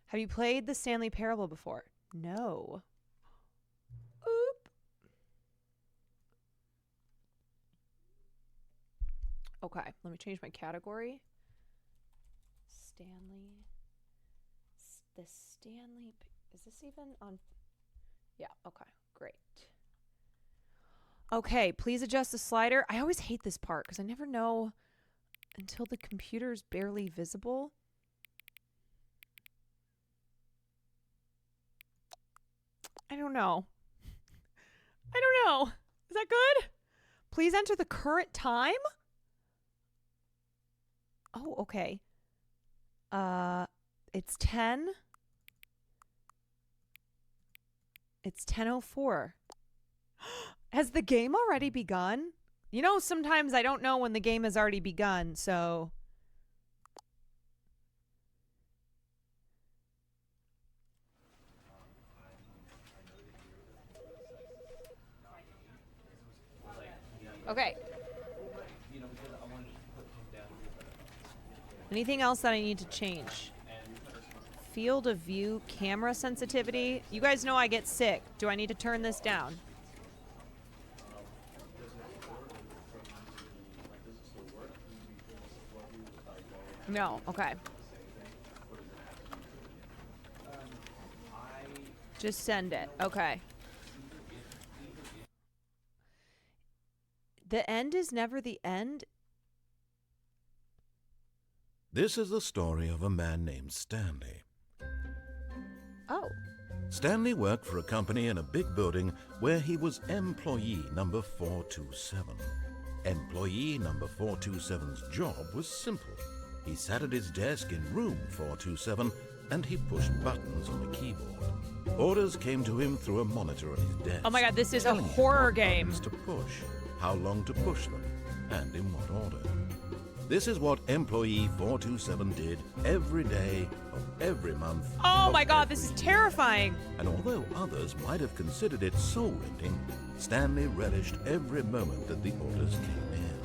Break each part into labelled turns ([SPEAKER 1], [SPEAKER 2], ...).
[SPEAKER 1] Have you played the Stanley Parable before? No. Oop. Okay, let me change my category. Stanley. The Stanley. Is this even on? Yeah, okay, great. Okay, please adjust the slider. I always hate this part because I never know until the computer's barely visible. I don't know. I don't know. Is that good? Please enter the current time? Oh, okay. It's 10. It's 10:04. Has the game already begun? You know, sometimes I don't know when the game has already begun, so... Okay. Anything else that I need to change? Field of view, camera sensitivity. You guys know I get sick. Do I need to turn this down? No, okay. Just send it. Okay. The end is never the end.
[SPEAKER 2] This is the story of a man named Stanley.
[SPEAKER 1] Oh.
[SPEAKER 2] Stanley worked for a company in a big building where he was employee number 427. Employee number 427's job was simple. He sat at his desk in room 427 and he pushed buttons on a keyboard. Orders came to him through a monitor on his desk.
[SPEAKER 1] Oh my god, this is a
[SPEAKER 2] telling him
[SPEAKER 1] horror
[SPEAKER 2] what
[SPEAKER 1] game.
[SPEAKER 2] buttons to push, how long to push them, and in what order. This is what employee 427 did every day of every month.
[SPEAKER 1] Oh my god, this is terrifying.
[SPEAKER 2] And although others might have considered it soul-rending, Stanley relished every moment that the orders came in,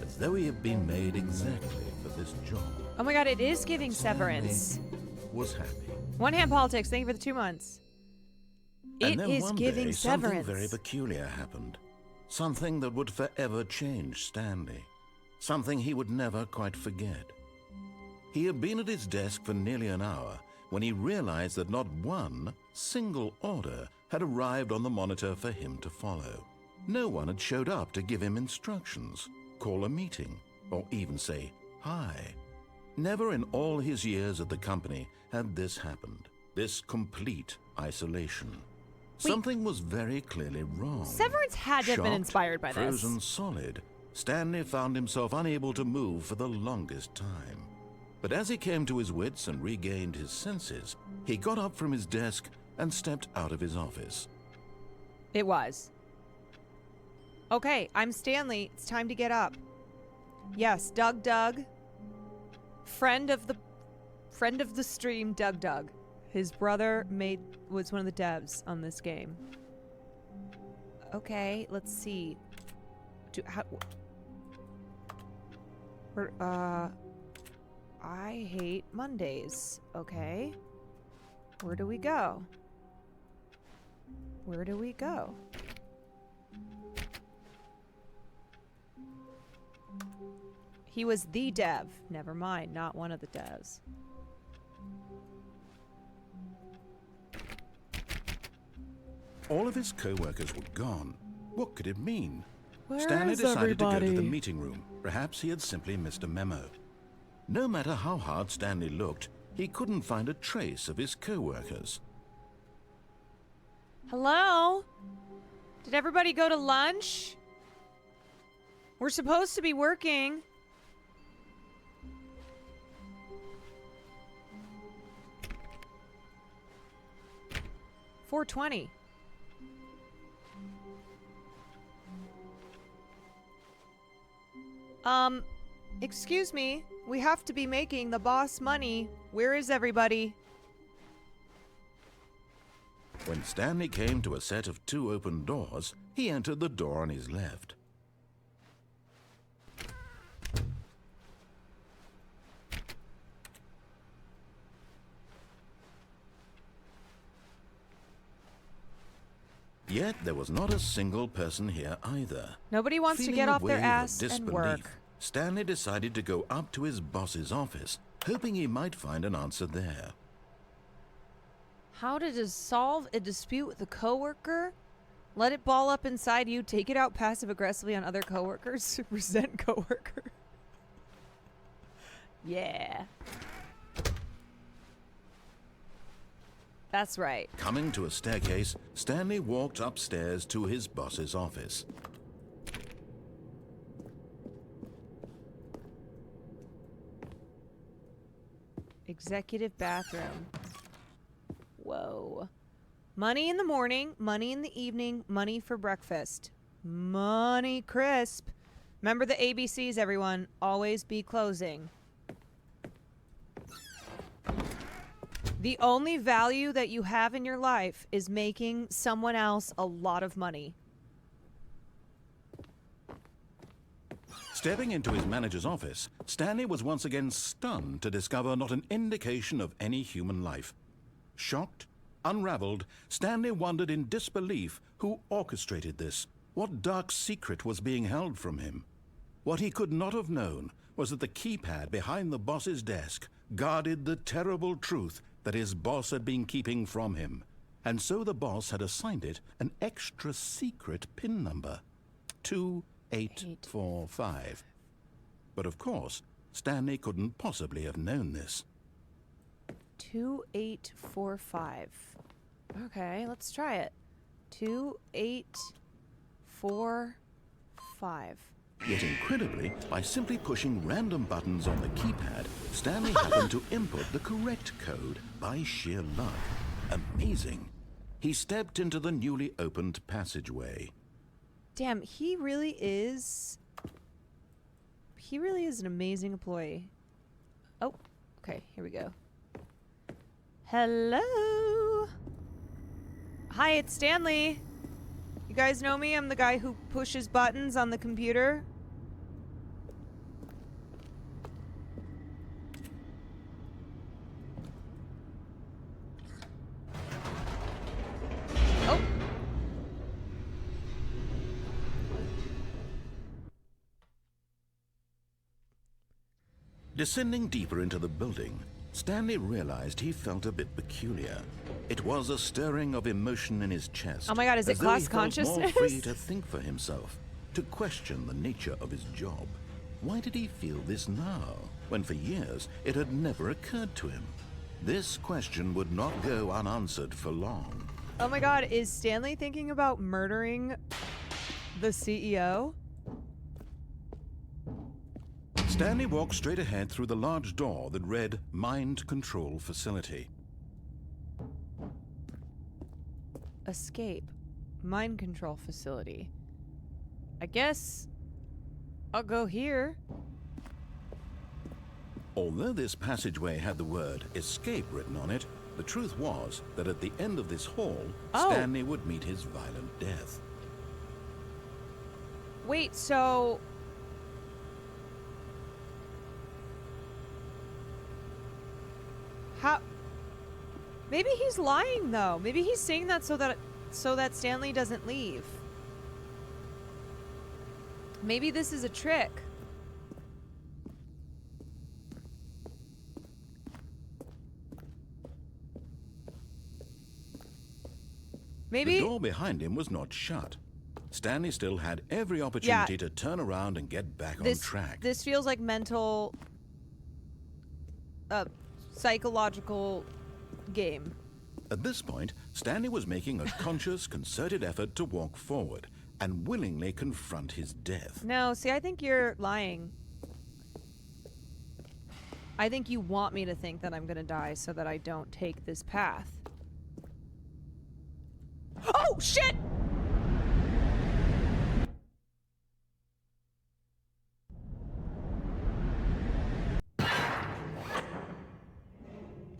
[SPEAKER 2] as though he had been made exactly for this job.
[SPEAKER 1] Oh my god, it is giving Severance.
[SPEAKER 2] Stanley was happy.
[SPEAKER 1] One hand politics, thank you for the 2 months.
[SPEAKER 2] And
[SPEAKER 1] It
[SPEAKER 2] then
[SPEAKER 1] is
[SPEAKER 2] one
[SPEAKER 1] giving
[SPEAKER 2] day,
[SPEAKER 1] Severance.
[SPEAKER 2] something very peculiar happened. Something that would forever change Stanley. Something he would never quite forget. He had been at his desk for nearly an hour when he realized that not one single order had arrived on the monitor for him to follow. No one had showed up to give him instructions, call a meeting, or even say hi. Never in all his years at the company had this happened. This complete isolation. Something was very clearly wrong.
[SPEAKER 1] Severance had to have been
[SPEAKER 2] Shocked,
[SPEAKER 1] inspired by this.
[SPEAKER 2] Frozen solid, Stanley found himself unable to move for the longest time. But as he came to his wits and regained his senses, he got up from his desk and stepped out of his office.
[SPEAKER 1] It was. Okay, I'm Stanley. It's time to get up. Yes, Doug. Friend of the stream, Doug. His brother was one of the devs on this game. Okay, let's see. I hate Mondays. Okay. Where do we go? Where do we go? He was the dev. Never mind, not one of the devs.
[SPEAKER 2] All of his co-workers were gone. What could it mean?
[SPEAKER 1] Where
[SPEAKER 2] Stanley
[SPEAKER 1] is
[SPEAKER 2] decided to go to the
[SPEAKER 1] everybody?
[SPEAKER 2] meeting room. Perhaps he had simply missed a memo. No matter how hard Stanley looked, he couldn't find a trace of his co-workers.
[SPEAKER 1] Hello? Did everybody go to lunch? We're supposed to be working. $4.20. Excuse me. We have to be making the boss money. Where is everybody?
[SPEAKER 2] When Stanley came to a set of 2 open doors, he entered the door on his left. Yet there was not a single person here either.
[SPEAKER 1] Nobody wants to
[SPEAKER 2] Feeling
[SPEAKER 1] get
[SPEAKER 2] a
[SPEAKER 1] off their
[SPEAKER 2] wave of
[SPEAKER 1] ass and
[SPEAKER 2] disbelief,
[SPEAKER 1] work.
[SPEAKER 2] Stanley decided to go up to his boss's office, hoping he might find an answer there.
[SPEAKER 1] How to solve a dispute with a coworker? Let it ball up inside you, take it out passive-aggressively on other coworkers, resent coworker. Yeah. That's right.
[SPEAKER 2] Coming to a staircase, Stanley walked upstairs to his boss's office.
[SPEAKER 1] Executive bathroom. Whoa. Money in the morning, money in the evening, money for breakfast. Money crisp. Remember the ABCs, everyone. Always be closing. The only value that you have in your life is making someone else a lot of money.
[SPEAKER 2] Stepping into his manager's office, Stanley was once again stunned to discover not an indication of any human life. Shocked, unraveled, Stanley wondered in disbelief who orchestrated this, what dark secret was being held from him. What he could not have known was that the keypad behind the boss's desk guarded the terrible truth that his boss had been keeping from him, and so the boss had assigned it an extra secret PIN number, 2845. But of course, Stanley couldn't possibly have known this.
[SPEAKER 1] 2845. Okay, let's try it. 2845.
[SPEAKER 2] Yet incredibly, by simply pushing random buttons on the keypad, Stanley happened to input the correct code by sheer luck. Amazing. He stepped into the newly opened passageway.
[SPEAKER 1] Damn, he really is an amazing employee. Oh, okay, here we go. Hello. Hi, it's Stanley. You guys know me? I'm the guy who pushes buttons on the computer. Oh.
[SPEAKER 2] Descending deeper into the building, Stanley realized he felt a bit peculiar. It was a stirring of emotion in his chest.
[SPEAKER 1] Oh my God, is it
[SPEAKER 2] as though
[SPEAKER 1] class
[SPEAKER 2] he felt
[SPEAKER 1] consciousness?
[SPEAKER 2] more free to think for himself, to question the nature of his job. Why did he feel this now, when for years it had never occurred to him? This question would not go unanswered for long.
[SPEAKER 1] Oh my God, is Stanley thinking about murdering the CEO?
[SPEAKER 2] Stanley walked straight ahead through the large door that read Mind Control Facility.
[SPEAKER 1] Escape. Mind control facility. I guess I'll go here.
[SPEAKER 2] Although this passageway had the word escape written on it, the truth was that at the end of this hall, Stanley would meet his violent death.
[SPEAKER 1] Wait, so... How... Maybe he's lying, though. Maybe he's saying that so that Stanley doesn't leave. Maybe this is a trick. Maybe...
[SPEAKER 2] The door behind him was not shut. Stanley still had every opportunity to turn around and get back on track.
[SPEAKER 1] This feels like mental... psychological game.
[SPEAKER 2] At this point, Stanley was making a conscious, concerted effort to walk forward and willingly confront his death.
[SPEAKER 1] No, see, I think you're lying. I think you want me to think that I'm gonna die so that I don't take this path. Oh, shit!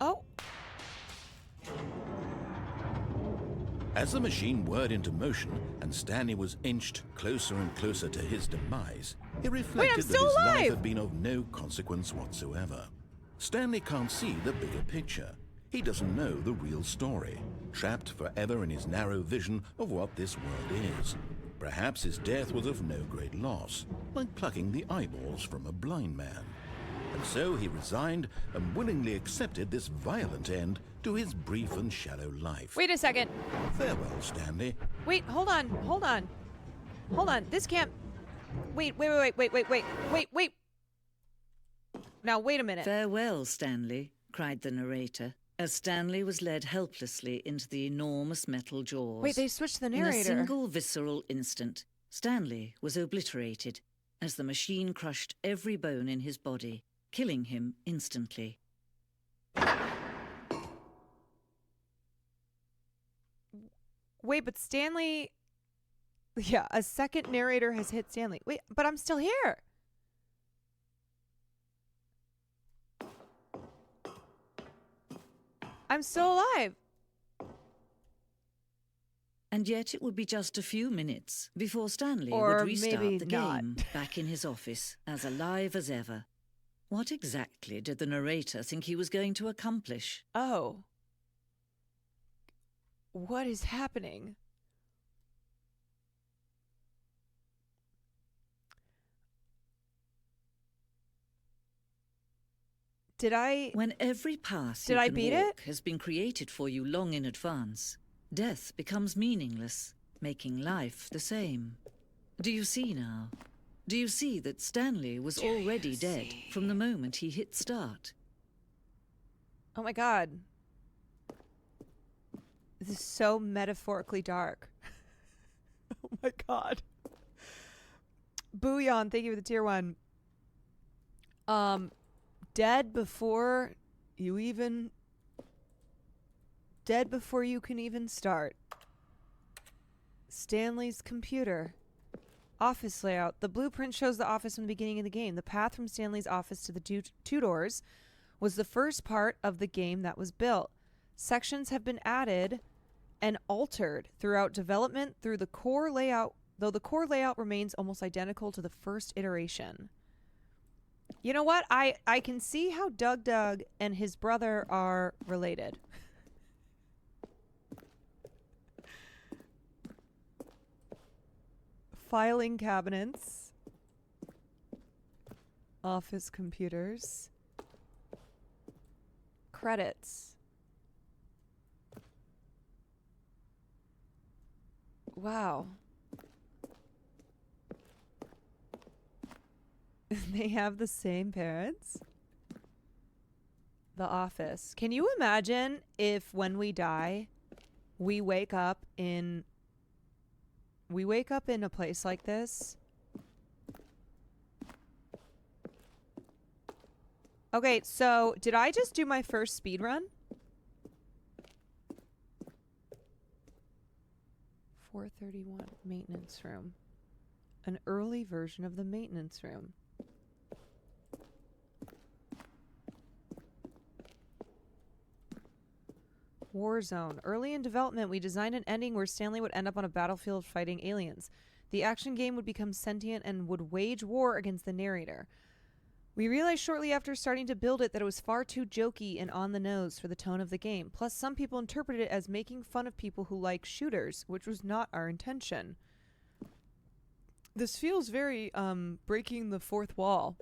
[SPEAKER 1] Oh.
[SPEAKER 2] As the machine whirred into motion and Stanley was inched closer and closer to his demise, he reflected that his life had been of no consequence whatsoever. Stanley can't see the bigger picture. He doesn't know the real story, trapped forever in his narrow vision of what this world is. Perhaps his death was of no great loss, like plucking the eyeballs from a blind man. And so he resigned and willingly accepted this violent end to his brief and shallow life.
[SPEAKER 1] Wait a second.
[SPEAKER 2] Farewell, Stanley.
[SPEAKER 1] Wait, hold on. Hold on. Hold on. This can't... Wait. Now, wait a minute.
[SPEAKER 3] "Farewell, Stanley," cried the narrator, as Stanley was led helplessly into the enormous metal jaws.
[SPEAKER 1] Wait, they switched the
[SPEAKER 3] In
[SPEAKER 1] narrator.
[SPEAKER 3] a single visceral instant, Stanley was obliterated as the machine crushed every bone in his body, killing him instantly.
[SPEAKER 1] Wait, but Stanley... Yeah, a second narrator has hit Stanley. Wait, but I'm still here. I'm still alive.
[SPEAKER 3] And yet it would be just a few minutes before Stanley
[SPEAKER 1] Or
[SPEAKER 3] would restart
[SPEAKER 1] maybe
[SPEAKER 3] the
[SPEAKER 1] not.
[SPEAKER 3] game back in his office, as alive as ever. What exactly did the narrator think he was going to accomplish?
[SPEAKER 1] Oh. What is happening?
[SPEAKER 3] When every path
[SPEAKER 1] Did
[SPEAKER 3] you
[SPEAKER 1] I
[SPEAKER 3] can
[SPEAKER 1] beat
[SPEAKER 3] walk
[SPEAKER 1] it?
[SPEAKER 3] has been created for you long in advance, death becomes meaningless, making life the same. Do you see now? Do you see that Stanley was already dead from the moment he hit start?
[SPEAKER 1] Oh my god. This is so metaphorically dark. Oh my god. Booyon, thank you for the tier 1. Dead before you can even start. Stanley's computer. Office layout. The blueprint shows the office from the beginning of the game. The path from Stanley's office to the two doors was the first part of the game that was built. Sections have been added and altered throughout development through the core layout, though the core layout remains almost identical to the first iteration. You know what? I can see how Doug and his brother are related. Filing cabinets. Office computers. Credits. Wow. They have the same parents. The Office. Can you imagine if when we die, we wake up in a place like this? Okay, so did I just do my first speed run? 431 maintenance room. An early version of the maintenance room. Warzone. Early in development, we designed an ending where Stanley would end up on a battlefield fighting aliens. The action game would become sentient and would wage war against the narrator. We realized shortly after starting to build it that it was far too jokey and on the nose for the tone of the game. Plus, some people interpreted it as making fun of people who like shooters, which was not our intention. This feels very, breaking the fourth wall.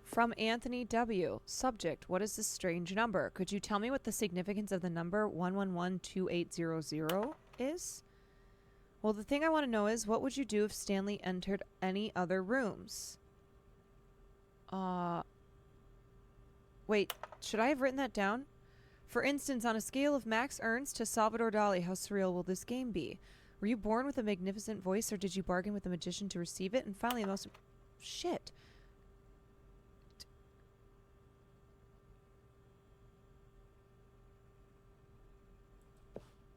[SPEAKER 1] From Anthony W. Subject, what is this strange number? Could you tell me what the significance of the number 1112800 is? Well, the thing I want to know is, what would you do if Stanley entered any other rooms? Wait, should I have written that down? For instance, on a scale of Max Ernst to Salvador Dali, how surreal will this game be? Were you born with a magnificent voice, or did you bargain with a magician to receive it? And finally, the most... Shit.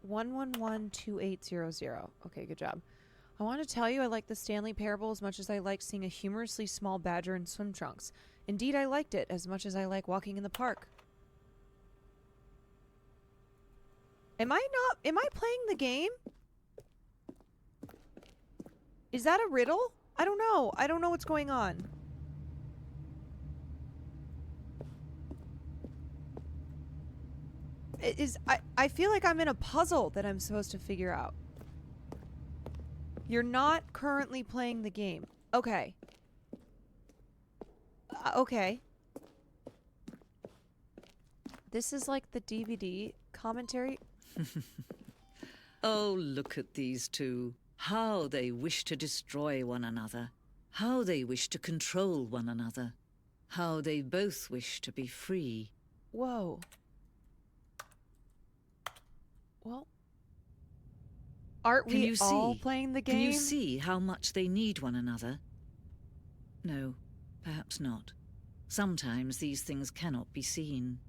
[SPEAKER 1] 1112800. Okay, good job. I want to tell you I like the Stanley Parable as much as I like seeing a humorously small badger in swim trunks. Indeed, I liked it as much as I like walking in the park. Am I playing the game? Is that a riddle? I don't know. I don't know what's going on. I feel like I'm in a puzzle that I'm supposed to figure out. You're not currently playing the game. Okay. Okay. This is like the DVD commentary.
[SPEAKER 3] Oh, look at these two. How they wish to destroy one another. How they wish to control one another. How they both wish to be free.
[SPEAKER 1] Whoa. Well, aren't we all playing the game?
[SPEAKER 3] Can you see how much they need one another? No, perhaps not. Sometimes these things cannot be seen.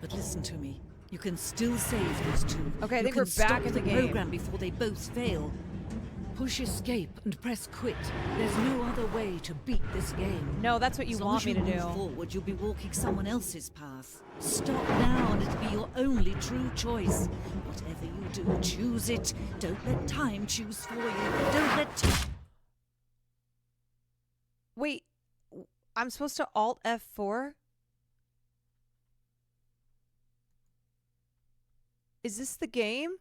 [SPEAKER 3] But listen to me. You can still save these two.
[SPEAKER 1] Okay, I think we're back in the game.
[SPEAKER 3] Program before they both fail. Push escape and press quit. There's no other way to beat this game.
[SPEAKER 1] No, that's what you want me to do.
[SPEAKER 3] As long as you move forward, you'll be walking someone else's path. Stop now and it'll be your only true choice. Whatever you do, choose it. Don't let time choose for you. Don't let...
[SPEAKER 1] Wait, I'm supposed to Alt F4? Is this the game?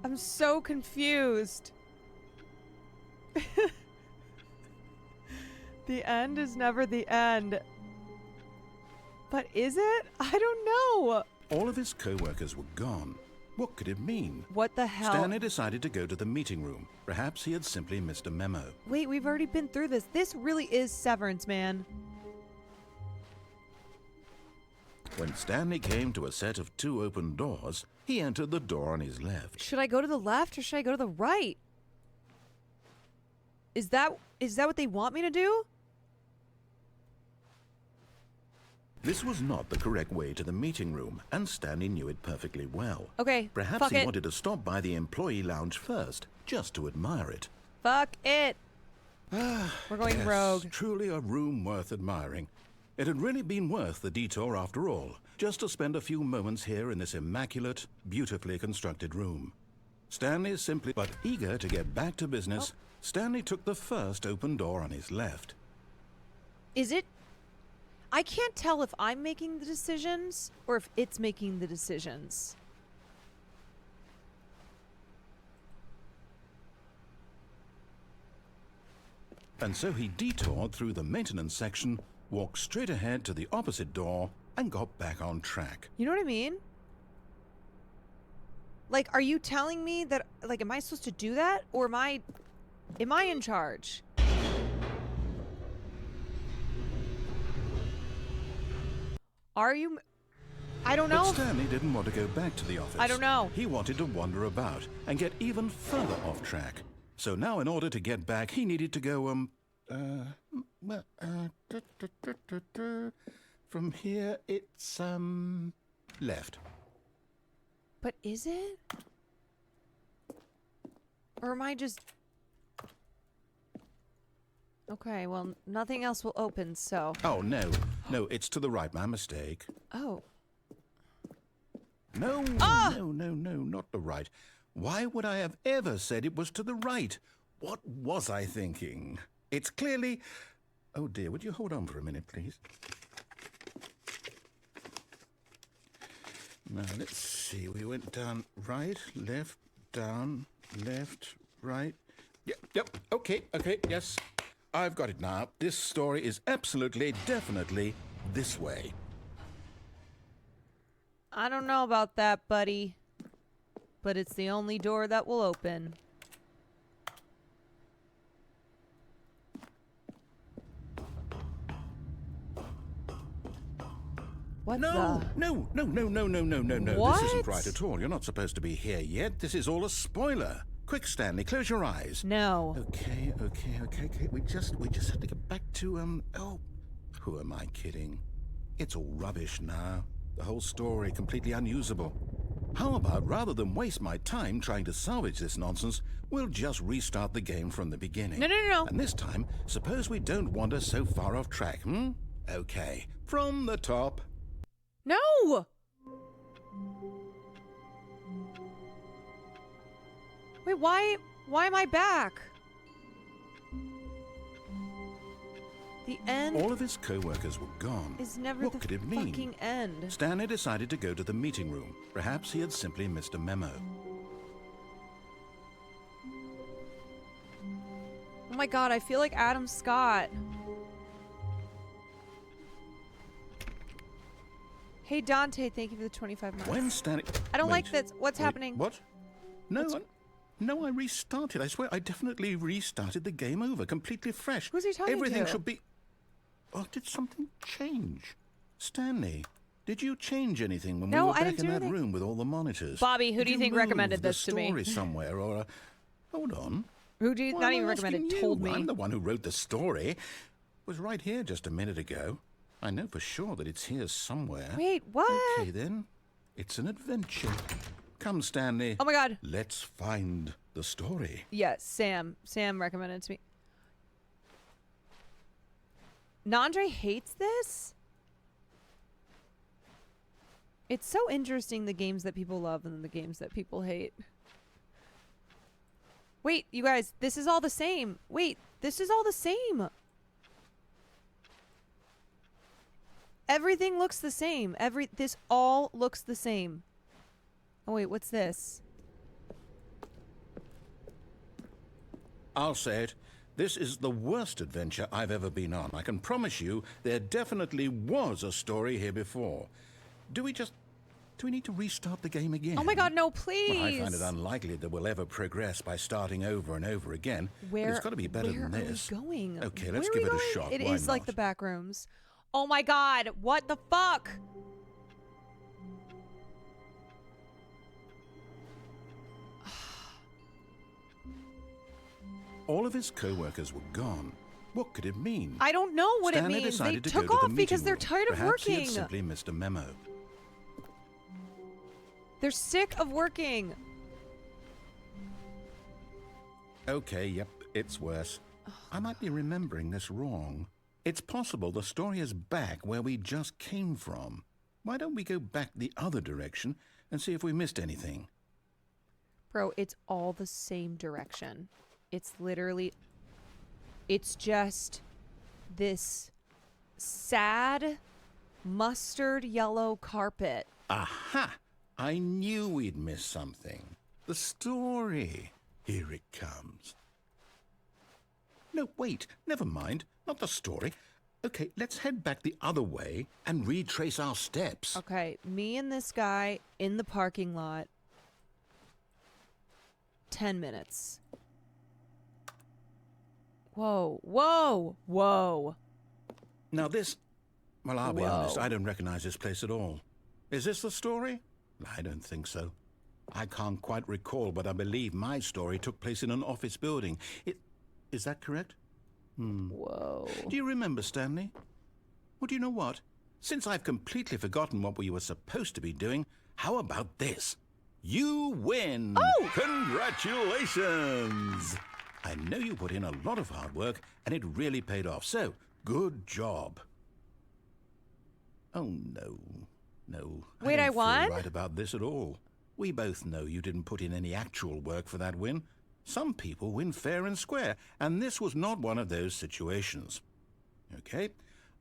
[SPEAKER 1] I'm so confused. The end is never the end. But is it? I don't know.
[SPEAKER 2] All of his co-workers were gone. What could it mean?
[SPEAKER 1] What the hell?
[SPEAKER 2] Stanley decided to go to the meeting room. Perhaps he had simply missed a memo.
[SPEAKER 1] Wait, we've already been through this. This really is Severance, man.
[SPEAKER 2] When Stanley came to a set of 2 open doors, he entered the door on his left.
[SPEAKER 1] Should I go to the left or should I go to the right? Is that what they want me to do?
[SPEAKER 2] This was not the correct way to the meeting room, and Stanley knew it perfectly well.
[SPEAKER 1] Okay,
[SPEAKER 2] Perhaps
[SPEAKER 1] fuck
[SPEAKER 2] he
[SPEAKER 1] it.
[SPEAKER 2] wanted to stop by the employee lounge first, just to admire it.
[SPEAKER 1] Fuck it. We're going
[SPEAKER 2] Yes,
[SPEAKER 1] rogue.
[SPEAKER 2] Truly a room worth admiring. It had really been worth the detour after all, just to spend a few moments here in this immaculate, beautifully constructed room. Stanley simply, but eager to get back to business, Stanley took the first open door on his left.
[SPEAKER 1] Is it? I can't tell if I'm making the decisions or if it's making the decisions.
[SPEAKER 2] And so he detoured through the maintenance section, walked straight ahead to the opposite door, and got back on track.
[SPEAKER 1] You know what I mean? Like, are you telling me that, like, am I supposed to do that? Or am I in charge? Are you? I don't know.
[SPEAKER 2] But Stanley didn't want to go back to the office.
[SPEAKER 1] I don't know.
[SPEAKER 2] He wanted to wander about and get even further off track. So now in order to get back, he needed to go, from here it's, left.
[SPEAKER 1] But is it? Or am I just... Okay, well, nothing else will open, so...
[SPEAKER 2] Oh, no. No, it's to the right. My mistake.
[SPEAKER 1] Oh.
[SPEAKER 2] No, no, not the right. Why would I have ever said it was to the right? What was I thinking? It's clearly... Oh, dear, would you hold on for a minute, please? Now, let's see. We went down right, left, down, left, right. Yep, okay, yes. I've got it now. This story is absolutely, definitely this way.
[SPEAKER 1] I don't know about that, buddy. But it's the only door that will open. What
[SPEAKER 2] No.
[SPEAKER 1] What?
[SPEAKER 2] This isn't right at all. You're not supposed to be here yet. This is all a spoiler. Quick, Stanley, close your eyes.
[SPEAKER 1] No.
[SPEAKER 2] Okay. We just have to get back to, oh, who am I kidding? It's all rubbish now. The whole story completely unusable. How about, rather than waste my time trying to salvage this nonsense, we'll just restart the game from the beginning.
[SPEAKER 1] No.
[SPEAKER 2] And this time, suppose we don't wander so far off track, Okay, from the top.
[SPEAKER 1] No! Wait, why am I back? The end
[SPEAKER 2] All of his co-workers were gone.
[SPEAKER 1] is never
[SPEAKER 2] What
[SPEAKER 1] the
[SPEAKER 2] could it mean?
[SPEAKER 1] fucking end.
[SPEAKER 2] Stanley decided to go to the meeting room. Perhaps he had simply missed a memo.
[SPEAKER 1] Oh my god, I feel like Adam Scott. Hey Dante, thank you for the 25 months.
[SPEAKER 2] When Stanley...
[SPEAKER 1] I don't like
[SPEAKER 2] Wait.
[SPEAKER 1] this. What's happening?
[SPEAKER 2] What? No, no, I restarted. I swear, I definitely restarted the game over, completely fresh.
[SPEAKER 1] Who's he talking
[SPEAKER 2] Everything
[SPEAKER 1] to?
[SPEAKER 2] should be... Oh, did something change? Stanley, did you change anything when
[SPEAKER 1] No,
[SPEAKER 2] we were
[SPEAKER 1] I
[SPEAKER 2] back
[SPEAKER 1] didn't
[SPEAKER 2] in
[SPEAKER 1] do
[SPEAKER 2] that
[SPEAKER 1] anything.
[SPEAKER 2] room with all the monitors?
[SPEAKER 1] Bobby, who
[SPEAKER 2] Did
[SPEAKER 1] do you think
[SPEAKER 2] move
[SPEAKER 1] recommended
[SPEAKER 2] the
[SPEAKER 1] this to me?
[SPEAKER 2] story somewhere, or... Hold on.
[SPEAKER 1] Who do you
[SPEAKER 2] Why
[SPEAKER 1] not
[SPEAKER 2] am I
[SPEAKER 1] even recommended?
[SPEAKER 2] asking
[SPEAKER 1] Told
[SPEAKER 2] you?
[SPEAKER 1] me.
[SPEAKER 2] I'm the one who wrote the story. It was right here just a minute ago. I know for sure that it's here somewhere.
[SPEAKER 1] Wait, what?
[SPEAKER 2] Okay, then. It's an adventure. Come, Stanley.
[SPEAKER 1] Oh my god.
[SPEAKER 2] Let's find the story.
[SPEAKER 1] Yes, Sam. Sam recommended it to me. Nandre hates this? It's so interesting, the games that people love and the games that people hate. Wait, you guys, this is all the same. Wait, this is all the same. Everything looks the same. This all looks the same. Oh wait, what's this?
[SPEAKER 2] I'll say it. This is the worst adventure I've ever been on. I can promise you there definitely was a story here before. Do we need to restart the game again?
[SPEAKER 1] Oh my god, no, please.
[SPEAKER 2] Well, I find it unlikely that we'll ever progress by starting over and over again. But it's got to be better than this.
[SPEAKER 1] Where are we going?
[SPEAKER 2] Okay, let's
[SPEAKER 1] Where are
[SPEAKER 2] give
[SPEAKER 1] we
[SPEAKER 2] it a
[SPEAKER 1] going?
[SPEAKER 2] shot.
[SPEAKER 1] It
[SPEAKER 2] Why
[SPEAKER 1] is like
[SPEAKER 2] not?
[SPEAKER 1] the back rooms. Oh my god, what the fuck?
[SPEAKER 2] All of his co-workers were gone. What could it mean?
[SPEAKER 1] I don't know what
[SPEAKER 2] Stanley
[SPEAKER 1] it means. They
[SPEAKER 2] decided to
[SPEAKER 1] took
[SPEAKER 2] go to
[SPEAKER 1] off
[SPEAKER 2] the
[SPEAKER 1] because
[SPEAKER 2] meeting
[SPEAKER 1] they're
[SPEAKER 2] room.
[SPEAKER 1] tired of
[SPEAKER 2] Perhaps he
[SPEAKER 1] working.
[SPEAKER 2] had simply missed a memo.
[SPEAKER 1] They're sick of working.
[SPEAKER 2] Okay, yep, it's worse. I might be remembering this wrong. It's possible the story is back where we just came from. Why don't we go back the other direction and see if we missed anything?
[SPEAKER 1] Bro, it's all the same direction. It's literally... It's just this sad mustard yellow carpet.
[SPEAKER 2] Aha! I knew we'd miss something. The story. Here it comes. No, wait. Never mind. Not the story. Okay, let's head back the other way and retrace our steps.
[SPEAKER 1] Okay, me and this guy in the parking lot. 10 minutes. Whoa, whoa, whoa.
[SPEAKER 2] Now this... Well, I'll be
[SPEAKER 1] Whoa.
[SPEAKER 2] honest, I don't recognize this place at all. Is this the story? I don't think so. I can't quite recall, but I believe my story took place in an office building. Is that correct?
[SPEAKER 1] Whoa.
[SPEAKER 2] Do you remember, Stanley? Well, do you know what? Since I've completely forgotten what we were supposed to be doing, how about this? You win!
[SPEAKER 1] Oh!
[SPEAKER 2] Congratulations! I know you put in a lot of hard work, and it really paid off, so good job. Oh, no. No.
[SPEAKER 1] Wait, I
[SPEAKER 2] don't feel
[SPEAKER 1] won?
[SPEAKER 2] right about this at all. We both know you didn't put in any actual work for that win. Some people win fair and square, and this was not one of those situations. Okay,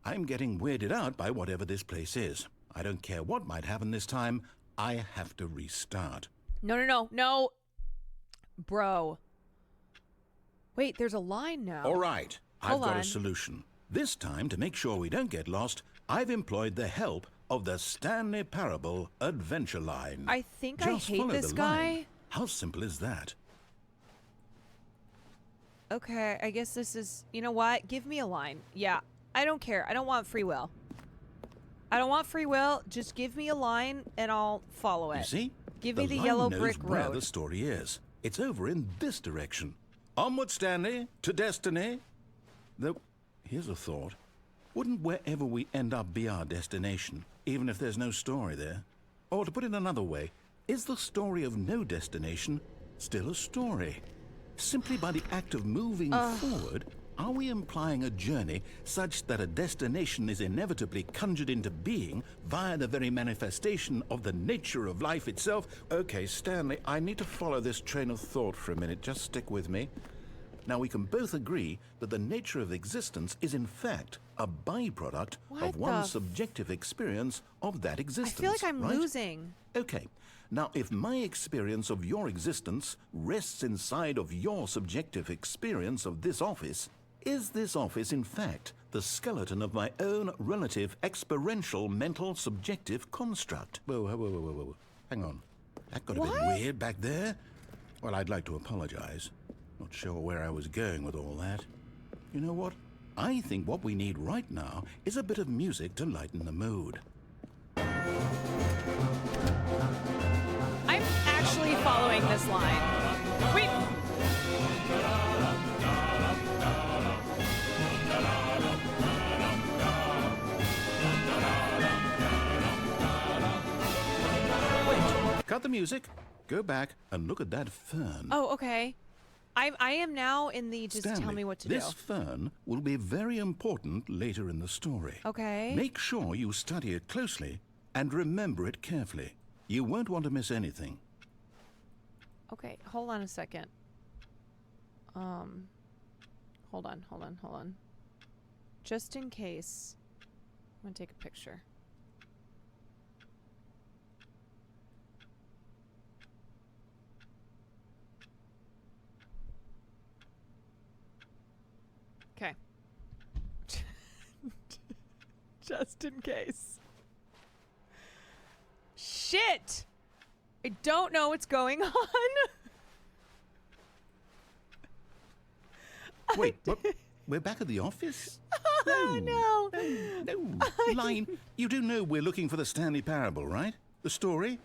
[SPEAKER 2] I'm getting weirded out by whatever this place is. I don't care what might happen this time. I have to restart.
[SPEAKER 1] No, no, no, no. Bro. Wait, there's a line now.
[SPEAKER 2] All right, I've
[SPEAKER 1] Hold
[SPEAKER 2] got
[SPEAKER 1] on.
[SPEAKER 2] a solution. This time, to make sure we don't get lost, I've employed the help of the Stanley Parable Adventure Line.
[SPEAKER 1] I think
[SPEAKER 2] Just
[SPEAKER 1] I hate
[SPEAKER 2] follow
[SPEAKER 1] this
[SPEAKER 2] the
[SPEAKER 1] guy.
[SPEAKER 2] line. How simple is that?
[SPEAKER 1] Okay, I guess this is... You know what? Give me a line. Yeah, I don't care. I don't want free will. I don't want free will. Just give me a line and I'll follow it.
[SPEAKER 2] You see?
[SPEAKER 1] Give me the
[SPEAKER 2] line
[SPEAKER 1] yellow
[SPEAKER 2] knows
[SPEAKER 1] brick
[SPEAKER 2] where
[SPEAKER 1] road.
[SPEAKER 2] the story is. It's over in this direction. Onward, Stanley, to destiny. Though, here's a thought. Wouldn't wherever we end up be our destination, even if there's no story there? Or to put it another way, is the story of no destination still a story? Simply by the act of moving forward, Are we implying a journey such that a destination is inevitably conjured into being via the very manifestation of the nature of life itself? Okay, Stanley, I need to follow this train of thought for a minute. Just stick with me. Now, we can both agree that the nature of existence is in fact a byproduct of one's subjective experience of that existence.
[SPEAKER 1] I feel like I'm
[SPEAKER 2] right?
[SPEAKER 1] losing.
[SPEAKER 2] Okay. Now, if my experience of your existence rests inside of your subjective experience of this office, is this office in fact the skeleton of my own relative experiential mental subjective construct? Whoa. Hang on. That got a bit weird back there. Well, I'd like to apologize. Not sure where I was going with all that. You know what? I think what we need right now is a bit of music to lighten the mood.
[SPEAKER 1] I'm actually following this line. Wait.
[SPEAKER 2] Cut the music, go back and look at that fern.
[SPEAKER 1] Oh, okay. I am now in the just
[SPEAKER 2] Stanley,
[SPEAKER 1] tell me what to
[SPEAKER 2] this
[SPEAKER 1] do.
[SPEAKER 2] fern will be very important later in the story.
[SPEAKER 1] Okay.
[SPEAKER 2] Make sure you study it closely and remember it carefully. You won't want to miss anything.
[SPEAKER 1] Okay, hold on a second. Hold on. Just in case, I'm gonna take a picture. Okay. Just in case. Shit! I don't know what's going on.
[SPEAKER 2] Wait, what? We're back at the office?
[SPEAKER 1] No.
[SPEAKER 2] No. Line, you do know we're looking for the Stanley Parable, right? The story?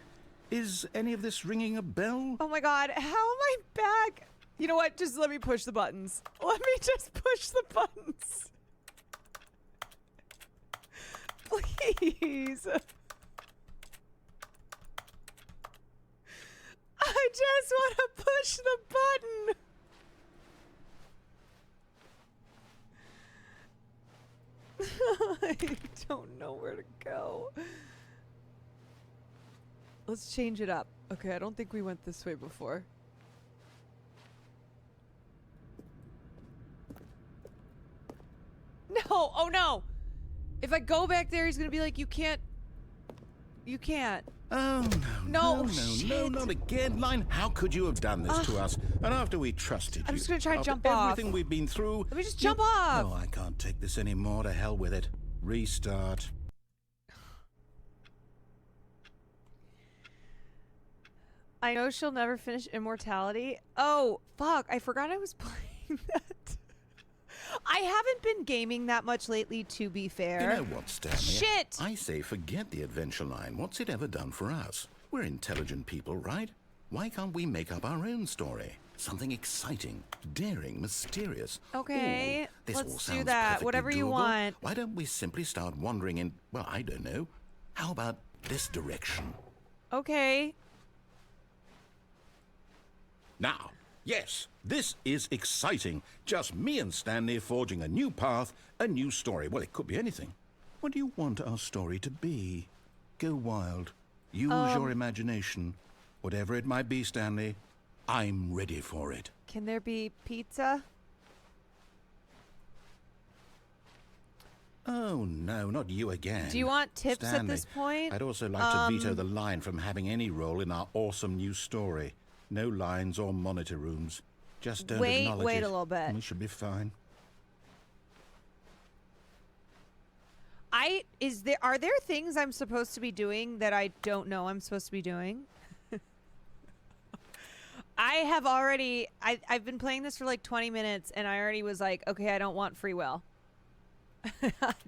[SPEAKER 2] Is any of this ringing a bell?
[SPEAKER 1] Oh my god, how am I back? You know what? Just let me push the buttons. Let me just push the buttons. Please. I just want to push the button. I don't know where to go. Let's change it up. Okay, I don't think we went this way before. No, oh no. If I go back there, he's gonna be like, you can't.
[SPEAKER 2] Oh,
[SPEAKER 1] No,
[SPEAKER 2] no,
[SPEAKER 1] shit.
[SPEAKER 2] not again. Line, how could you have done this to us? And after we trusted
[SPEAKER 1] I'm
[SPEAKER 2] you,
[SPEAKER 1] just gonna try to
[SPEAKER 2] after
[SPEAKER 1] jump off.
[SPEAKER 2] everything we've been through.
[SPEAKER 1] Let me just jump off.
[SPEAKER 2] No, I can't take this anymore. To hell with it. Restart.
[SPEAKER 1] I know she'll never finish Immortality. Oh, fuck. I forgot I was playing that. I haven't been gaming that much lately, to be fair.
[SPEAKER 2] You know what, Stanley?
[SPEAKER 1] Shit!
[SPEAKER 2] I say forget the adventure line. What's it ever done for us? We're intelligent people, right? Why can't we make up our own story? Something exciting, daring, mysterious.
[SPEAKER 1] Okay,
[SPEAKER 2] Ooh, this
[SPEAKER 1] let's
[SPEAKER 2] all
[SPEAKER 1] do
[SPEAKER 2] sounds
[SPEAKER 1] that.
[SPEAKER 2] perfectly
[SPEAKER 1] Whatever you
[SPEAKER 2] doable.
[SPEAKER 1] want.
[SPEAKER 2] Why don't we simply start wandering in, well, I don't know. How about this direction?
[SPEAKER 1] Okay.
[SPEAKER 2] Now, yes, this is exciting. Just me and Stanley forging a new path, a new story. Well, it could be anything. What do you want our story to be? Go wild. Use your imagination. Whatever it might be, Stanley, I'm ready for it.
[SPEAKER 1] Can there be pizza?
[SPEAKER 2] Oh, no, not you again.
[SPEAKER 1] Do you want tips at
[SPEAKER 2] Stanley,
[SPEAKER 1] this point?
[SPEAKER 2] I'd also like to veto the line from having any role in our awesome new story. No lines or monitor rooms. Just don't acknowledge it.
[SPEAKER 1] Wait a little bit.
[SPEAKER 2] We should be fine.
[SPEAKER 1] Are there things I'm supposed to be doing that I don't know I'm supposed to be doing? I've been playing this for like 20 minutes and I already was like, okay, I don't want free will.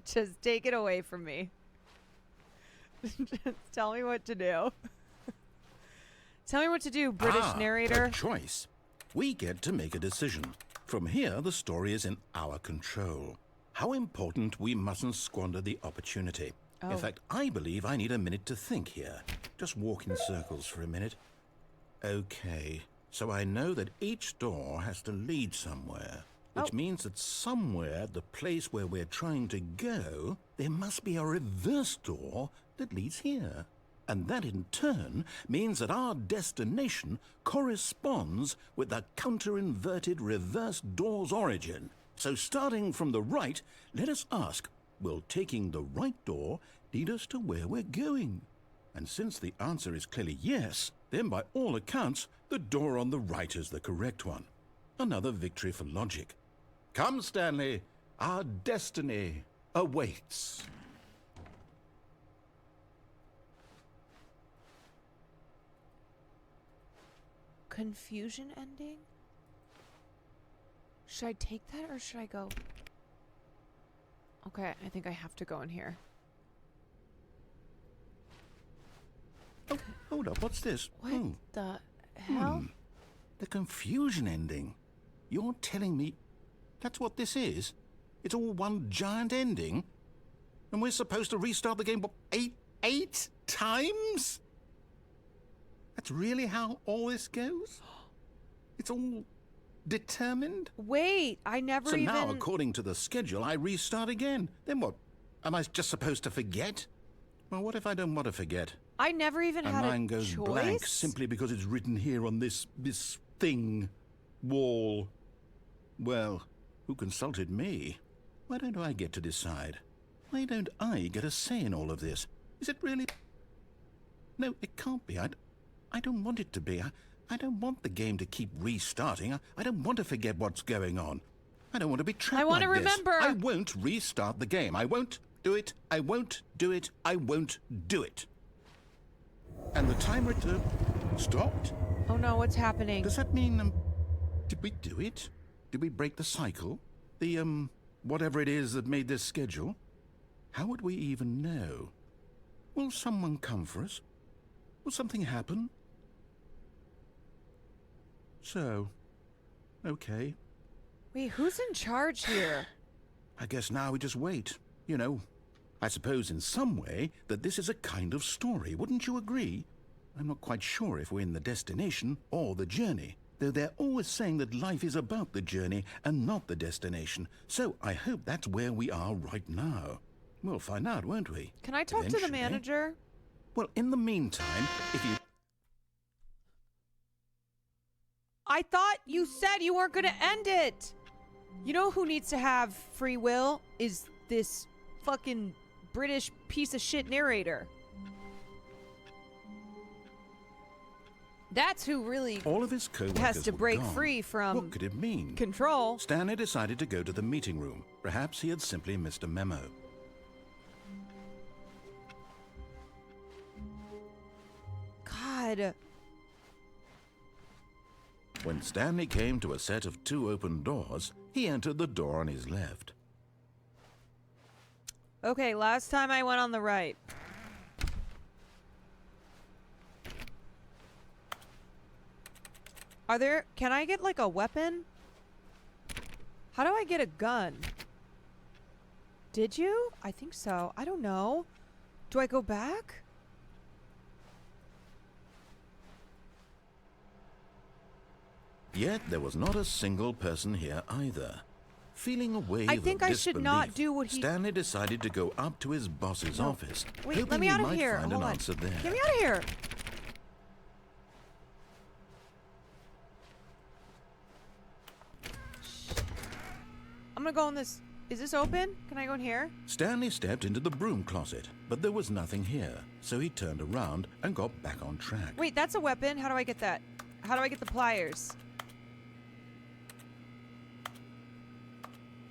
[SPEAKER 1] Just take it away from me. Just tell me what to do. Tell me what to do, British narrator.
[SPEAKER 2] A choice. We get to make a decision. From here, the story is in our control. How important we mustn't squander the opportunity. In fact, I believe I need a minute to think here. Just walk in circles for a minute. Okay, so I know that each door has to lead somewhere. which means that somewhere at the place where we're trying to go, there must be a reverse door that leads here. And that in turn means that our destination corresponds with the counter-inverted reverse door's origin. So starting from the right, let us ask, will taking the right door lead us to where we're going? And since the answer is clearly yes, then by all accounts, the door on the right is the correct one. Another victory for logic. Come, Stanley, our destiny awaits.
[SPEAKER 1] Confusion ending? Should I take that or should I go? Okay, I think I have to go in here.
[SPEAKER 2] Oh, hold up, what's this?
[SPEAKER 1] What
[SPEAKER 2] Oh,
[SPEAKER 1] the hell?
[SPEAKER 2] the confusion ending. You're telling me that's what this is? It's all one giant ending? And we're supposed to restart the game, what, eight times? That's really how all this goes? It's all determined?
[SPEAKER 1] Wait, I never
[SPEAKER 2] So
[SPEAKER 1] even...
[SPEAKER 2] now, according to the schedule, I restart again. Then what? Am I just supposed to forget? Well, what if I don't want to forget?
[SPEAKER 1] I never even
[SPEAKER 2] And
[SPEAKER 1] had
[SPEAKER 2] mine
[SPEAKER 1] a
[SPEAKER 2] goes
[SPEAKER 1] choice?
[SPEAKER 2] blank simply because it's written here on this thing, wall. Well, who consulted me? Why don't I get to decide? Why don't I get a say in all of this? Is it really... No, it can't be. I don't want it to be. I don't want the game to keep restarting. I don't want to forget what's going on. I don't want to be trapped
[SPEAKER 1] I want to
[SPEAKER 2] like this.
[SPEAKER 1] remember.
[SPEAKER 2] I won't restart the game. I won't do it. I won't do it. I won't do it. And the timer stopped?
[SPEAKER 1] Oh no, what's happening?
[SPEAKER 2] Does that mean, did we do it? Did we break the cycle? The, whatever it is that made this schedule? How would we even know? Will someone come for us? Will something happen? So, okay.
[SPEAKER 1] Wait, who's in charge here?
[SPEAKER 2] I guess now we just wait. You know, I suppose in some way that this is a kind of story, wouldn't you agree? I'm not quite sure if we're in the destination or the journey, though they're always saying that life is about the journey and not the destination. So I hope that's where we are right now. We'll find out, won't we?
[SPEAKER 1] Can I talk to the
[SPEAKER 2] Eventually.
[SPEAKER 1] manager?
[SPEAKER 2] Well, in the meantime, if you...
[SPEAKER 1] I thought you said you weren't going to end it. You know who needs to have free will is this fucking British piece of shit narrator. That's who really
[SPEAKER 2] All of his co-workers
[SPEAKER 1] has to
[SPEAKER 2] were
[SPEAKER 1] break
[SPEAKER 2] gone.
[SPEAKER 1] free from
[SPEAKER 2] What could it mean?
[SPEAKER 1] control.
[SPEAKER 2] Stanley decided to go to the meeting room. Perhaps he had simply missed a memo.
[SPEAKER 1] God.
[SPEAKER 2] When Stanley came to a set of 2 open doors, he entered the door on his left.
[SPEAKER 1] Okay, last time I went on the right. Can I get like a weapon? How do I get a gun? Did you? I think so. I don't know. Do I go back?
[SPEAKER 2] Yet there was not a single person here either. Feeling a wave
[SPEAKER 1] I think
[SPEAKER 2] of
[SPEAKER 1] I should not
[SPEAKER 2] disbelief,
[SPEAKER 1] do what he-
[SPEAKER 2] Stanley decided to go up to his boss's office,
[SPEAKER 1] Wait,
[SPEAKER 2] hoping
[SPEAKER 1] let me
[SPEAKER 2] he
[SPEAKER 1] out of
[SPEAKER 2] might
[SPEAKER 1] here.
[SPEAKER 2] find
[SPEAKER 1] Hold
[SPEAKER 2] an
[SPEAKER 1] on.
[SPEAKER 2] answer there.
[SPEAKER 1] Get me out of here. I'm gonna go in this. Is this open? Can I go in here?
[SPEAKER 2] Stanley stepped into the broom closet, but there was nothing here, so he turned around and got back on track.
[SPEAKER 1] Wait, that's a weapon. How do I get that? How do I get the pliers?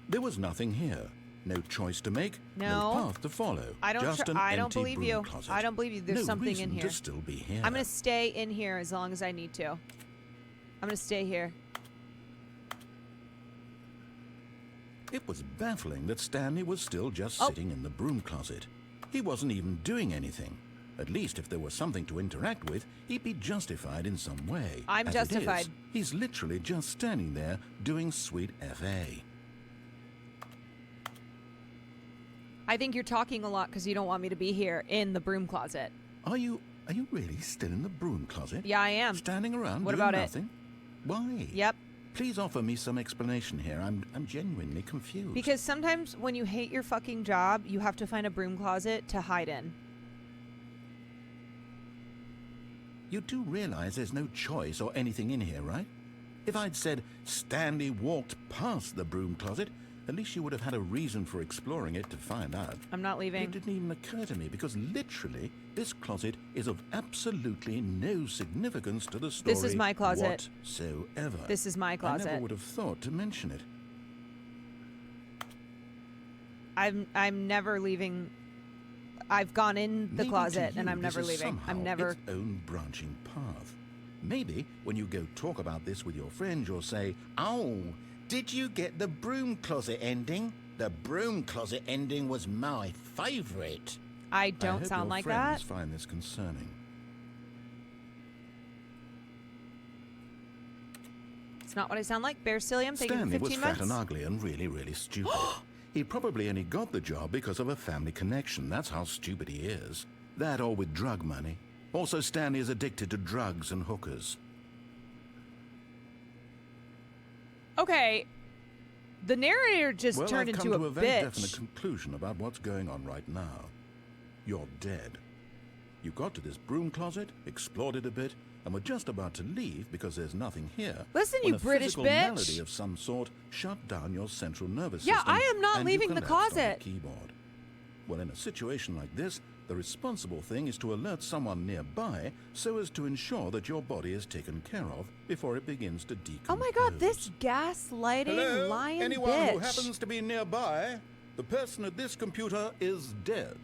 [SPEAKER 2] There was nothing here. No choice to make,
[SPEAKER 1] No.
[SPEAKER 2] path to follow.
[SPEAKER 1] I don't.
[SPEAKER 2] Just an
[SPEAKER 1] I don't
[SPEAKER 2] empty
[SPEAKER 1] believe
[SPEAKER 2] broom
[SPEAKER 1] you.
[SPEAKER 2] closet.
[SPEAKER 1] I don't believe you. There's
[SPEAKER 2] No
[SPEAKER 1] something
[SPEAKER 2] reason
[SPEAKER 1] in here.
[SPEAKER 2] to still be here.
[SPEAKER 1] I'm gonna stay in here as long as I need to. I'm gonna stay here.
[SPEAKER 2] It was baffling that Stanley was still just
[SPEAKER 1] Oh.
[SPEAKER 2] sitting in the broom closet. He wasn't even doing anything. At least if there was something to interact with, he'd be justified in some way.
[SPEAKER 1] I'm
[SPEAKER 2] As it is,
[SPEAKER 1] justified.
[SPEAKER 2] He's literally just standing there doing sweet FA.
[SPEAKER 1] I think you're talking a lot because you don't want me to be here in the broom closet.
[SPEAKER 2] Are you really still in the broom closet?
[SPEAKER 1] Yeah, I am.
[SPEAKER 2] Standing around
[SPEAKER 1] What
[SPEAKER 2] doing
[SPEAKER 1] about it?
[SPEAKER 2] nothing? Why?
[SPEAKER 1] Yep.
[SPEAKER 2] Please offer me some explanation here. I'm genuinely confused.
[SPEAKER 1] Because sometimes when you hate your fucking job, you have to find a broom closet to hide in.
[SPEAKER 2] You do realize there's no choice or anything in here, right? If I'd said Stanley walked past the broom closet, at least you would have had a reason for exploring it to find out.
[SPEAKER 1] I'm not leaving.
[SPEAKER 2] It didn't even occur to me because literally this closet is of absolutely no significance to the story.
[SPEAKER 1] This is my closet.
[SPEAKER 2] Whatsoever.
[SPEAKER 1] This is my
[SPEAKER 2] I
[SPEAKER 1] closet.
[SPEAKER 2] never would have thought to mention it.
[SPEAKER 1] I'm never leaving. I've gone in the
[SPEAKER 2] Maybe
[SPEAKER 1] closet
[SPEAKER 2] to
[SPEAKER 1] and
[SPEAKER 2] you,
[SPEAKER 1] I'm never
[SPEAKER 2] this is
[SPEAKER 1] leaving.
[SPEAKER 2] somehow
[SPEAKER 1] I'm never.
[SPEAKER 2] its own branching path. Maybe when you go talk about this with your friend, you'll say, "Oh, did you get the broom closet ending? The broom closet ending was my favorite."
[SPEAKER 1] I don't sound like that.
[SPEAKER 2] I hope your friends find this concerning.
[SPEAKER 1] It's not what I sound like. Bear Cillium, thank you for
[SPEAKER 2] Stanley was
[SPEAKER 1] 15
[SPEAKER 2] fat
[SPEAKER 1] months.
[SPEAKER 2] and ugly and really, really stupid. He probably only got the job because of a family connection. That's how stupid he is. That or with drug money. Also, Stanley is addicted to drugs and hookers.
[SPEAKER 1] Okay. The narrator just turned
[SPEAKER 2] I've
[SPEAKER 1] into
[SPEAKER 2] come to
[SPEAKER 1] a
[SPEAKER 2] a very
[SPEAKER 1] bitch.
[SPEAKER 2] definite conclusion about what's going on right now. You're dead. You got to this broom closet, explored it a bit, and were just about to leave because there's nothing here.
[SPEAKER 1] Listen,
[SPEAKER 2] when
[SPEAKER 1] you
[SPEAKER 2] a
[SPEAKER 1] British
[SPEAKER 2] physical
[SPEAKER 1] bitch.
[SPEAKER 2] melody of some sort shut down your central nervous
[SPEAKER 1] Yeah,
[SPEAKER 2] system.
[SPEAKER 1] I am not
[SPEAKER 2] and
[SPEAKER 1] leaving
[SPEAKER 2] you
[SPEAKER 1] the
[SPEAKER 2] collapsed on
[SPEAKER 1] closet.
[SPEAKER 2] keyboard. Well, in a situation like this, the responsible thing is to alert someone nearby so as to ensure that your body is taken care of before it begins to decompose.
[SPEAKER 1] Oh my god, this gaslighting lying
[SPEAKER 2] Anyone
[SPEAKER 1] bitch.
[SPEAKER 2] who happens to be nearby, the person at this computer is dead.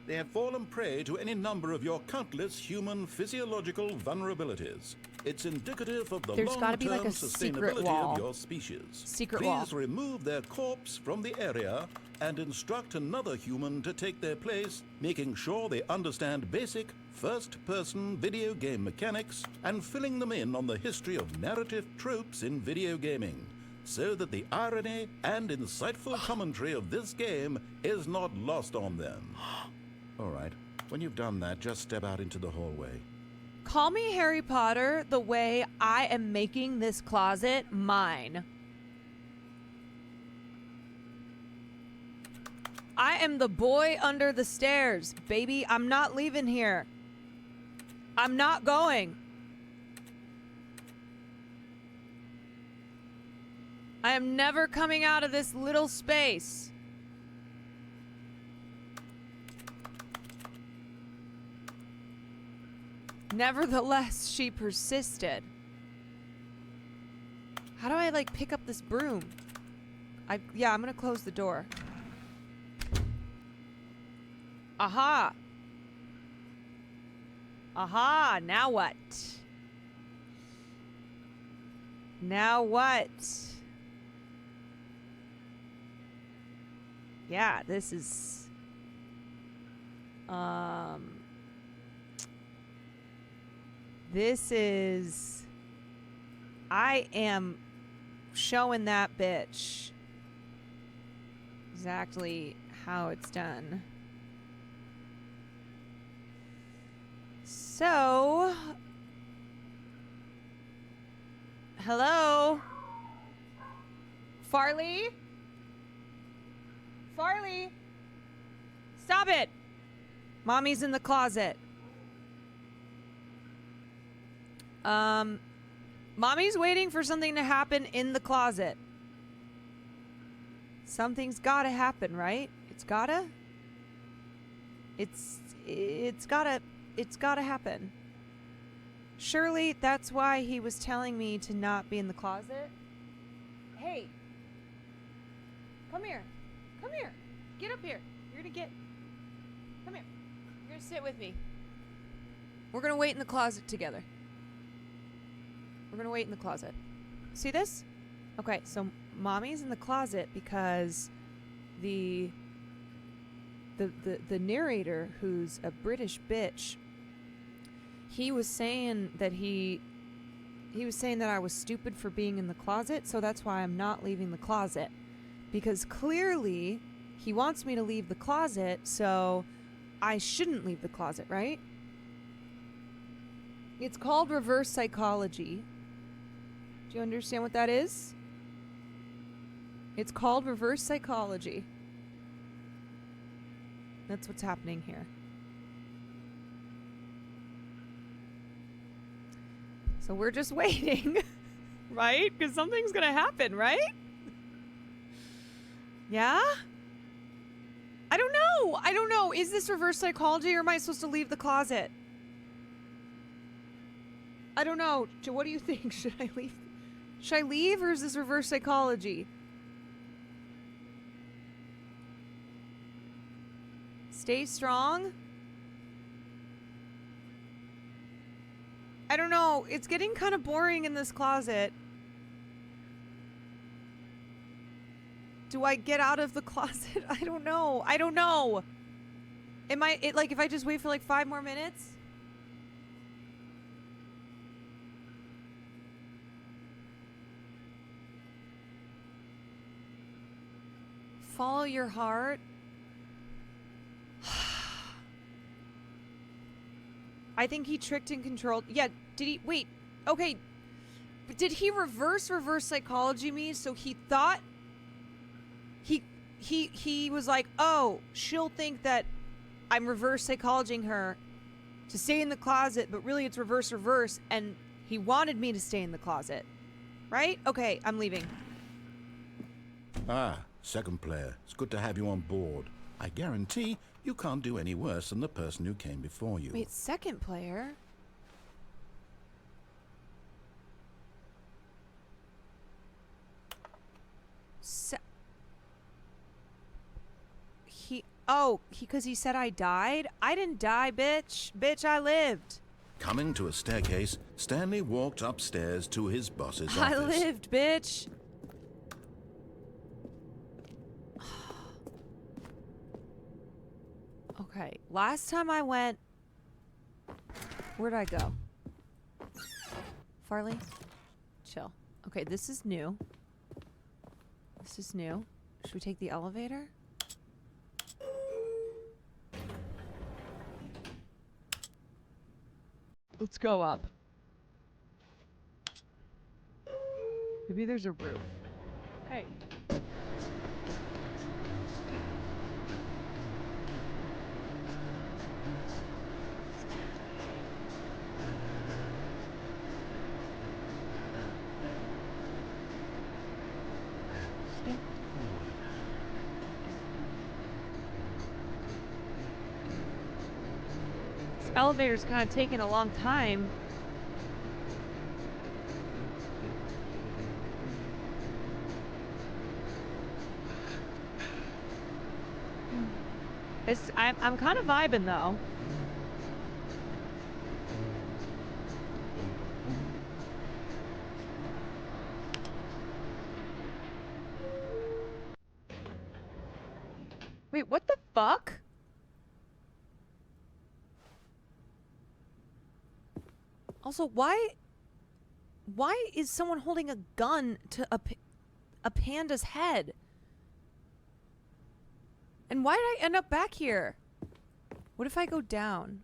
[SPEAKER 2] They have fallen prey to any number of your countless human physiological vulnerabilities. It's indicative of the
[SPEAKER 1] There's gotta be, like,
[SPEAKER 2] long-term
[SPEAKER 1] a secret
[SPEAKER 2] sustainability
[SPEAKER 1] wall.
[SPEAKER 2] of your species.
[SPEAKER 1] Secret
[SPEAKER 2] Please
[SPEAKER 1] wall.
[SPEAKER 2] remove their corpse from the area and instruct another human to take their place, making sure they understand basic first-person video game mechanics and filling them in on the history of narrative tropes in video gaming, so that the irony and insightful commentary of this game is not lost on them. All right, when you've done that, just step out into the hallway.
[SPEAKER 1] Call me Harry Potter the way I am making this closet mine. I am the boy under the stairs, baby. I'm not leaving here. I'm not going. I am never coming out of this little space. Nevertheless, she persisted. How do I, like, pick up this broom? Yeah, I'm gonna close the door. Aha! Aha! Now what? Now what? Yeah, this is... This is... I am showing that bitch exactly how it's done. So... Hello? Farley? Farley? Stop it! Mommy's in the closet. Mommy's waiting for something to happen in the closet. Something's gotta happen, right? It's gotta happen. Surely that's why he was telling me to not be in the closet. Hey. Come here. Come here. Get up here. Come here. You're gonna sit with me. We're gonna wait in the closet together. We're gonna wait in the closet. See this? Okay, so Mommy's in the closet because the narrator, who's a British bitch, he was saying that I was stupid for being in the closet, so that's why I'm not leaving the closet. Because clearly he wants me to leave the closet, so I shouldn't leave the closet, right? It's called reverse psychology. Do you understand what that is? It's called reverse psychology. That's what's happening here. So we're just waiting, right? Because something's gonna happen, right? Yeah? I don't know. I don't know. Is this reverse psychology or am I supposed to leave the closet? I don't know. What do you think? Should I leave? Should I leave or is this reverse psychology? Stay strong? I don't know. It's getting kind of boring in this closet. Do I get out of the closet? I don't know. I don't know. Am I like if I just wait for like 5 more minutes? Follow your heart. I think he tricked and controlled. Yeah, did he? Wait. Okay. But did he reverse psychology me? So he thought he was like, "Oh, she'll think that I'm reverse psychologying her to stay in the closet, but really it's reverse and he wanted me to stay in the closet." Right? Okay, I'm leaving.
[SPEAKER 2] Ah, second player. It's good to have you on board. I guarantee you can't do any worse than the person who came before you.
[SPEAKER 1] Wait, second player? Because he said I died? I didn't die, bitch. Bitch, I lived.
[SPEAKER 2] Coming to a staircase, Stanley walked upstairs to his boss's office.
[SPEAKER 1] I lived, bitch. Okay, last time I went... Where'd I go? Farley? Chill. Okay, this is new. This is new. Should we take the elevator? Let's go up. Maybe there's a room. Hey. Elevator's kind of taking a long time. I'm kind of vibing though. Wait, what the fuck? Also, why is someone holding a gun to a panda's head? And why did I end up back here? What if I go down?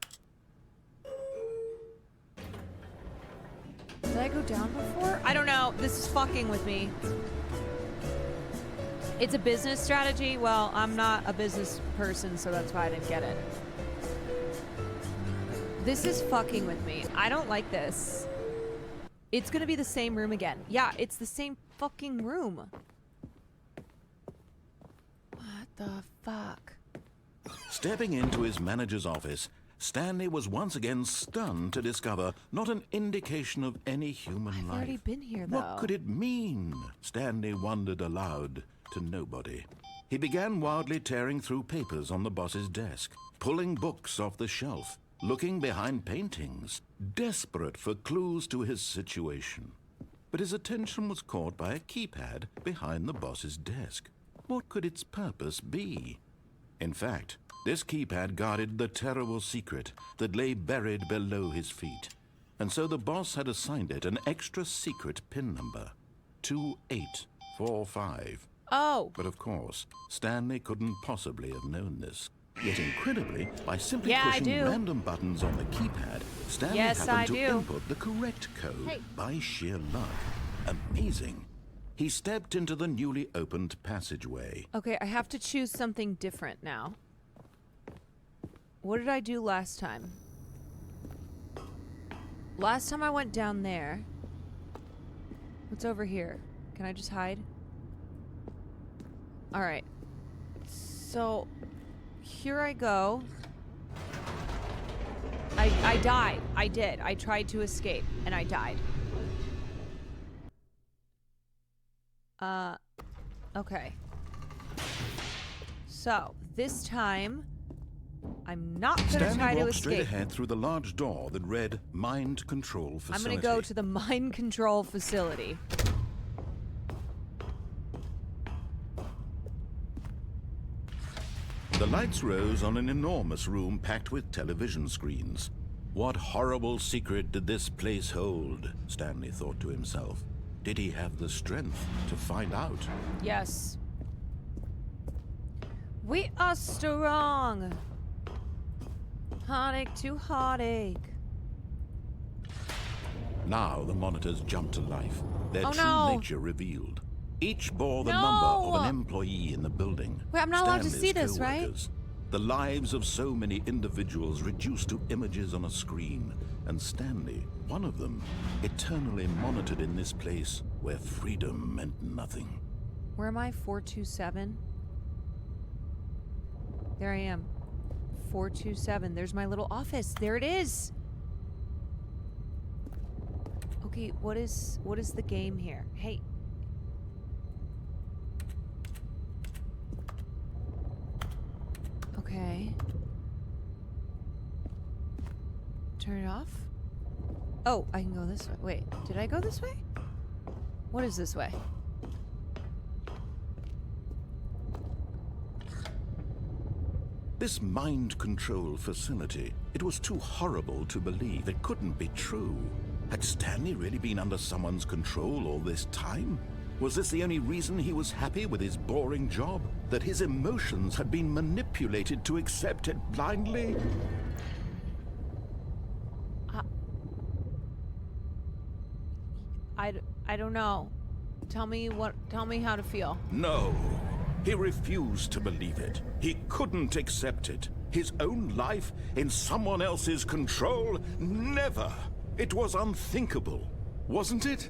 [SPEAKER 1] Did I go down before? I don't know. This is fucking with me. It's a business strategy. Well, I'm not a business person, so that's why I didn't get it. This is fucking with me. I don't like this. It's gonna be the same room again. Yeah, it's the same fucking room. What the fuck?
[SPEAKER 2] Stepping into his manager's office, Stanley was once again stunned to discover not an indication of any human
[SPEAKER 1] I've
[SPEAKER 2] life.
[SPEAKER 1] already been here, though.
[SPEAKER 2] What could it mean? Stanley wondered aloud to nobody. He began wildly tearing through papers on the boss's desk, pulling books off the shelf, looking behind paintings, desperate for clues to his situation. But his attention was caught by a keypad behind the boss's desk. What could its purpose be? In fact, this keypad guarded the terrible secret that lay buried below his feet. And so the boss had assigned it an extra secret PIN number, 2845.
[SPEAKER 1] Oh.
[SPEAKER 2] But of course, Stanley couldn't possibly have known this. Yet incredibly, by simply
[SPEAKER 1] Yeah, I
[SPEAKER 2] pushing
[SPEAKER 1] do.
[SPEAKER 2] random buttons on the keypad, Stanley
[SPEAKER 1] Yes,
[SPEAKER 2] happened
[SPEAKER 1] I
[SPEAKER 2] to
[SPEAKER 1] do.
[SPEAKER 2] input the correct code
[SPEAKER 1] Hey.
[SPEAKER 2] by sheer luck. Amazing. He stepped into the newly opened passageway.
[SPEAKER 1] Okay, I have to choose something different now. What did I do last time? Last time I went down there. What's over here? Can I just hide? Alright. So, here I go. I died. I did. I tried to escape, and I died. Okay. So, this time, I'm not gonna try to
[SPEAKER 2] Stanley walked straight
[SPEAKER 1] escape.
[SPEAKER 2] ahead through the large door that read Mind Control Facility.
[SPEAKER 1] I'm gonna go to the mind control facility.
[SPEAKER 2] The lights rose on an enormous room packed with television screens. What horrible secret did this place hold? Stanley thought to himself. Did he have the strength to find out?
[SPEAKER 1] Yes. We are strong. Heartache to heartache.
[SPEAKER 2] Now the monitors jumped to life, their
[SPEAKER 1] Oh,
[SPEAKER 2] true
[SPEAKER 1] no.
[SPEAKER 2] nature revealed. Each bore the
[SPEAKER 1] No.
[SPEAKER 2] number of an employee in the building.
[SPEAKER 1] Wait, I'm not allowed to
[SPEAKER 2] Stanley's
[SPEAKER 1] see this, right?
[SPEAKER 2] co-workers. The lives of so many individuals reduced to images on a screen, and Stanley, one of them, eternally monitored in this place where freedom meant nothing.
[SPEAKER 1] Where am I? 427? There I am. 427. There's my little office. There it is. Okay, what is the game here? Hey. Okay. Turn it off? Oh, I can go this way. Wait, did I go this way? What is this way?
[SPEAKER 2] This mind control facility, it was too horrible to believe. It couldn't be true. Had Stanley really been under someone's control all this time? Was this the only reason he was happy with his boring job? That his emotions had been manipulated to accept it blindly?
[SPEAKER 1] I don't know. Tell me how to feel.
[SPEAKER 2] No. He refused to believe it. He couldn't accept it. His own life in someone else's control? Never. It was unthinkable. Wasn't it?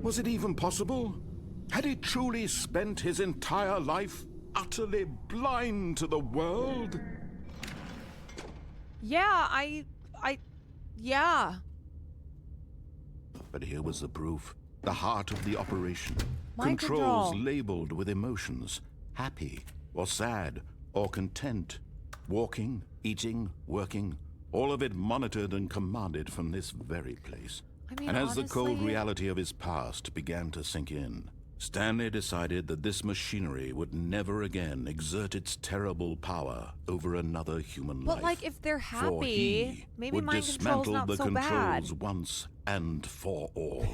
[SPEAKER 2] Was it even possible? Had he truly spent his entire life utterly blind to the world?
[SPEAKER 1] Yeah, yeah.
[SPEAKER 2] But here was the proof. The heart of the operation.
[SPEAKER 1] Mind
[SPEAKER 2] Controls
[SPEAKER 1] control.
[SPEAKER 2] labeled with emotions. Happy, or sad, or content. Walking, eating, working. All of it monitored and commanded from this very place.
[SPEAKER 1] I mean,
[SPEAKER 2] And as the cold
[SPEAKER 1] honestly-
[SPEAKER 2] reality of his past began to sink in, Stanley decided that this machinery would never again exert its terrible power over another human life.
[SPEAKER 1] But like, if they're
[SPEAKER 2] For
[SPEAKER 1] happy,
[SPEAKER 2] he
[SPEAKER 1] maybe
[SPEAKER 2] would
[SPEAKER 1] mind control's
[SPEAKER 2] dismantle
[SPEAKER 1] not
[SPEAKER 2] the
[SPEAKER 1] so
[SPEAKER 2] controls
[SPEAKER 1] bad.
[SPEAKER 2] once and for all.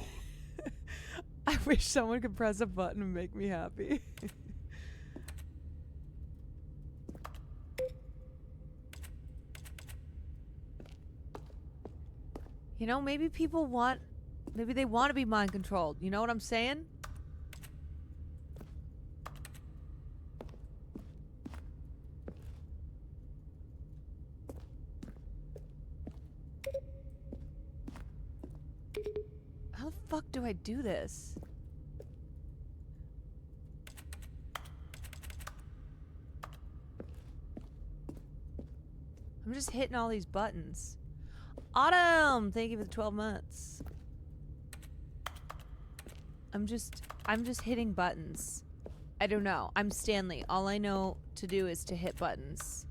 [SPEAKER 1] I wish someone could press a button and make me happy. You know, maybe they want to be mind controlled. You know what I'm saying? How the fuck do I do this? I'm just hitting all these buttons. Autumn! Thank you for the 12 months. I'm just hitting buttons. I don't know. I'm Stanley. All I know to do is to hit buttons.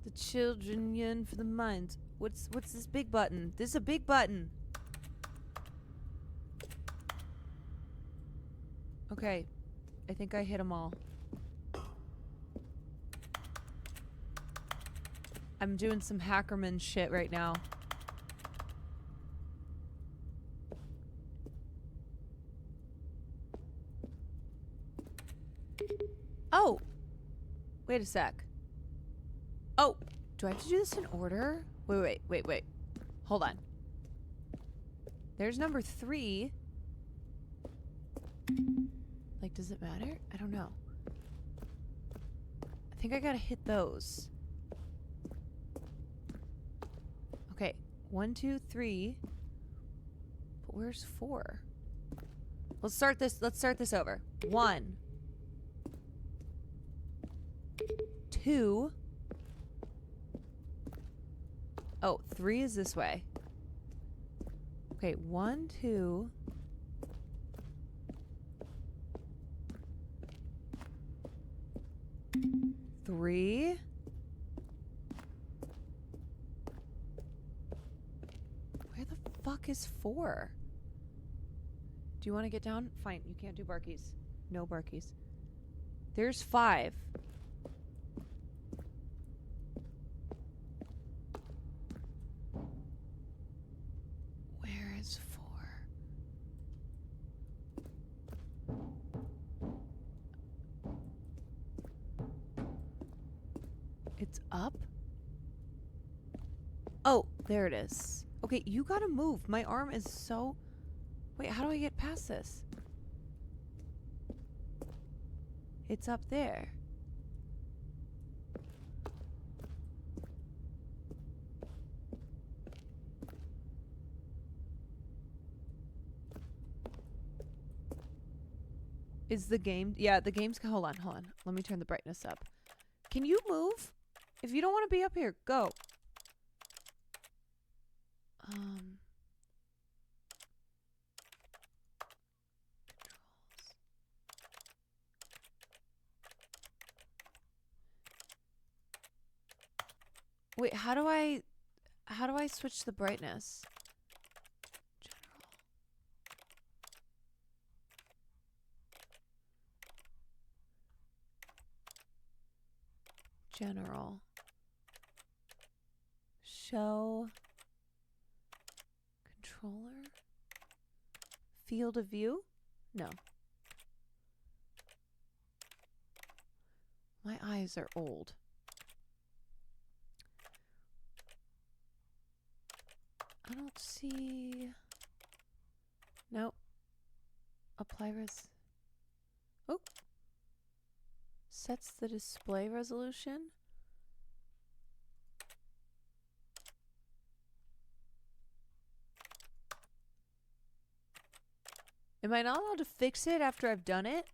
[SPEAKER 1] The children yearn for the minds. What's this big button? This is a big button. Okay. I think I hit them all. I'm doing some Hackerman shit right now. Oh! Wait a sec. Oh! Do I have to do this in order? Wait. Hold on. There's number 3. Like, does it matter? I don't know. I think I gotta hit those. Okay. 1, 2, 3. But where's 4? Let's start this over. 1. 2. Oh, 3 is this way. Okay, 1, 2. Three. Where the fuck is 4? Do you want to get down? Fine, you can't do barkies. No barkies. There's 5. Where is 4? It's up? Oh, there it is. Okay, you gotta move. My arm is so... Wait, how do I get past this? It's up there. Is the game... Yeah, the game's... Hold on. Let me turn the brightness up. Can you move? If you don't want to be up here, go. Controls. Wait, how do I switch the brightness? General. Show. Controller. Field of view? No. My eyes are old. I don't see... Nope. Apply res... Oh. Sets the display resolution. Am I not allowed to fix it after I've done it?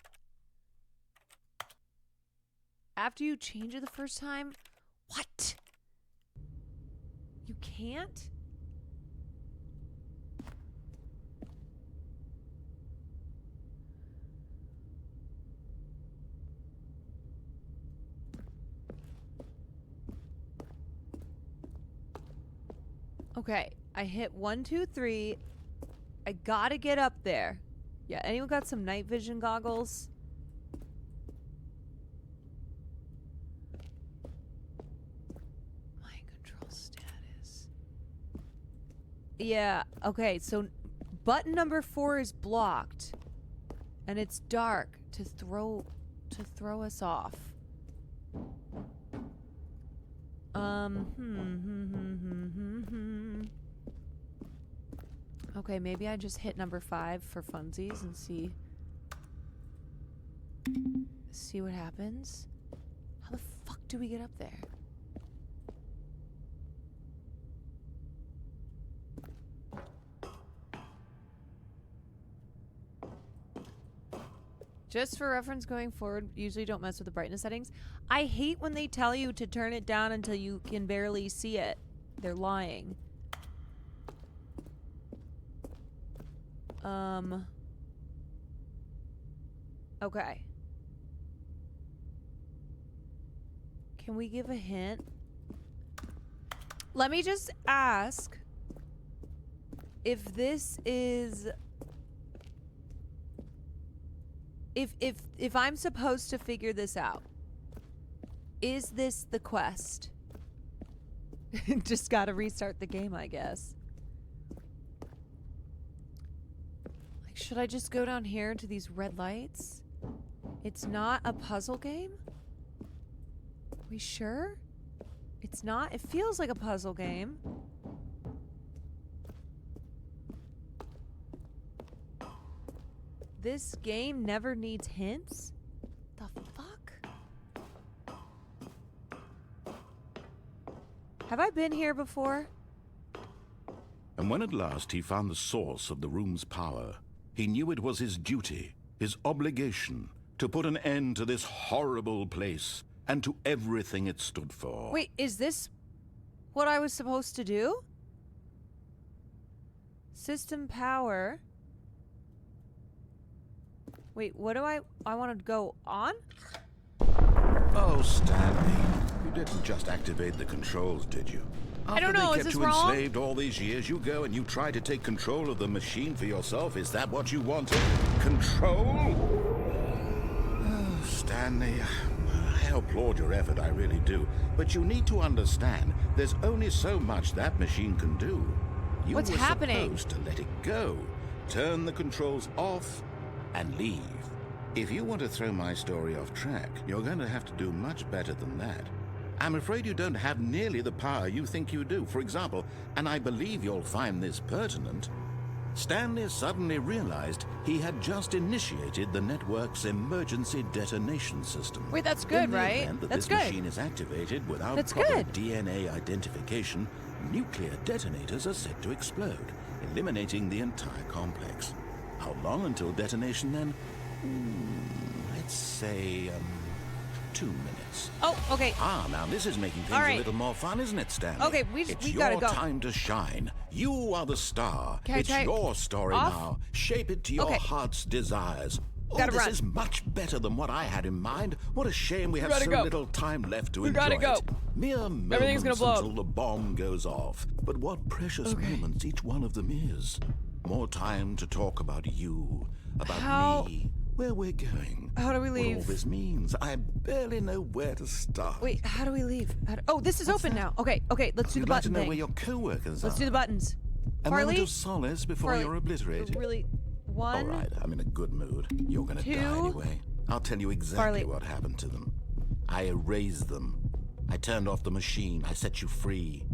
[SPEAKER 1] After you change it the first time? What? You can't? Okay, I hit 1, 2, 3. I gotta get up there. Yeah, anyone got some night vision goggles? Mind control status. Yeah, okay, so button number 4 is blocked. And it's dark to throw us off. Okay, maybe I just hit number 5 for funsies and see what happens. How the fuck do we get up there? Just for reference going forward, usually don't mess with the brightness settings. I hate when they tell you to turn it down until you can barely see it. They're lying. Okay. Can we give a hint? Let me just ask if this is... If I'm supposed to figure this out, is this the quest? Just gotta restart the game, I guess. Like, should I just go down here to these red lights? It's not a puzzle game? We sure? It's not. It feels like a puzzle game. This game never needs hints? The fuck? Have I been here before?
[SPEAKER 2] And when at last he found the source of the room's power, he knew it was his duty, his obligation, to put an end to this horrible place and to everything it stood for.
[SPEAKER 1] Wait, is this what I was supposed to do? System power. Wait, what do I want to go on?
[SPEAKER 2] Oh, Stanley, you didn't just activate the controls, did you?
[SPEAKER 1] I don't know, is
[SPEAKER 2] After they
[SPEAKER 1] this
[SPEAKER 2] kept you
[SPEAKER 1] wrong?
[SPEAKER 2] enslaved all these years, you go and you try to take control of the machine for yourself. Is that what you wanted? Control? Oh, Stanley, I applaud your effort, I really do. But you need to understand, there's only so much that machine can do. You
[SPEAKER 1] What's
[SPEAKER 2] were
[SPEAKER 1] happening?
[SPEAKER 2] supposed to let it go, turn the controls off, and leave. If you want to throw my story off track, you're going to have to do much better than that. I'm afraid you don't have nearly the power you think you do. For example, and I believe you'll find this pertinent, Stanley suddenly realized he had just initiated the network's emergency detonation system.
[SPEAKER 1] Wait, that's
[SPEAKER 2] In
[SPEAKER 1] good,
[SPEAKER 2] the
[SPEAKER 1] right?
[SPEAKER 2] event that
[SPEAKER 1] That's
[SPEAKER 2] this
[SPEAKER 1] good.
[SPEAKER 2] machine is activated without
[SPEAKER 1] That's
[SPEAKER 2] proper
[SPEAKER 1] good.
[SPEAKER 2] DNA identification, nuclear detonators are set to explode, eliminating the entire complex. How long until detonation then? Let's say, 2 minutes.
[SPEAKER 1] Oh, okay.
[SPEAKER 2] Ah, now this is making things
[SPEAKER 1] All right.
[SPEAKER 2] a little more fun, isn't it, Stanley?
[SPEAKER 1] Okay, we
[SPEAKER 2] it's
[SPEAKER 1] gotta
[SPEAKER 2] your
[SPEAKER 1] go.
[SPEAKER 2] time to shine. You are the star.
[SPEAKER 1] Can I
[SPEAKER 2] It's
[SPEAKER 1] take
[SPEAKER 2] your story
[SPEAKER 1] off?
[SPEAKER 2] now. Shape it to your
[SPEAKER 1] Okay.
[SPEAKER 2] heart's desires. Oh,
[SPEAKER 1] Gotta
[SPEAKER 2] this
[SPEAKER 1] run.
[SPEAKER 2] is much better than what I had in mind. What a shame we have
[SPEAKER 1] gotta
[SPEAKER 2] so
[SPEAKER 1] go.
[SPEAKER 2] little time left to
[SPEAKER 1] We
[SPEAKER 2] enjoy
[SPEAKER 1] gotta go.
[SPEAKER 2] it. Mere
[SPEAKER 1] Everything's
[SPEAKER 2] moments
[SPEAKER 1] gonna blow up.
[SPEAKER 2] until the bomb goes off. But what precious moments each one of them is. More time to talk about you, about
[SPEAKER 1] How-
[SPEAKER 2] me, where we're going.
[SPEAKER 1] How do we
[SPEAKER 2] What all
[SPEAKER 1] leave?
[SPEAKER 2] this means. I barely know where to start.
[SPEAKER 1] Wait, how do we leave? Oh, this is open now. Okay, let's do
[SPEAKER 2] You'd
[SPEAKER 1] the
[SPEAKER 2] like to
[SPEAKER 1] button
[SPEAKER 2] know
[SPEAKER 1] thing.
[SPEAKER 2] where your co-workers
[SPEAKER 1] Let's
[SPEAKER 2] are.
[SPEAKER 1] do the buttons.
[SPEAKER 2] A moment
[SPEAKER 1] Farley?
[SPEAKER 2] of solace before
[SPEAKER 1] Farley,
[SPEAKER 2] you're obliterated.
[SPEAKER 1] Really?
[SPEAKER 2] All
[SPEAKER 1] One.
[SPEAKER 2] right, I'm in a good mood. You're gonna die
[SPEAKER 1] Two.
[SPEAKER 2] anyway. I'll tell you exactly
[SPEAKER 1] Farley.
[SPEAKER 2] what happened to them. I erased them. I turned off the machine. I set you free.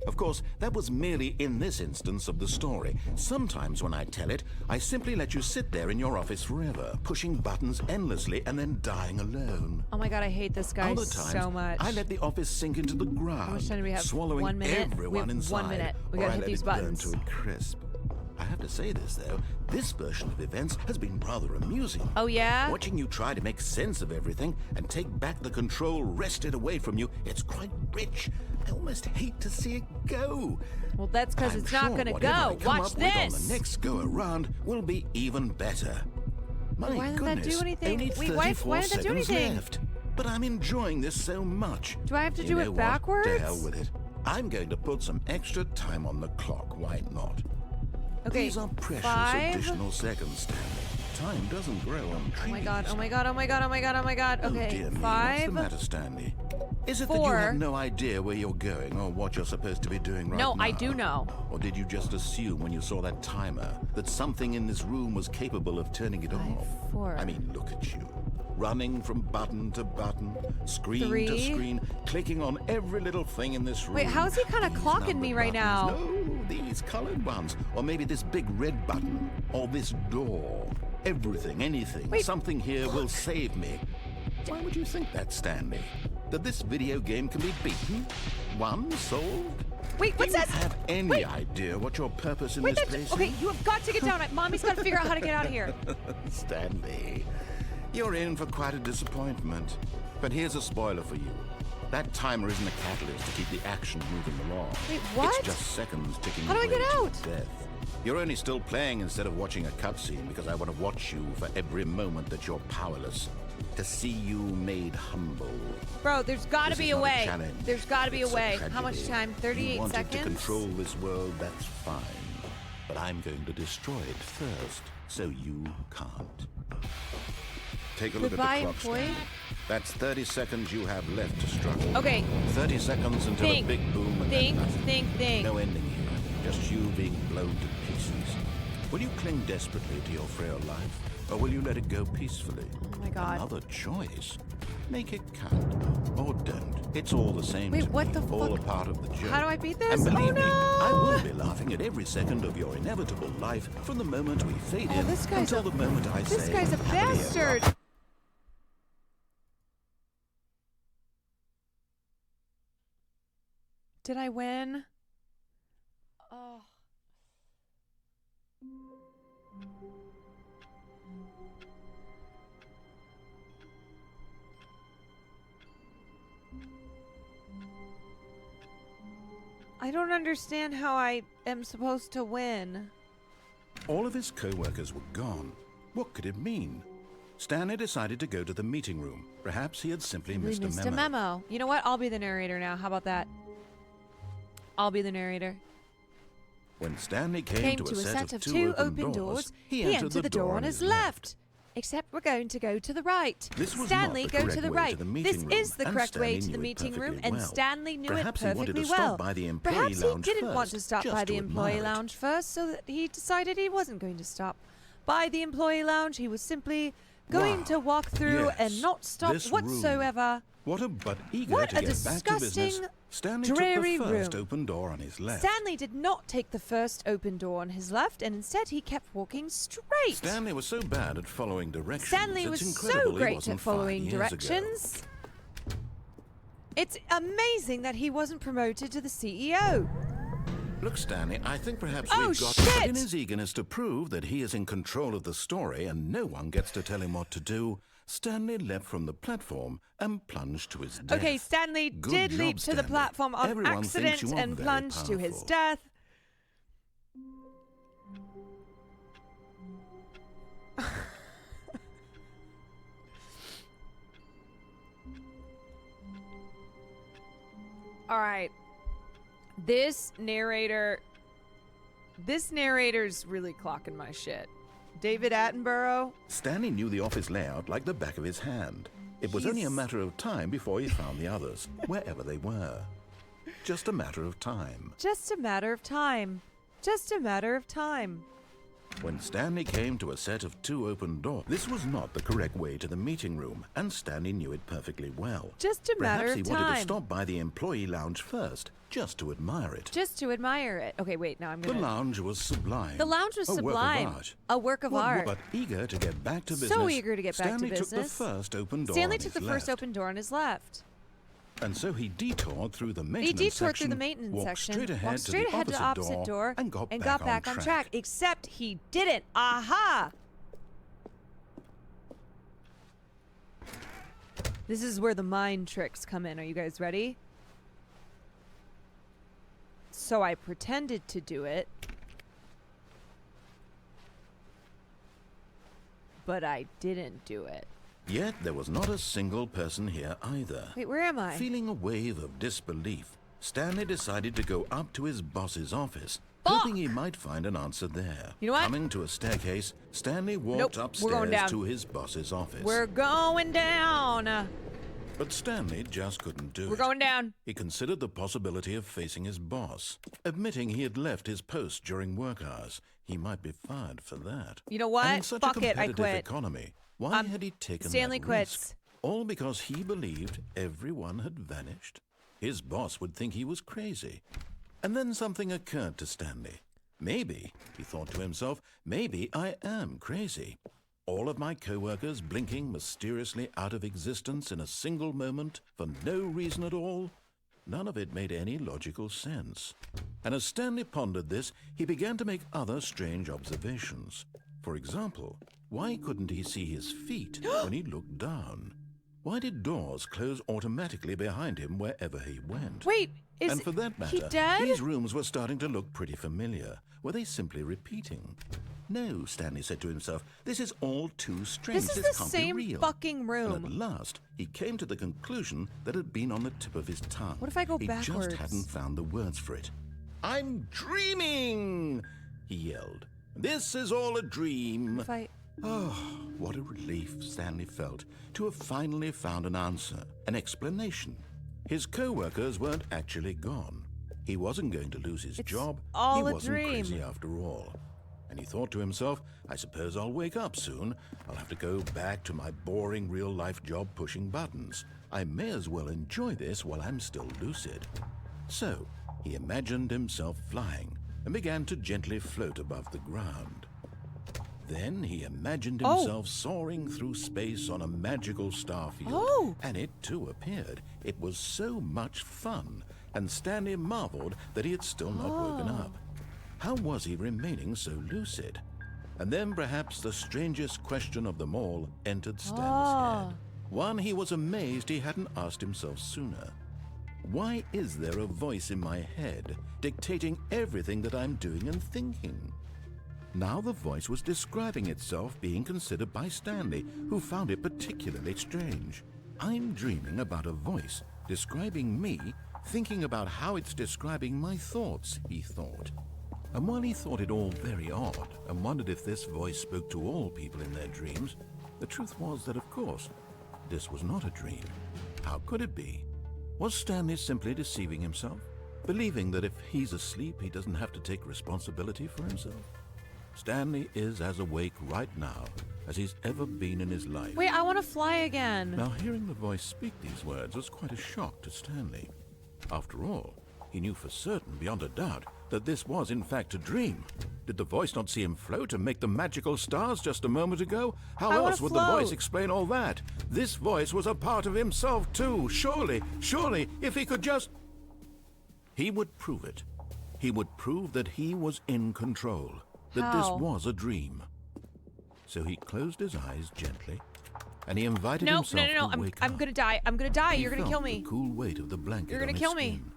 [SPEAKER 2] Of course, that was merely in this instance of the story. Sometimes when I tell it, I simply let you sit there in your office forever, pushing buttons endlessly and then dying alone.
[SPEAKER 1] Oh my god, I hate this guy
[SPEAKER 2] Other times,
[SPEAKER 1] so much.
[SPEAKER 2] I let the office sink into the ground,
[SPEAKER 1] How much time do we have?
[SPEAKER 2] swallowing
[SPEAKER 1] 1 minute?
[SPEAKER 2] everyone
[SPEAKER 1] We have
[SPEAKER 2] inside.
[SPEAKER 1] 1 minute. We
[SPEAKER 2] or
[SPEAKER 1] gotta
[SPEAKER 2] I
[SPEAKER 1] hit
[SPEAKER 2] let
[SPEAKER 1] these
[SPEAKER 2] it burn
[SPEAKER 1] buttons.
[SPEAKER 2] to a crisp. I have to say this, though. This version of events has been rather amusing.
[SPEAKER 1] Oh yeah?
[SPEAKER 2] Watching you try to make sense of everything and take back the control wrested away from you, it's quite rich. I almost hate to see it go.
[SPEAKER 1] Well, that's because
[SPEAKER 2] I'm
[SPEAKER 1] it's
[SPEAKER 2] sure
[SPEAKER 1] not gonna
[SPEAKER 2] whatever I
[SPEAKER 1] go.
[SPEAKER 2] come
[SPEAKER 1] Watch
[SPEAKER 2] up with on
[SPEAKER 1] this.
[SPEAKER 2] the next go around will be even better. My
[SPEAKER 1] Why didn't that do
[SPEAKER 2] goodness,
[SPEAKER 1] anything?
[SPEAKER 2] only
[SPEAKER 1] Wait, why
[SPEAKER 2] 34
[SPEAKER 1] didn't that do
[SPEAKER 2] seconds
[SPEAKER 1] anything?
[SPEAKER 2] left. But I'm enjoying this so much.
[SPEAKER 1] Do I have to
[SPEAKER 2] You
[SPEAKER 1] do
[SPEAKER 2] know
[SPEAKER 1] it
[SPEAKER 2] what?
[SPEAKER 1] backwards?
[SPEAKER 2] To hell with it. I'm going to put some extra time on the clock. Why not?
[SPEAKER 1] Okay,
[SPEAKER 2] These are precious
[SPEAKER 1] 5.
[SPEAKER 2] additional seconds, Stanley. Time doesn't grow on trees.
[SPEAKER 1] Oh my god, oh my god, oh my god, oh my god, oh my god.
[SPEAKER 2] Oh,
[SPEAKER 1] Okay,
[SPEAKER 2] dear me. What's
[SPEAKER 1] 5.
[SPEAKER 2] the matter, Stanley? Is it that you
[SPEAKER 1] 4.
[SPEAKER 2] have no idea where you're going or what you're supposed to be doing right now?
[SPEAKER 1] No, I do know.
[SPEAKER 2] Or did you just assume when you saw that timer that something in this room was capable of turning it
[SPEAKER 1] 5,
[SPEAKER 2] off?
[SPEAKER 1] 4.
[SPEAKER 2] I mean, look at you. Running from button to button, screen to
[SPEAKER 1] 3.
[SPEAKER 2] screen, clicking on every little thing in this room.
[SPEAKER 1] Wait, how's he kinda
[SPEAKER 2] These
[SPEAKER 1] clocking me
[SPEAKER 2] numbered
[SPEAKER 1] right now?
[SPEAKER 2] buttons. No, these colored ones. Or maybe this big red button. Or this door. Everything, anything.
[SPEAKER 1] Wait,
[SPEAKER 2] Something here will save me. Why would you think that, Stanley? That this video game can be beaten? Won? Solved?
[SPEAKER 1] Wait, what's
[SPEAKER 2] Do you
[SPEAKER 1] that?
[SPEAKER 2] have any
[SPEAKER 1] Wait.
[SPEAKER 2] idea what your purpose in
[SPEAKER 1] Wait,
[SPEAKER 2] this
[SPEAKER 1] that's
[SPEAKER 2] place
[SPEAKER 1] okay.
[SPEAKER 2] is?
[SPEAKER 1] You have got to get down. Mommy's got to figure out how to get out of here.
[SPEAKER 2] Stanley, you're in for quite a disappointment. But here's a spoiler for you. That timer isn't a catalyst to keep the action moving along.
[SPEAKER 1] Wait, what?
[SPEAKER 2] It's just seconds ticking
[SPEAKER 1] How do I
[SPEAKER 2] away
[SPEAKER 1] get
[SPEAKER 2] to your
[SPEAKER 1] out?
[SPEAKER 2] death. You're only still playing instead of watching a cutscene because I want to watch you for every moment that you're powerless. To see you made humble.
[SPEAKER 1] Bro, there's got to
[SPEAKER 2] This
[SPEAKER 1] be
[SPEAKER 2] is
[SPEAKER 1] a
[SPEAKER 2] not
[SPEAKER 1] way.
[SPEAKER 2] challenge.
[SPEAKER 1] There's got to be a
[SPEAKER 2] It's
[SPEAKER 1] way. How much
[SPEAKER 2] tragedy.
[SPEAKER 1] time? 38
[SPEAKER 2] you wanted
[SPEAKER 1] seconds?
[SPEAKER 2] to control this world, that's fine. But I'm going to destroy it first, so you can't. Take a look
[SPEAKER 1] Goodbye,
[SPEAKER 2] at the clock,
[SPEAKER 1] employee.
[SPEAKER 2] Stanley. That's 30 seconds you have left to struggle.
[SPEAKER 1] Okay.
[SPEAKER 2] 30 seconds until
[SPEAKER 1] Think.
[SPEAKER 2] a big boom and
[SPEAKER 1] Think,
[SPEAKER 2] then nothing.
[SPEAKER 1] think.
[SPEAKER 2] No ending here. Just you being blown to pieces. Will you cling desperately to your frail life, or will you let it go peacefully?
[SPEAKER 1] Oh my god.
[SPEAKER 2] Another choice. Make it count, or don't. It's all the same
[SPEAKER 1] Wait,
[SPEAKER 2] to
[SPEAKER 1] what
[SPEAKER 2] me.
[SPEAKER 1] the
[SPEAKER 2] All
[SPEAKER 1] fuck?
[SPEAKER 2] a part of the joke.
[SPEAKER 1] How do I beat this?
[SPEAKER 2] And believe me, I
[SPEAKER 1] Oh,
[SPEAKER 2] will
[SPEAKER 1] no!
[SPEAKER 2] be laughing at every second of your inevitable life from the moment we fade in
[SPEAKER 1] this guy's
[SPEAKER 2] until the moment I say,
[SPEAKER 1] This guy's a
[SPEAKER 2] happily ever
[SPEAKER 1] bastard.
[SPEAKER 2] after.
[SPEAKER 1] Did I win? Oh. I don't understand how I am supposed to win.
[SPEAKER 2] All of his co-workers were gone. What could it mean? Stanley decided to go to the meeting room. Perhaps he had simply
[SPEAKER 1] We
[SPEAKER 2] missed
[SPEAKER 1] missed
[SPEAKER 2] a memo.
[SPEAKER 1] You know what? I'll be the narrator now. How about that? I'll be the narrator.
[SPEAKER 2] When Stanley came to a set of two open doors,
[SPEAKER 1] he entered the door on his left. Except we're going to go to the right.
[SPEAKER 2] This was
[SPEAKER 1] Stanley,
[SPEAKER 2] not the
[SPEAKER 1] go
[SPEAKER 2] correct
[SPEAKER 1] to the
[SPEAKER 2] way
[SPEAKER 1] right.
[SPEAKER 2] to the
[SPEAKER 1] This
[SPEAKER 2] meeting room,
[SPEAKER 1] is the
[SPEAKER 2] and
[SPEAKER 1] correct way
[SPEAKER 2] Stanley
[SPEAKER 1] to the
[SPEAKER 2] knew it
[SPEAKER 1] meeting room,
[SPEAKER 2] perfectly
[SPEAKER 1] and
[SPEAKER 2] well.
[SPEAKER 1] Stanley knew
[SPEAKER 2] Perhaps
[SPEAKER 1] it
[SPEAKER 2] he wanted
[SPEAKER 1] perfectly
[SPEAKER 2] to
[SPEAKER 1] well.
[SPEAKER 2] stop by the employee
[SPEAKER 1] Perhaps he
[SPEAKER 2] lounge
[SPEAKER 1] didn't want
[SPEAKER 2] first,
[SPEAKER 1] to stop
[SPEAKER 2] just
[SPEAKER 1] by the
[SPEAKER 2] to
[SPEAKER 1] employee
[SPEAKER 2] admire it.
[SPEAKER 1] lounge first, so that he decided he wasn't going to stop by the employee lounge. He was simply going
[SPEAKER 2] Wow.
[SPEAKER 1] to walk through
[SPEAKER 2] Yes,
[SPEAKER 1] and not stop
[SPEAKER 2] this room.
[SPEAKER 1] whatsoever.
[SPEAKER 2] But eager
[SPEAKER 1] What
[SPEAKER 2] to
[SPEAKER 1] a
[SPEAKER 2] get back to business,
[SPEAKER 1] disgusting,
[SPEAKER 2] Stanley took
[SPEAKER 1] dreary
[SPEAKER 2] the first
[SPEAKER 1] room.
[SPEAKER 2] open door on his left.
[SPEAKER 1] Stanley did not take the first open door on his left, and instead he kept walking straight.
[SPEAKER 2] Stanley was so bad at following directions.
[SPEAKER 1] Stanley
[SPEAKER 2] it's
[SPEAKER 1] was
[SPEAKER 2] incredible
[SPEAKER 1] so
[SPEAKER 2] he
[SPEAKER 1] great
[SPEAKER 2] wasn't
[SPEAKER 1] at following
[SPEAKER 2] 5 years ago.
[SPEAKER 1] directions. It's amazing that he wasn't promoted to the CEO.
[SPEAKER 2] Look, Stanley, I think perhaps
[SPEAKER 1] Oh,
[SPEAKER 2] we've got...
[SPEAKER 1] shit!
[SPEAKER 2] But in his eagerness to prove that he is in control of the story and no one gets to tell him what to do, Stanley leapt from the platform and plunged to his death.
[SPEAKER 1] Okay, Stanley
[SPEAKER 2] Good
[SPEAKER 1] did
[SPEAKER 2] job,
[SPEAKER 1] leap to the
[SPEAKER 2] Stanley.
[SPEAKER 1] platform on
[SPEAKER 2] Everyone thinks
[SPEAKER 1] accident
[SPEAKER 2] you are
[SPEAKER 1] and
[SPEAKER 2] very
[SPEAKER 1] plunged to his
[SPEAKER 2] powerful.
[SPEAKER 1] death. All right. This narrator's really clocking my shit. David Attenborough.
[SPEAKER 2] Stanley knew the office layout like the back of his hand. It was only a
[SPEAKER 1] He's-
[SPEAKER 2] matter of time before he found the others, wherever they were. Just a matter of time.
[SPEAKER 1] Just a matter of time. Just a matter of time.
[SPEAKER 2] When Stanley came to a set of two open doors, this was not the correct way to the meeting room, and Stanley knew it perfectly well.
[SPEAKER 1] Just a matter
[SPEAKER 2] Perhaps he
[SPEAKER 1] of
[SPEAKER 2] wanted to
[SPEAKER 1] time.
[SPEAKER 2] stop by the employee lounge first, just to admire it.
[SPEAKER 1] Just to admire it. Okay, wait, now I'm
[SPEAKER 2] The
[SPEAKER 1] gonna...
[SPEAKER 2] lounge was sublime.
[SPEAKER 1] The lounge was
[SPEAKER 2] a
[SPEAKER 1] sublime.
[SPEAKER 2] Work of art.
[SPEAKER 1] A work of art.
[SPEAKER 2] But eager to get back to business,
[SPEAKER 1] So eager to get back to
[SPEAKER 2] Stanley took
[SPEAKER 1] business.
[SPEAKER 2] the first open door
[SPEAKER 1] Stanley
[SPEAKER 2] on
[SPEAKER 1] took
[SPEAKER 2] his
[SPEAKER 1] the first
[SPEAKER 2] left.
[SPEAKER 1] open door on his left.
[SPEAKER 2] And so he detoured through the
[SPEAKER 1] He
[SPEAKER 2] maintenance
[SPEAKER 1] detoured
[SPEAKER 2] section,
[SPEAKER 1] through the maintenance
[SPEAKER 2] walked
[SPEAKER 1] section,
[SPEAKER 2] straight ahead,
[SPEAKER 1] walked straight ahead to the opposite door,
[SPEAKER 2] and got
[SPEAKER 1] back on track. Except he didn't. Aha! This is where the mind tricks come in. Are you guys ready? So I pretended to do it, but I didn't do it.
[SPEAKER 2] Yet there was not a single person here either.
[SPEAKER 1] Wait, where am I?
[SPEAKER 2] Feeling a wave of disbelief, Stanley decided to go up to his boss's office,
[SPEAKER 1] Fuck!
[SPEAKER 2] hoping he might find an answer there.
[SPEAKER 1] You know what?
[SPEAKER 2] Coming to a staircase, Stanley walked
[SPEAKER 1] Nope, we're going
[SPEAKER 2] upstairs
[SPEAKER 1] down.
[SPEAKER 2] to his boss's office.
[SPEAKER 1] We're going down.
[SPEAKER 2] But Stanley just couldn't do it.
[SPEAKER 1] We're going down.
[SPEAKER 2] He considered the possibility of facing his boss. Admitting he had left his post during work hours, he might be fired for that.
[SPEAKER 1] You know what?
[SPEAKER 2] And in such
[SPEAKER 1] Fuck
[SPEAKER 2] a
[SPEAKER 1] it, I
[SPEAKER 2] competitive
[SPEAKER 1] quit.
[SPEAKER 2] economy, why had he taken
[SPEAKER 1] Stanley
[SPEAKER 2] that
[SPEAKER 1] quits.
[SPEAKER 2] risk? All because he believed everyone had vanished? His boss would think he was crazy. And then something occurred to Stanley. Maybe, he thought to himself, maybe I am crazy. All of my co-workers blinking mysteriously out of existence in a single moment for no reason at all? None of it made any logical sense. And as Stanley pondered this, he began to make other strange observations. For example, why couldn't he see his feet when he looked down? Why did doors close automatically behind him wherever he went?
[SPEAKER 1] Wait, is
[SPEAKER 2] And for that
[SPEAKER 1] he
[SPEAKER 2] matter,
[SPEAKER 1] dead?
[SPEAKER 2] these rooms were starting to look pretty familiar. Were they simply repeating? No, Stanley said to himself, this is all too strange.
[SPEAKER 1] This is the
[SPEAKER 2] can't
[SPEAKER 1] same
[SPEAKER 2] be real.
[SPEAKER 1] fucking
[SPEAKER 2] And
[SPEAKER 1] room.
[SPEAKER 2] at last, he came to the conclusion that had been on the tip of his tongue.
[SPEAKER 1] What if I go
[SPEAKER 2] he
[SPEAKER 1] backwards?
[SPEAKER 2] just hadn't found the words for it. I'm dreaming, he yelled. This is all a dream.
[SPEAKER 1] If I...
[SPEAKER 2] Oh, what a relief Stanley felt to have finally found an answer, an explanation. His co-workers weren't actually gone. He wasn't going to lose his
[SPEAKER 1] It's
[SPEAKER 2] job.
[SPEAKER 1] all
[SPEAKER 2] he
[SPEAKER 1] a
[SPEAKER 2] wasn't
[SPEAKER 1] dream.
[SPEAKER 2] crazy after all. And he thought to himself, I suppose I'll wake up soon. I'll have to go back to my boring real-life job pushing buttons. I may as well enjoy this while I'm still lucid. So, he imagined himself flying and began to gently float above the ground. Then he imagined himself soaring through space on a magical starfield, and it too appeared. It was so much fun, and Stanley marveled that he had still not woken up. How was he remaining so lucid? And then perhaps the strangest question of them all entered Stanley's head. One he was amazed he hadn't asked himself sooner. Why is there a voice in my head dictating everything that I'm doing and thinking? Now the voice was describing itself being considered by Stanley, who found it particularly strange. I'm dreaming about a voice describing me, thinking about how it's describing my thoughts, he thought. And while he thought it all very odd and wondered if this voice spoke to all people in their dreams, the truth was that, of course, this was not a dream. How could it be? Was Stanley simply deceiving himself, believing that if he's asleep, he doesn't have to take responsibility for himself? Stanley is as awake right now as he's ever been in his life.
[SPEAKER 1] Wait, I want to fly again.
[SPEAKER 2] Now, hearing the voice speak these words was quite a shock to Stanley. After all, he knew for certain, beyond a doubt, that this was in fact a dream. Did the voice not see him float and make the magical stars just a moment ago? How else would the voice explain all that? This voice was a part of himself too. Surely, if he could just... He would prove it. He would prove that he was in control, that this was a dream. So he closed his eyes gently, and he invited himself to wake up.
[SPEAKER 1] I'm gonna die. I'm gonna die. You're gonna kill me.
[SPEAKER 2] The cool weight of the blanket.
[SPEAKER 1] You're gonna
[SPEAKER 2] on his
[SPEAKER 1] kill me.
[SPEAKER 2] skin,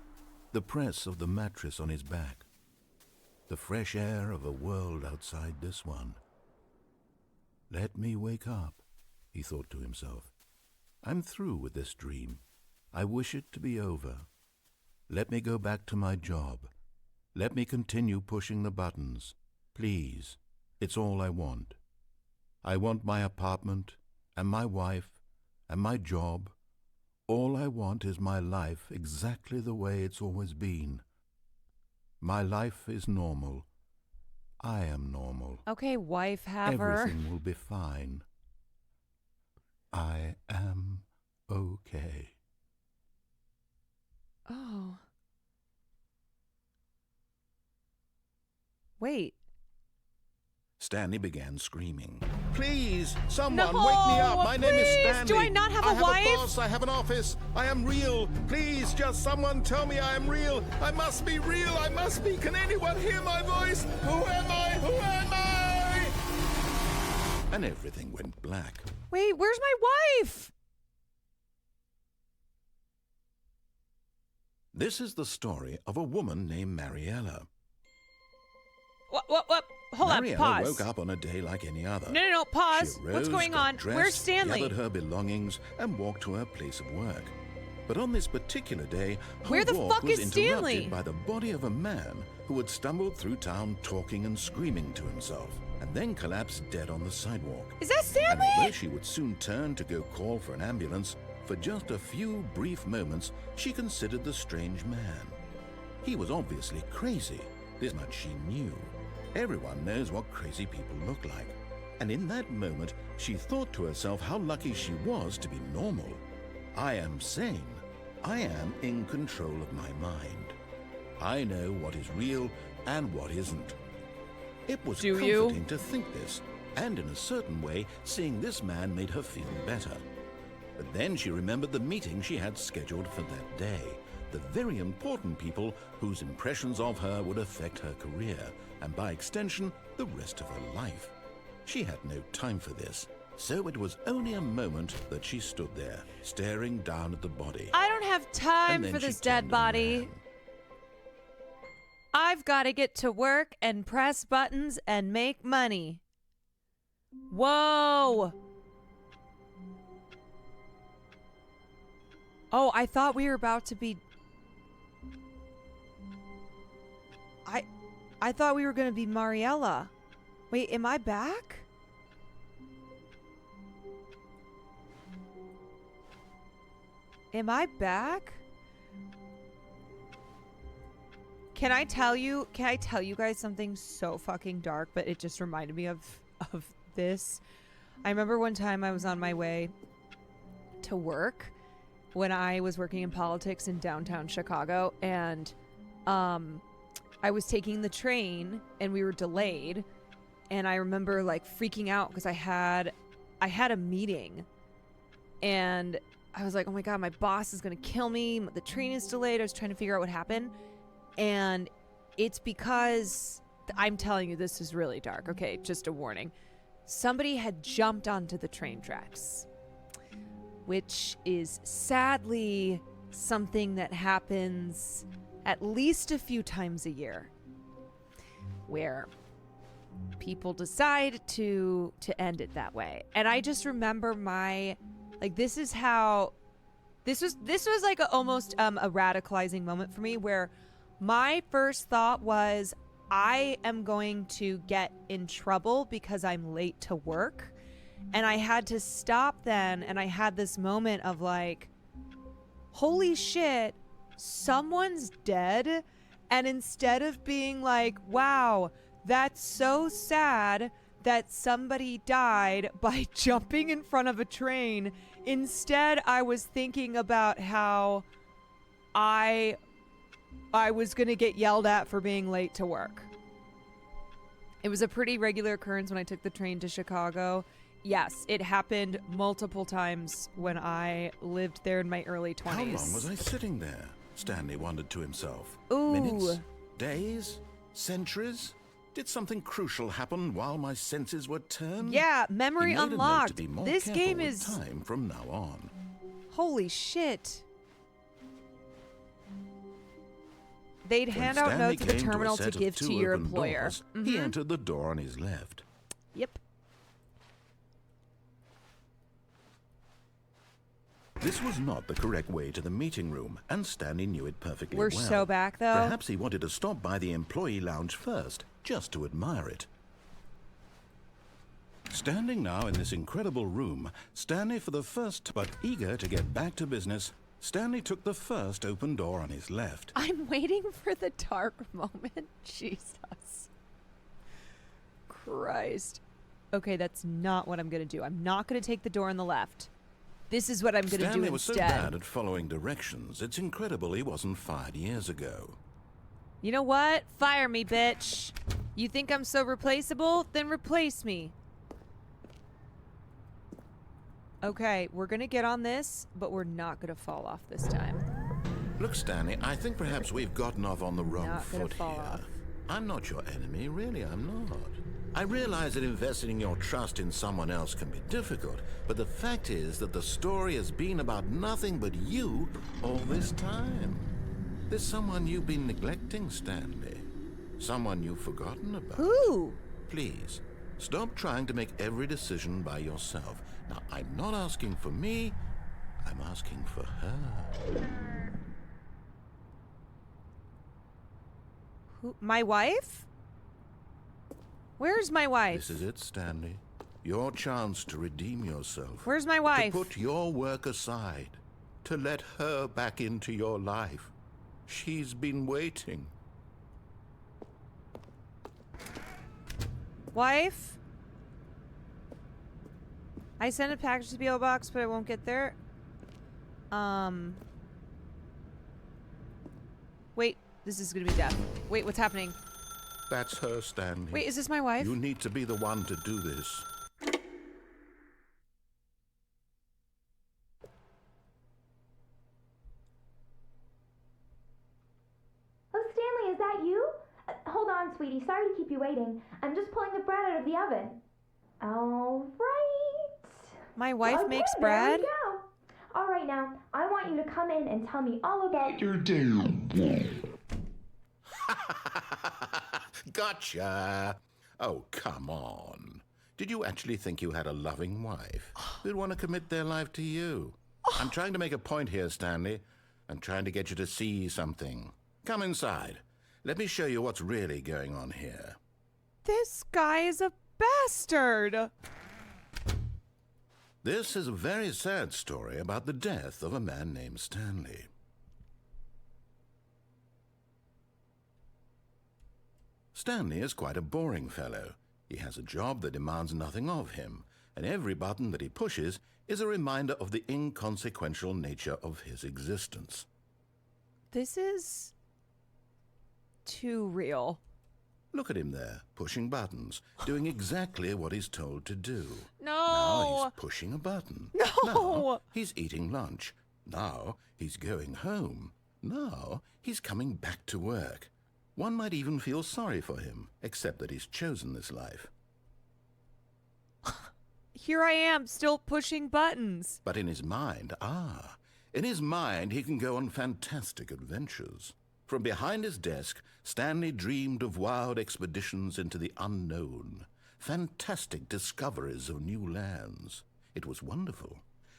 [SPEAKER 2] the press of the mattress on his back, the fresh air of a world outside this one. Let me wake up, he thought to himself. I'm through with this dream. I wish it to be over. Let me go back to my job. Let me continue pushing the buttons. Please, it's all I want. I want my apartment, and my wife, and my job. All I want is my life exactly the way it's always been. My life is normal. I am normal.
[SPEAKER 1] Okay, wife haver.
[SPEAKER 2] Everything will be fine. I am okay.
[SPEAKER 1] Oh. Wait.
[SPEAKER 2] Stanley began screaming. Please, someone
[SPEAKER 1] No,
[SPEAKER 2] wake me up. My name is
[SPEAKER 1] please.
[SPEAKER 2] Stanley.
[SPEAKER 1] Do I not have a wife?
[SPEAKER 2] I have a boss. I have an office. I am real. Please, just someone tell me I am real. I must be real. I must be. Can anyone hear my voice? Who am I? Who am I? And everything went black.
[SPEAKER 1] Wait, where's my wife?
[SPEAKER 2] This is the story of a woman named Mariella.
[SPEAKER 1] What? Hold on,
[SPEAKER 2] Mariella
[SPEAKER 1] pause.
[SPEAKER 2] woke up on a day like any other.
[SPEAKER 1] No, pause.
[SPEAKER 2] She arose,
[SPEAKER 1] What's going
[SPEAKER 2] got
[SPEAKER 1] on?
[SPEAKER 2] dressed,
[SPEAKER 1] Where's Stanley?
[SPEAKER 2] gathered her belongings, and walked to her place of work. But on this particular day, her
[SPEAKER 1] Where the
[SPEAKER 2] walk
[SPEAKER 1] fuck
[SPEAKER 2] was
[SPEAKER 1] is
[SPEAKER 2] interrupted
[SPEAKER 1] Stanley?
[SPEAKER 2] by the body of a man who had stumbled through town talking and screaming to himself, and then collapsed dead on the sidewalk.
[SPEAKER 1] Is that
[SPEAKER 2] And
[SPEAKER 1] Stanley?
[SPEAKER 2] although she would soon turn to go call for an ambulance, for just a few brief moments, she considered the strange man. He was obviously crazy. This much she knew. Everyone knows what crazy people look like. And in that moment, she thought to herself how lucky she was to be normal. I am sane. I am in control of my mind. I know what is real and what isn't. It was comforting to think this, and in a certain way, seeing this man made her feel better. But then she remembered the meeting she had scheduled for that day. The very important people whose impressions of her would affect her career, and by extension, the rest of her life. She had no time for this, so it was only a moment that she stood there, staring down at the body.
[SPEAKER 1] I don't have time
[SPEAKER 2] And then
[SPEAKER 1] for
[SPEAKER 2] she
[SPEAKER 1] this dead
[SPEAKER 2] turned
[SPEAKER 1] body.
[SPEAKER 2] around.
[SPEAKER 1] I've got to get to work and press buttons and make money. Whoa! Oh, I thought we were about to be... I thought we were going to be Mariella. Wait, am I back? Am I back? Can I tell you guys something so fucking dark, but it just reminded me of this. I remember one time I was on my way to work when I was working in politics in downtown Chicago, and I was taking the train and we were delayed, and I remember like freaking out because I had a meeting, and I was like, oh my god, my boss is gonna kill me, the train is delayed. I was trying to figure out what happened, and it's because I'm telling you, this is really dark. Okay, just a warning. Somebody had jumped onto the train tracks, which is sadly something that happens at least a few times a year, where people decide to end it that way. And I just remember this was like almost a radicalizing moment for me, where my first thought was, I am going to get in trouble because I'm late to work. And I had to stop then, and I had this moment of like, holy shit, someone's dead. And instead of being like, wow, that's so sad that somebody died by jumping in front of a train, instead I was thinking about how I was going to get yelled at for being late to work. It was a pretty regular occurrence when I took the train to Chicago. Yes, it happened multiple times when I lived there in my early 20s.
[SPEAKER 2] How long was I sitting there? Stanley wondered to himself.
[SPEAKER 1] Ooh.
[SPEAKER 2] Minutes? Days? Centuries? Did something crucial happen while my senses were turned?
[SPEAKER 1] Yeah, memory
[SPEAKER 2] He made a note
[SPEAKER 1] unlocked.
[SPEAKER 2] to be more
[SPEAKER 1] This
[SPEAKER 2] careful
[SPEAKER 1] game
[SPEAKER 2] with
[SPEAKER 1] is...
[SPEAKER 2] time from now on.
[SPEAKER 1] Holy shit. They'd
[SPEAKER 2] When
[SPEAKER 1] hand out
[SPEAKER 2] Stanley
[SPEAKER 1] notes at the
[SPEAKER 2] came to a
[SPEAKER 1] terminal to
[SPEAKER 2] set of
[SPEAKER 1] give to
[SPEAKER 2] two
[SPEAKER 1] your
[SPEAKER 2] open
[SPEAKER 1] employer.
[SPEAKER 2] doors, he entered the door on his left.
[SPEAKER 1] Yep.
[SPEAKER 2] This was not the correct way to the meeting room, and Stanley knew it perfectly
[SPEAKER 1] We're
[SPEAKER 2] well.
[SPEAKER 1] so back, though.
[SPEAKER 2] Perhaps he wanted to stop by the employee lounge first, just to admire it. Standing now in this incredible room, Stanley for the first, but eager to get back to business, Stanley took the first open door on his left.
[SPEAKER 1] I'm waiting for the dark moment. Jesus. Christ. Okay, that's not what I'm going to do. I'm not going to take the door on the left. This is what I'm going to do instead.
[SPEAKER 2] Stanley was so bad at following directions, it's incredible he wasn't fired years ago.
[SPEAKER 1] You know what? Fire me, bitch. You think I'm so replaceable? Then replace me. Okay, we're going to get on this, but we're not going to fall off this time.
[SPEAKER 2] Look, Stanley, I think perhaps we've gotten off on the wrong
[SPEAKER 1] Not gonna
[SPEAKER 2] foot
[SPEAKER 1] fall
[SPEAKER 2] here.
[SPEAKER 1] off.
[SPEAKER 2] I'm not your enemy, really, I'm not. I realize that investing your trust in someone else can be difficult, but the fact is that the story has been about nothing but you all this time. There's someone you've been neglecting, Stanley. Someone you've forgotten about.
[SPEAKER 1] Who?
[SPEAKER 2] Please, stop trying to make every decision by yourself. Now, I'm not asking for me, I'm asking for her.
[SPEAKER 1] Who? My wife? Where's my wife?
[SPEAKER 2] This is it, Stanley. Your chance to redeem yourself.
[SPEAKER 1] Where's my wife?
[SPEAKER 2] To put your work aside. To let her back into your life. She's been waiting.
[SPEAKER 1] Wife? I sent a package to the PO box, but I won't get there. Wait, this is gonna be death. Wait, what's happening?
[SPEAKER 2] That's her, Stanley.
[SPEAKER 1] Wait, is this my wife?
[SPEAKER 2] You need to be the one to do this.
[SPEAKER 4] Oh, Stanley, is that you? Hold on, sweetie. Sorry to keep you waiting. I'm just pulling the bread out of the oven. All right.
[SPEAKER 1] My wife
[SPEAKER 4] Okay,
[SPEAKER 1] makes
[SPEAKER 4] there
[SPEAKER 1] bread?
[SPEAKER 4] we go. All right, now, I want you to come in and tell me all about your day.
[SPEAKER 2] Gotcha. Oh, come on. Did you actually think you had a loving wife who'd want to commit their life to you? I'm trying to make a point here, Stanley. I'm trying to get you to see something. Come inside. Let me show you what's really going on here.
[SPEAKER 1] This guy is a bastard.
[SPEAKER 2] This is a very sad story about the death of a man named Stanley. Stanley is quite a boring fellow. He has a job that demands nothing of him, and every button that he pushes is a reminder of the inconsequential nature of his existence.
[SPEAKER 1] This is too real.
[SPEAKER 2] Look at him there, pushing buttons, doing exactly what he's told to do.
[SPEAKER 1] No!
[SPEAKER 2] Now he's pushing a button.
[SPEAKER 1] No!
[SPEAKER 2] Now he's eating lunch. Now he's going home. Now he's coming back to work. One might even feel sorry for him, except that he's chosen this life.
[SPEAKER 1] Here I am, still pushing buttons.
[SPEAKER 2] But in his mind, in his mind he can go on fantastic adventures. From behind his desk, Stanley dreamed of wild expeditions into the unknown, fantastic discoveries of new lands. It was wonderful,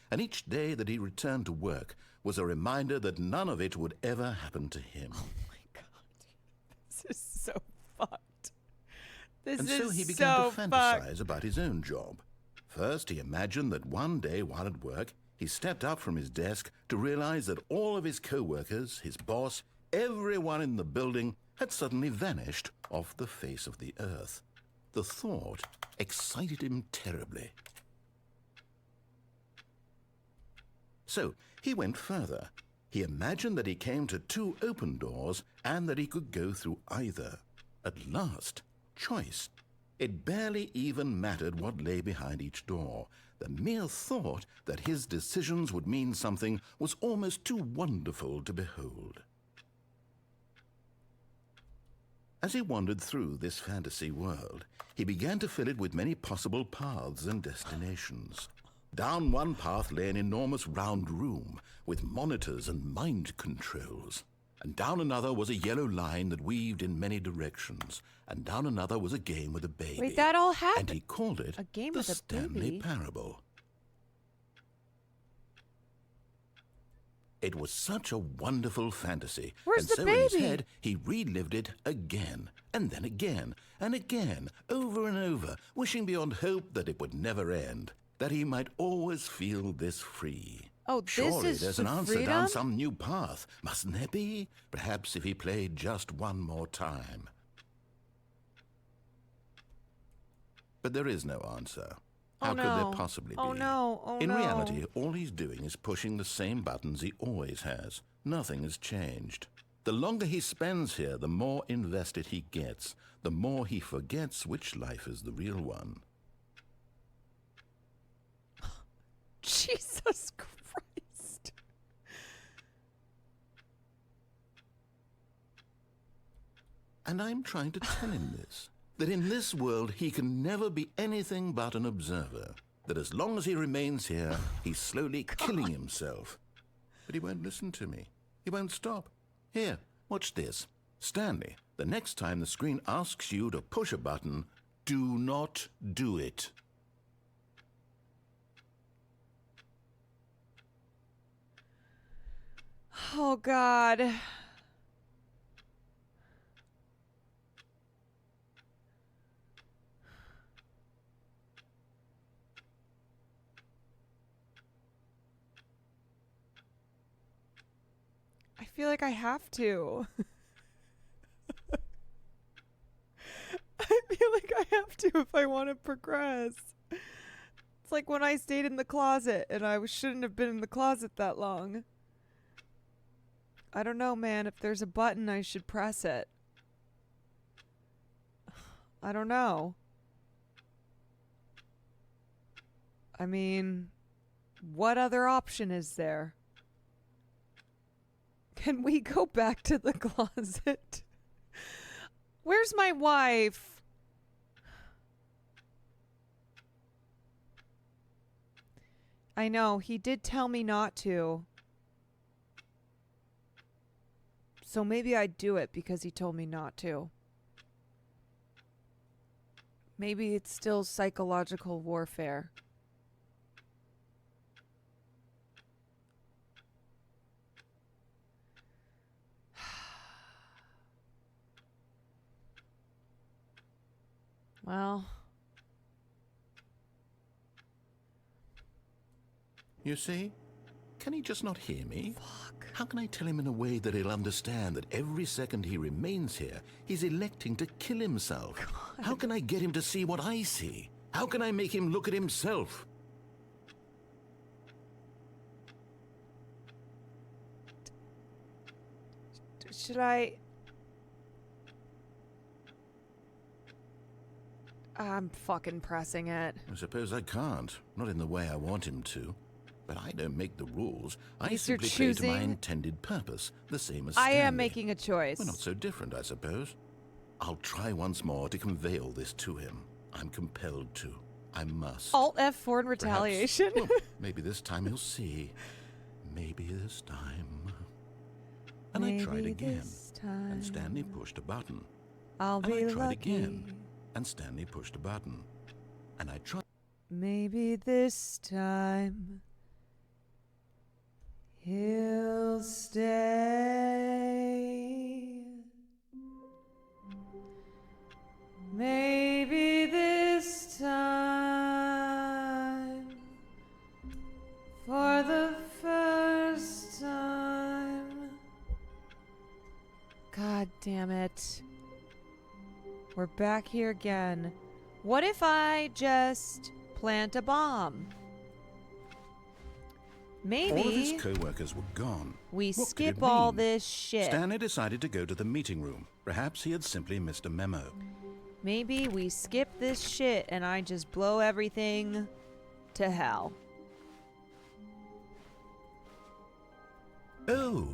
[SPEAKER 2] and each day that he returned to work was a reminder that none of it would ever happen to him.
[SPEAKER 1] Oh my god, this is so fucked.
[SPEAKER 2] And so he began to fantasize about his own job. First, he imagined that one day while at work, he stepped up from his desk to realize that all of his co-workers, his boss, everyone in the building had suddenly vanished off the face of the earth. The thought excited him terribly. So he went further. He imagined that he came to 2 open doors and that he could go through either. At last, choice. It barely even mattered what lay behind each door. The mere thought that his decisions would mean something was almost too wonderful to behold. As he wandered through this fantasy world, he began to fill it with many possible paths and destinations. Down one path lay an enormous round room with monitors and mind controls. And down another was a yellow line that weaved in many directions. And down another was a game with a baby.
[SPEAKER 1] Wait, that all happened?
[SPEAKER 2] And he called it
[SPEAKER 1] A game
[SPEAKER 2] the
[SPEAKER 1] with a
[SPEAKER 2] Stanley
[SPEAKER 1] baby?
[SPEAKER 2] Parable. It was such a wonderful fantasy.
[SPEAKER 1] Where's
[SPEAKER 2] and
[SPEAKER 1] the
[SPEAKER 2] so in his
[SPEAKER 1] baby?
[SPEAKER 2] head, he relived it again, and then again, and again, over and over, wishing beyond hope that it would never end, that he might always feel this free.
[SPEAKER 1] Oh, this
[SPEAKER 2] Surely
[SPEAKER 1] is
[SPEAKER 2] there's
[SPEAKER 1] the
[SPEAKER 2] an answer
[SPEAKER 1] freedom?
[SPEAKER 2] down some new path, mustn't there be? Perhaps if he played just one more time. But there is no answer. How could there possibly be?
[SPEAKER 1] Oh no, oh
[SPEAKER 2] In
[SPEAKER 1] no.
[SPEAKER 2] reality, all he's doing is pushing the same buttons he always has. Nothing has changed. The longer he spends here, the more invested he gets, the more he forgets which life is the real one.
[SPEAKER 1] Jesus Christ.
[SPEAKER 2] And I'm trying to tell him this, that in this world he can never be anything but an observer, that as long as he remains here, he's slowly killing himself. But he won't listen to me. He won't stop. Here, watch this. Stanley, the next time the screen asks you to push a button, do not do it.
[SPEAKER 1] Oh God. I feel like I have to. I feel like I have to if I want to progress. It's like when I stayed in the closet and I shouldn't have been in the closet that long. I don't know, man. If there's a button, I should press it. I don't know. I mean, what other option is there? Can we go back to the closet? Where's my wife? I know, he did tell me not to. So maybe I'd do it because he told me not to. Maybe it's still psychological warfare. Well,
[SPEAKER 2] You see? Can he just not hear me?
[SPEAKER 1] Fuck.
[SPEAKER 2] How can I tell him in a way that he'll understand that every second he remains here, he's electing to kill himself?
[SPEAKER 1] God.
[SPEAKER 2] How can I get him to see what I see? How can I make him look at himself?
[SPEAKER 1] Should I... I'm fucking pressing it.
[SPEAKER 2] I suppose I can't. Not in the way I want him to. But I don't make the rules. I
[SPEAKER 1] Guess you're
[SPEAKER 2] simply play to my
[SPEAKER 1] choosing-
[SPEAKER 2] intended purpose, the same as
[SPEAKER 1] I
[SPEAKER 2] Stanley.
[SPEAKER 1] am making a choice.
[SPEAKER 2] We're not so different, I suppose. I'll try once more to convey all this to him. I'm compelled to. I must.
[SPEAKER 1] Alt F4 in
[SPEAKER 2] Perhaps-
[SPEAKER 1] retaliation.
[SPEAKER 2] well, maybe this time he'll see. Maybe this time. And I tried
[SPEAKER 1] Maybe
[SPEAKER 2] again.
[SPEAKER 1] this time
[SPEAKER 2] And Stanley pushed a button.
[SPEAKER 1] I'll
[SPEAKER 2] And
[SPEAKER 1] be
[SPEAKER 2] I tried
[SPEAKER 1] lucky.
[SPEAKER 2] again. And Stanley pushed a button. And I tried.
[SPEAKER 1] Maybe this time he'll stay. Maybe this time, for the first time. God damn it. We're back here again. What if I just plant a bomb? Maybe
[SPEAKER 2] All of his co-workers were gone.
[SPEAKER 1] we
[SPEAKER 2] What could
[SPEAKER 1] skip
[SPEAKER 2] it
[SPEAKER 1] all
[SPEAKER 2] mean?
[SPEAKER 1] this shit.
[SPEAKER 2] Stanley decided to go to the meeting room. Perhaps he had simply missed a memo.
[SPEAKER 1] Maybe we skip this shit and I just blow everything to hell.
[SPEAKER 2] Oh,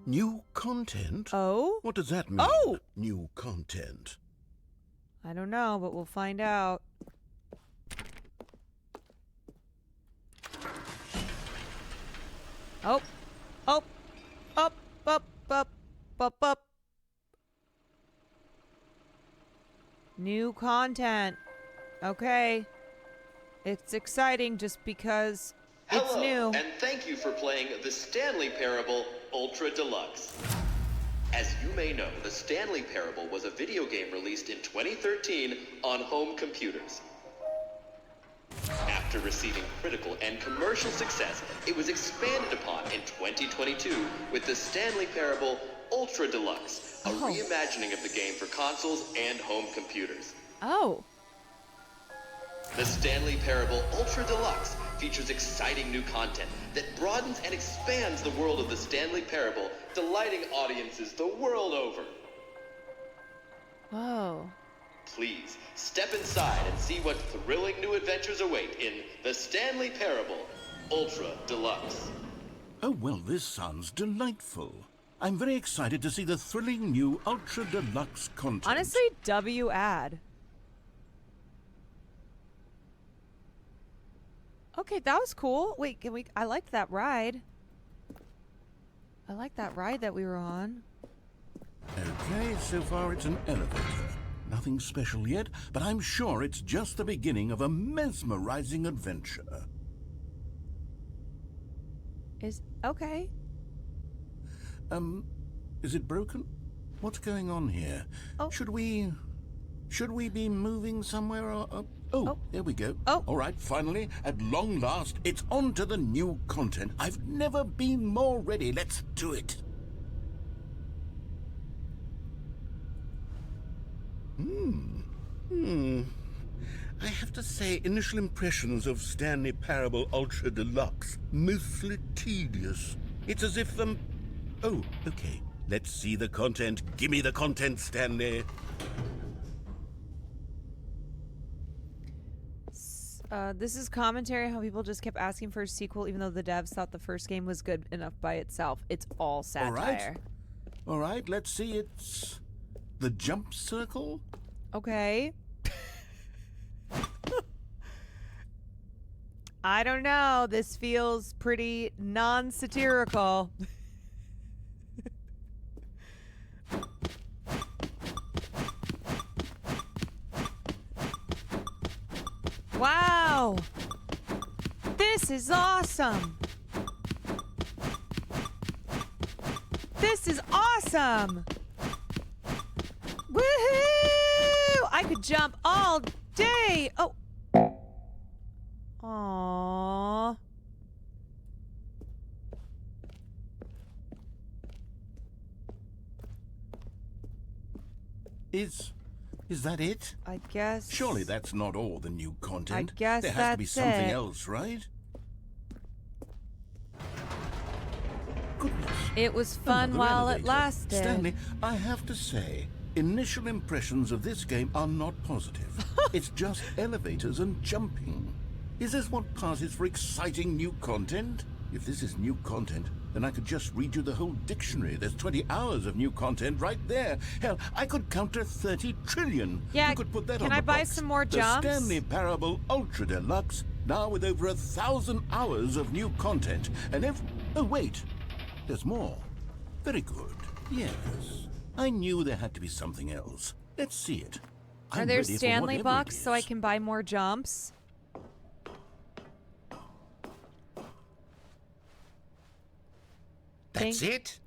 [SPEAKER 2] new content?
[SPEAKER 1] Oh?
[SPEAKER 2] What does that mean?
[SPEAKER 1] Oh!
[SPEAKER 2] New content.
[SPEAKER 1] I don't know, but we'll find out. Oh, up, up, up, up, up, up. New content. Okay. It's exciting just because it's
[SPEAKER 5] Hello,
[SPEAKER 1] new.
[SPEAKER 5] and thank you for playing the Stanley Parable Ultra Deluxe. As you may know, the Stanley Parable was a video game released in 2013 on home computers. After receiving critical and commercial success, it was expanded upon in 2022 with the Stanley Parable Ultra Deluxe, a
[SPEAKER 1] Oh.
[SPEAKER 5] reimagining of the game for consoles and home computers.
[SPEAKER 1] Oh.
[SPEAKER 5] The Stanley Parable Ultra Deluxe features exciting new content that broadens and expands the world of the Stanley Parable, delighting audiences the world over.
[SPEAKER 1] Whoa.
[SPEAKER 5] Please, step inside and see what thrilling new adventures await in the Stanley Parable Ultra Deluxe.
[SPEAKER 2] Oh, well, this sounds delightful. I'm very excited to see the thrilling new Ultra Deluxe content.
[SPEAKER 1] Honestly, W ad. Okay, that was cool. Wait, can we... I liked that ride. I liked that ride that we were on.
[SPEAKER 2] Okay, so far it's an elevator. Nothing special yet, but I'm sure it's just the beginning of a mesmerizing adventure.
[SPEAKER 1] Okay.
[SPEAKER 2] Is it broken? What's going on here?
[SPEAKER 1] Oh.
[SPEAKER 2] Should we be moving somewhere or... Oh, there we go.
[SPEAKER 1] Oh.
[SPEAKER 2] All right, finally, at long last, it's on to the new content. I've never been more ready. Let's do it. I have to say, initial impressions of Stanley Parable Ultra Deluxe, mostly tedious. It's as if Oh, okay. Let's see the content. Gimme the content, Stanley.
[SPEAKER 1] This is commentary on how people just kept asking for a sequel even though the devs thought the first game was good enough by itself. It's all satire.
[SPEAKER 2] All right, let's see. It's the jump circle.
[SPEAKER 1] Okay. I don't know. This feels pretty non-satirical. Wow. This is awesome. This is awesome. Woohoo! I could jump all day. Oh. Aww.
[SPEAKER 2] Is that it?
[SPEAKER 1] I guess.
[SPEAKER 2] Surely that's not all the new content.
[SPEAKER 1] I guess
[SPEAKER 2] there has to be
[SPEAKER 1] that's
[SPEAKER 2] something
[SPEAKER 1] it.
[SPEAKER 2] else, right? Goodness.
[SPEAKER 1] It was fun
[SPEAKER 2] Another
[SPEAKER 1] while
[SPEAKER 2] elevator.
[SPEAKER 1] it lasted.
[SPEAKER 2] Stanley, I have to say, initial impressions of this game are not positive. It's just elevators and jumping. Is this what passes for exciting new content? If this is new content, then I could just read you the whole dictionary. There's 20 hours of new content right there. Hell, I could counter 30 trillion.
[SPEAKER 1] Yeah,
[SPEAKER 2] you could put that
[SPEAKER 1] can
[SPEAKER 2] on
[SPEAKER 1] I
[SPEAKER 2] the
[SPEAKER 1] buy
[SPEAKER 2] box.
[SPEAKER 1] some more
[SPEAKER 2] The
[SPEAKER 1] jumps?
[SPEAKER 2] Stanley Parable Ultra Deluxe, now with over 1,000 hours of new content. And oh wait, there's more. Very good. Yes. I knew there had to be something else. Let's see it.
[SPEAKER 1] Are
[SPEAKER 2] I'm
[SPEAKER 1] there
[SPEAKER 2] ready for
[SPEAKER 1] Stanley
[SPEAKER 2] whatever
[SPEAKER 1] bucks
[SPEAKER 2] it
[SPEAKER 1] so I
[SPEAKER 2] is.
[SPEAKER 1] can buy more jumps?
[SPEAKER 2] That's it?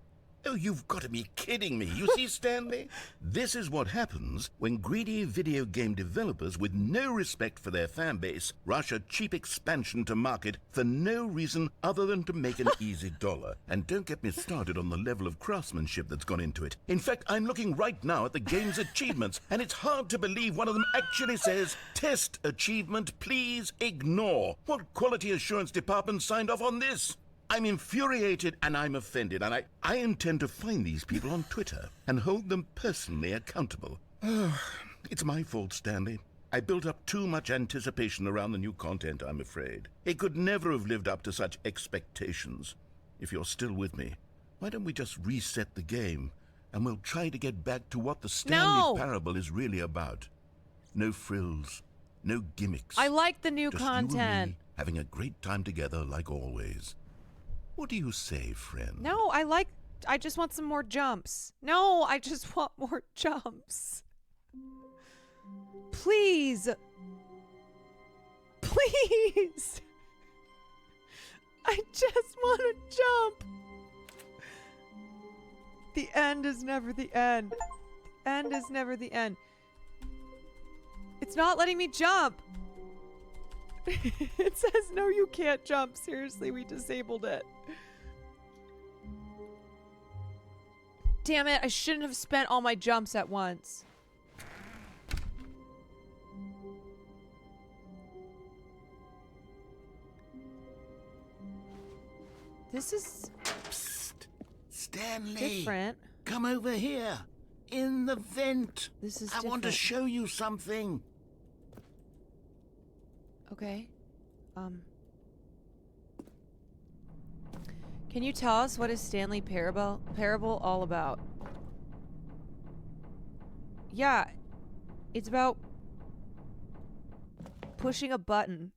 [SPEAKER 2] Oh, you've got to be kidding me. You see, Stanley? This is what happens when greedy video game developers with no respect for their fan base rush a cheap expansion to market for no reason other than to make an easy dollar. And don't get me started on the level of craftsmanship that's gone into it. In fact, I'm looking right now at the game's achievements, and it's hard to believe one of them actually says, "Test achievement, please ignore." What quality assurance department signed off on this? I'm infuriated and I'm offended, and I intend to find these people on Twitter and hold them personally accountable. It's my fault, Stanley. I built up too much anticipation around the new content, I'm afraid. It could never have lived up to such expectations. If you're still with me, why don't we just reset the game and we'll try to get back to what the Stanley Parable is really about. No frills, no gimmicks.
[SPEAKER 1] I like the new
[SPEAKER 2] Just you and
[SPEAKER 1] content.
[SPEAKER 2] me having a great time together like always. What do you say, friend?
[SPEAKER 1] No, I just want some more jumps. No, I just want more jumps. Please. Please. I just want to jump. The end is never the end. The end is never the end. It's not letting me jump. It says, no, you can't jump. Seriously, we disabled it. Damn it, I shouldn't have spent all my jumps at once. This is
[SPEAKER 2] Psst. Stanley.
[SPEAKER 1] different.
[SPEAKER 2] Come over here. In the vent.
[SPEAKER 1] This is
[SPEAKER 2] I want to
[SPEAKER 1] different.
[SPEAKER 2] show you something.
[SPEAKER 1] Okay. Can you tell us what is Stanley Parable all about? Yeah, it's about pushing a button.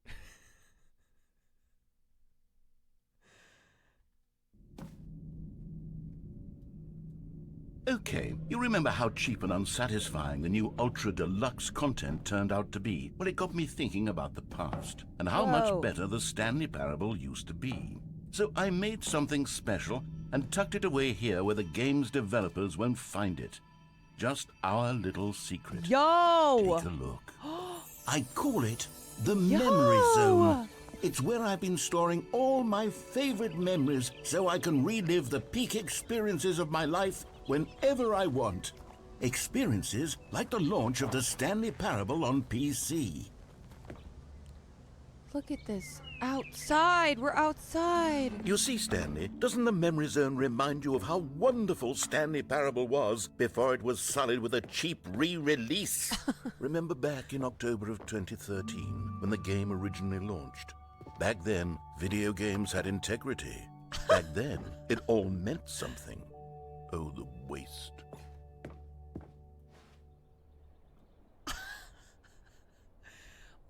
[SPEAKER 2] Okay, you remember how cheap and unsatisfying the new Ultra Deluxe content turned out to be? Well, it got me thinking about the past and how
[SPEAKER 1] Whoa.
[SPEAKER 2] much better the Stanley Parable used to be. So I made something special and tucked it away here where the game's developers won't find it. Just our little secret.
[SPEAKER 1] Yo!
[SPEAKER 2] Take a look. I call it the
[SPEAKER 1] Yo!
[SPEAKER 2] Memory Zone. It's where I've been storing all my favorite memories so I can relive the peak experiences of my life whenever I want. Experiences like the launch of the Stanley Parable on PC.
[SPEAKER 1] Look at this. Outside! We're outside!
[SPEAKER 2] You see, Stanley, doesn't the Memory Zone remind you of how wonderful Stanley Parable was before it was sullied with a cheap re-release? Remember back in October of 2013 when the game originally launched? Back then, video games had integrity. Back then, it all meant something. Oh, the waste.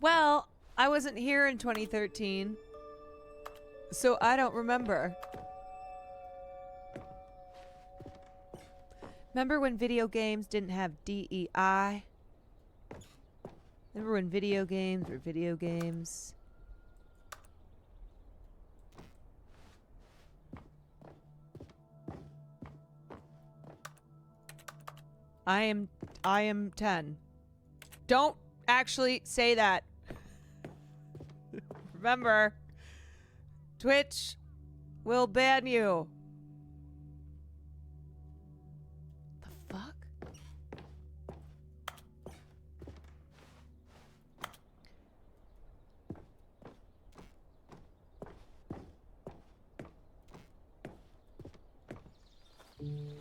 [SPEAKER 1] Well, I wasn't here in 2013, so I don't remember. Remember when video games didn't have DEI? Remember when video games were video games? I am 10. Don't actually say that. Remember, Twitch will ban you. The fuck?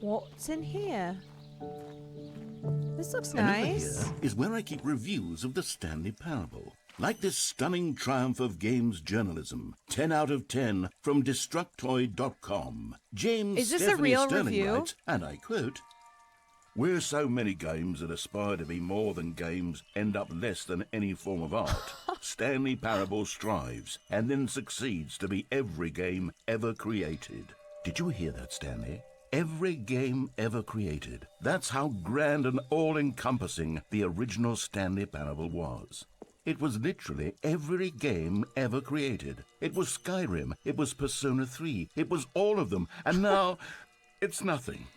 [SPEAKER 1] What's in here? This looks
[SPEAKER 2] And over
[SPEAKER 1] nice.
[SPEAKER 2] here is where I keep reviews of the Stanley Parable. Like this stunning triumph of games journalism. 10 out of 10 from Destructoid.com. James
[SPEAKER 1] Is this a
[SPEAKER 2] Stephanie
[SPEAKER 1] real
[SPEAKER 2] Sterling
[SPEAKER 1] review?
[SPEAKER 2] writes, and I quote, "Where so many games that aspire to be more than games end up less than any form of art, Stanley Parable strives and then succeeds to be every game ever created." Did you hear that, Stanley? Every game ever created. That's how grand and all-encompassing the original Stanley Parable was. It was literally every game ever created. It was Skyrim, it was Persona 3, it was all of them, and now it's nothing.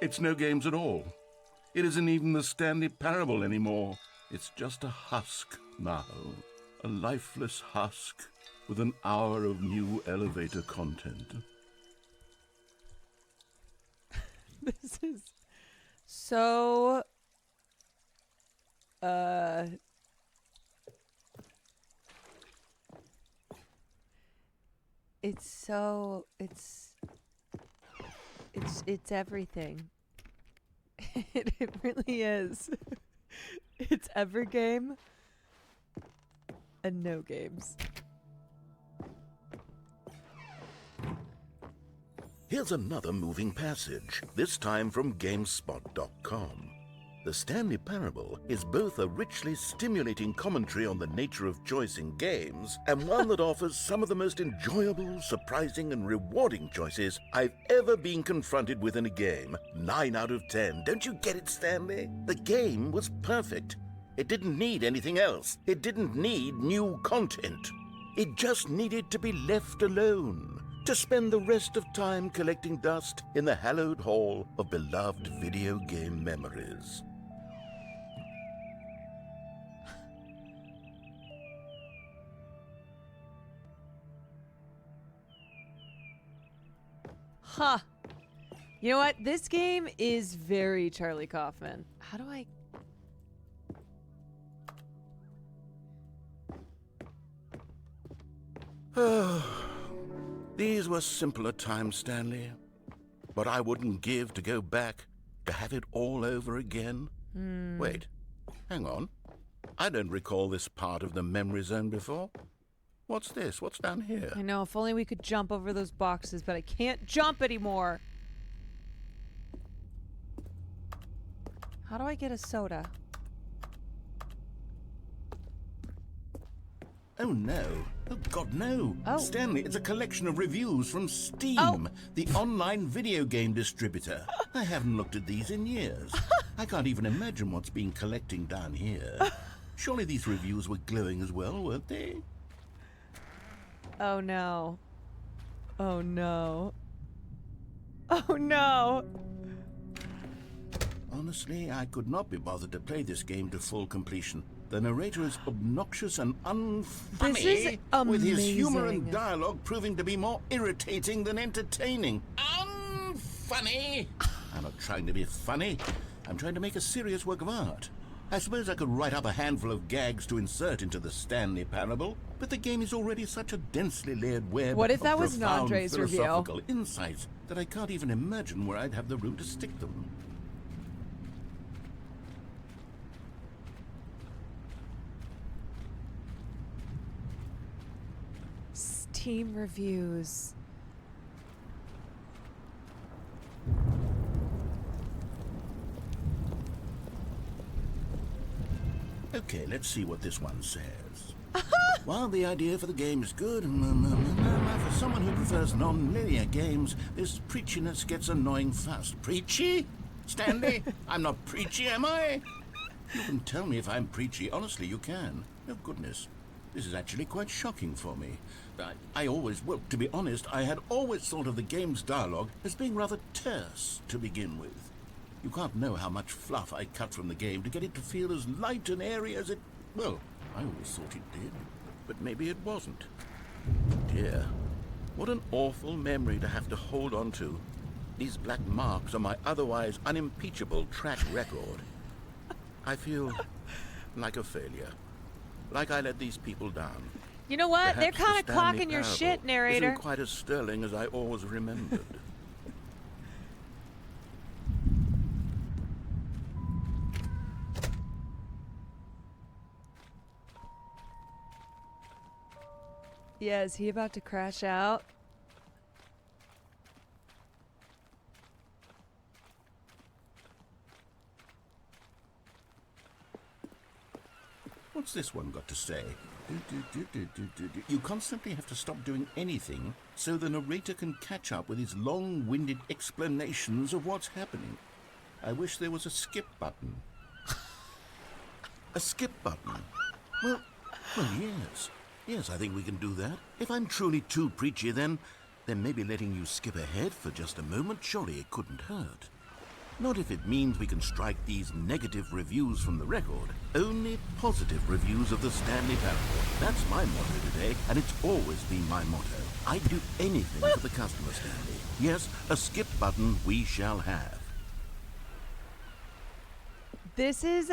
[SPEAKER 2] It's no games at all. It isn't even the Stanley Parable anymore. It's just a husk now. A lifeless husk with an hour of new elevator content.
[SPEAKER 1] This is so it's everything. It really is. It's every game and no games.
[SPEAKER 2] Here's another moving passage, this time from GameSpot.com. The Stanley Parable is both a richly stimulating commentary on the nature of choice in games and one that offers some of the most enjoyable, surprising, and rewarding choices I've ever been confronted with in a game. 9 out of 10. Don't you get it, Stanley? The game was perfect. It didn't need anything else. It didn't need new content. It just needed to be left alone, to spend the rest of time collecting dust in the hallowed hall of beloved video game memories.
[SPEAKER 1] Huh. You know what? This game is very Charlie Kaufman. How do I...
[SPEAKER 2] These were simpler times, Stanley. But I wouldn't give to go back to have it all over again. Wait, hang on. I don't recall this part of the memory zone before. What's this? What's down here?
[SPEAKER 1] I know, if only we could jump over those boxes, but I can't jump anymore. How do I get a soda?
[SPEAKER 2] Oh no. Oh God, no.
[SPEAKER 1] Oh.
[SPEAKER 2] Stanley, it's a collection of reviews from Steam,
[SPEAKER 1] Oh.
[SPEAKER 2] the online video game distributor. I haven't looked at these in years. I can't even imagine what's been collecting down here. Surely these reviews were glowing as well, weren't they?
[SPEAKER 1] Oh no. Oh no. Oh no.
[SPEAKER 2] Honestly, I could not be bothered to play this game to full completion. The narrator is obnoxious and unfunny,
[SPEAKER 1] This is
[SPEAKER 2] with his humor
[SPEAKER 1] amazing.
[SPEAKER 2] and dialogue proving to be more irritating than entertaining. Unfunny! I'm not trying to be funny. I'm trying to make a serious work of art. I suppose I could write up a handful of gags to insert into the Stanley Parable, but the game is already such a densely layered web
[SPEAKER 1] What if
[SPEAKER 2] of
[SPEAKER 1] that was an
[SPEAKER 2] profound
[SPEAKER 1] Andre's review?
[SPEAKER 2] philosophical insights that I can't even imagine where I'd have the room to stick them.
[SPEAKER 1] Steam reviews.
[SPEAKER 2] Okay, let's see what this one says. While the idea for the game is good, for someone who prefers non-linear games, this preachiness gets annoying fast. Preachy? Stanley? I'm not preachy, am I? You can tell me if I'm preachy. Honestly, you can. Oh, goodness. This is actually quite shocking for me. Well, to be honest, I had always thought of the game's dialogue as being rather terse to begin with. You can't know how much fluff I cut from the game to get it to feel as light and airy as it... Well, I always thought it did, but maybe it wasn't. Dear, what an awful memory to have to hold on to. These black marks on my otherwise unimpeachable track record. I feel like a failure. Like I let these people down.
[SPEAKER 1] You know what? They're
[SPEAKER 2] Perhaps
[SPEAKER 1] kind
[SPEAKER 2] the
[SPEAKER 1] of
[SPEAKER 2] Stanley
[SPEAKER 1] clocking your
[SPEAKER 2] Parable
[SPEAKER 1] shit, narrator.
[SPEAKER 2] Isn't quite as sterling as I always remembered.
[SPEAKER 1] Yeah, is he about to crash out?
[SPEAKER 2] What's this one got to say? You constantly have to stop doing anything so the narrator can catch up with his long-winded explanations of what's happening. I wish there was a skip button. A skip button? Well, yes. Yes, I think we can do that. If I'm truly too preachy, then maybe letting you skip ahead for just a moment, surely it couldn't hurt. Not if it means we can strike these negative reviews from the record. Only positive reviews of the Stanley Parable. That's my motto today, and it's always been my motto. I'd do anything for the customer, Stanley. Yes, a skip button we shall have.
[SPEAKER 1] This is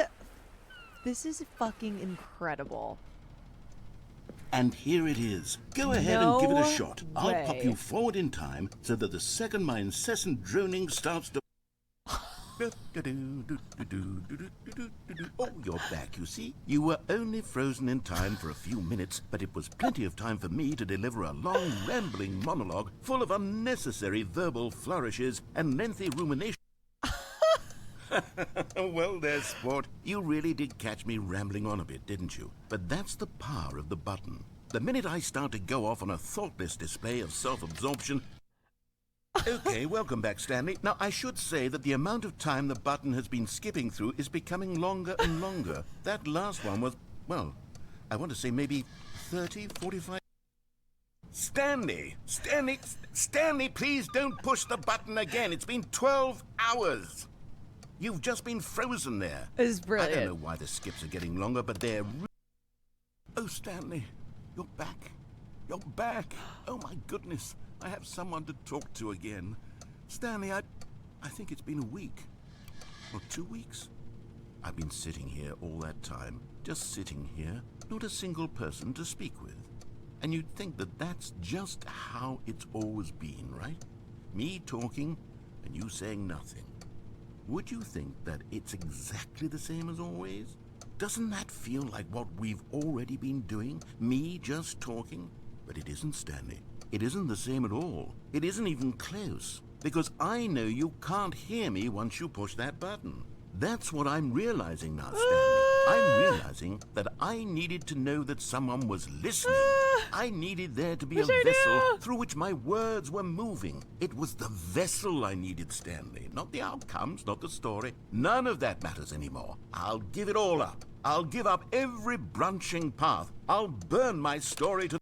[SPEAKER 1] fucking incredible.
[SPEAKER 2] And here it is. Go ahead
[SPEAKER 1] No
[SPEAKER 2] and give it a shot. I'll
[SPEAKER 1] way.
[SPEAKER 2] pop you forward in time so that the second my incessant droning starts to... Oh, you're back, you see. You were only frozen in time for a few minutes, but it was plenty of time for me to deliver a long, rambling monologue full of unnecessary verbal flourishes and lengthy rumination. Well, there, sport. You really did catch me rambling on a bit, didn't you? But that's the power of the button. The minute I start to go off on a thoughtless display of self-absorption... Okay, welcome back, Stanley. Now, I should say that the amount of time the button has been skipping through is becoming longer and longer. That last one was, well, I want to say maybe 30, 45... Stanley, please don't push the button again. It's been 12 hours. You've just been frozen there.
[SPEAKER 1] This is brilliant.
[SPEAKER 2] I don't know why the skips are getting longer, but they're... Oh, Stanley, you're back. You're back. Oh, my goodness. I have someone to talk to again. Stanley, I think it's been a week. Or 2 weeks. I've been sitting here all that time. Just sitting here. Not a single person to speak with. And you'd think that that's just how it's always been, right? Me talking and you saying nothing. Would you think that it's exactly the same as always? Doesn't that feel like what we've already been doing? Me just talking? But it isn't, Stanley. It isn't the same at all. It isn't even close. Because I know you can't hear me once you push that button. That's what I'm realizing now, Stanley. I'm realizing that I needed to know that someone was listening. I needed there to be a vessel through which my words were moving. It was the vessel I needed, Stanley. Not the outcomes, not the story. None of that matters anymore. I'll give it all up. I'll give up every branching path. I'll burn my story to...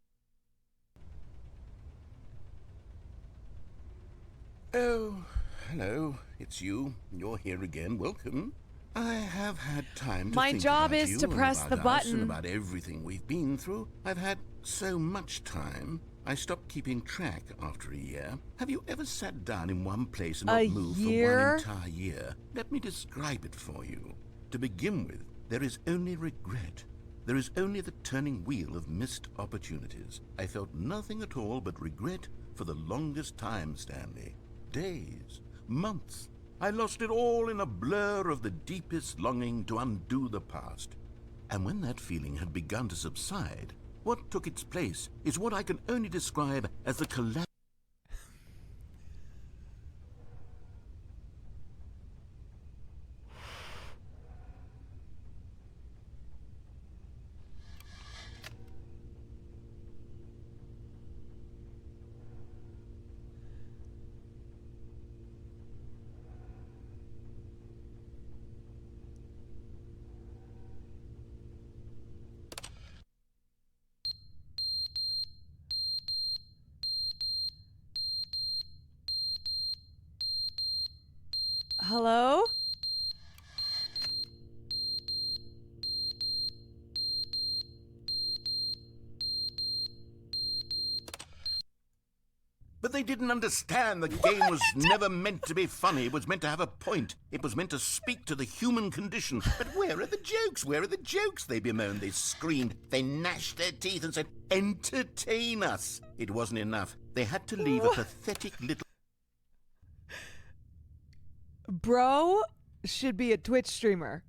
[SPEAKER 2] Oh, hello. It's you. You're here again. Welcome. I have had time to
[SPEAKER 1] My
[SPEAKER 2] think
[SPEAKER 1] job
[SPEAKER 2] about
[SPEAKER 1] is
[SPEAKER 2] you
[SPEAKER 1] to
[SPEAKER 2] and
[SPEAKER 1] press
[SPEAKER 2] about
[SPEAKER 1] the
[SPEAKER 2] us
[SPEAKER 1] button.
[SPEAKER 2] and about everything we've been through. I've had so much time. I stopped keeping track after a year. Have you ever sat down in one place and not
[SPEAKER 1] A
[SPEAKER 2] moved
[SPEAKER 1] year?
[SPEAKER 2] for one entire year? Let me describe it for you. To begin with, there is only regret. There is only the turning wheel of missed opportunities. I felt nothing at all but regret for the longest time, Stanley. Days, months. I lost it all in a blur of the deepest longing to undo the past. And when that feeling had begun to subside, what took its place is what I can only describe as the collapse.
[SPEAKER 1] Hello?
[SPEAKER 2] But they didn't understand the game was never meant to be funny. It was meant to have a point. It was meant to speak to the human condition. But where are the jokes? Where are the jokes? They bemoaned, they screamed, they gnashed their teeth and said, entertain us. It wasn't enough. They had to leave a pathetic little...
[SPEAKER 1] Bro should be a Twitch streamer.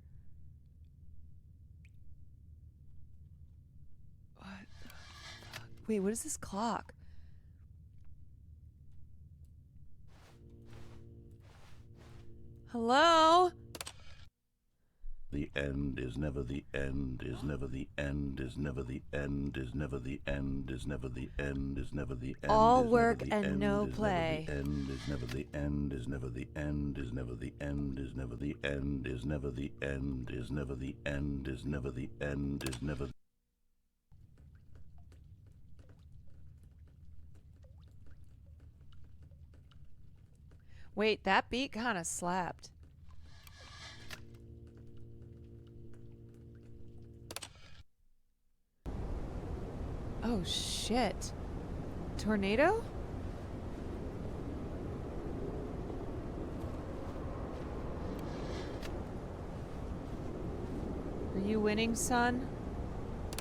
[SPEAKER 1] What the fuck? Wait, what is this clock? Hello?
[SPEAKER 2] The end is never the end, is never the end, is never the end, is never the end, is never the end, is never the end.
[SPEAKER 1] All work and no play.
[SPEAKER 2] End is never the end, is never the end, is never the end, is never the end, is never the end, is never the end, is never the end, is never.
[SPEAKER 1] Wait, that beat kind of slapped. Oh shit. Tornado? Are you winning, son?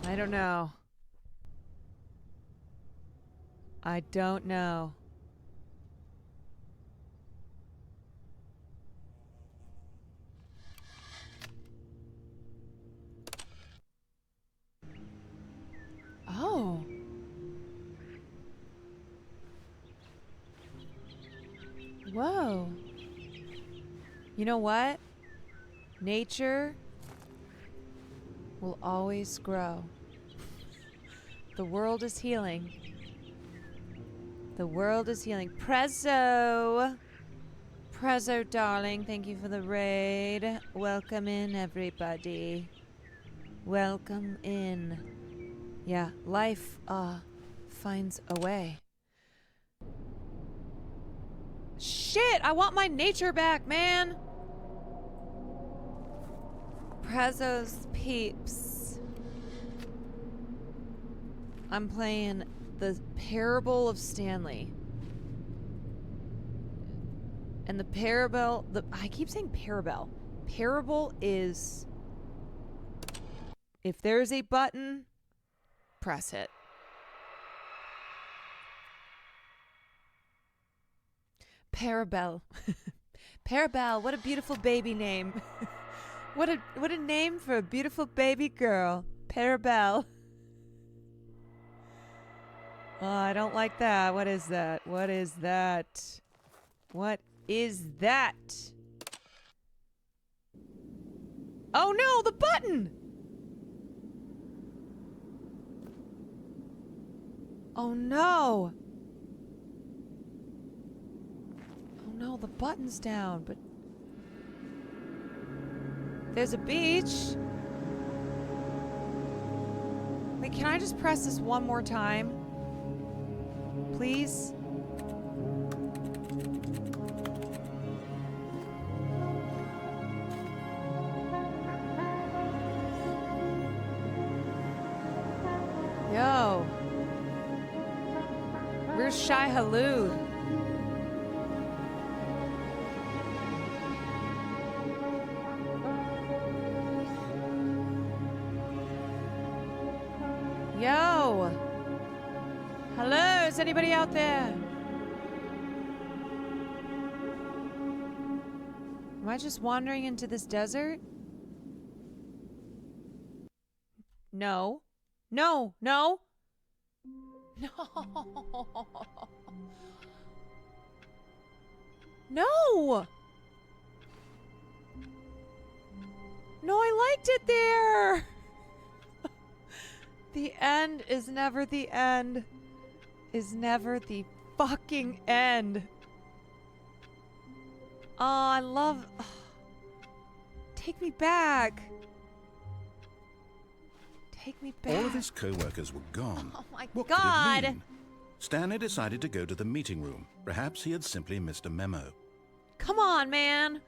[SPEAKER 1] I don't know. I don't know. Oh. Whoa. You know what? Nature will always grow. The world is healing. The world is healing. Prezzo! Prezzo, darling, thank you for the raid. Welcome in, everybody. Welcome in. Yeah, life, finds a way. Shit, I want my nature back, man! Prezzo's peeps. I'm playing the Parable of Stanley. And the Parable, I keep saying Parable. Parable is, if there's a button, press it. Parabelle. Parabelle, what a beautiful baby name. What a name for a beautiful baby girl. Parabelle. Oh, I don't like that. What is that? What is that? What is that? Oh no, the button! Oh no! Oh no, the button's down, but there's a beach. Wait, can I just press this one more time? Please? Yo. Where's Shai Halud? Yo! Hello, is anybody out there? Am I just wandering into this desert? No. No, no! No! No! No, I liked it there! The end is never the end. Is never the fucking end. Oh, I love... Take me back. Take me back.
[SPEAKER 2] All of his co-workers were gone.
[SPEAKER 1] Oh my
[SPEAKER 2] What
[SPEAKER 1] God.
[SPEAKER 2] could it mean? Stanley decided to go to the meeting room. Perhaps he had simply missed a memo.
[SPEAKER 1] Come on, man.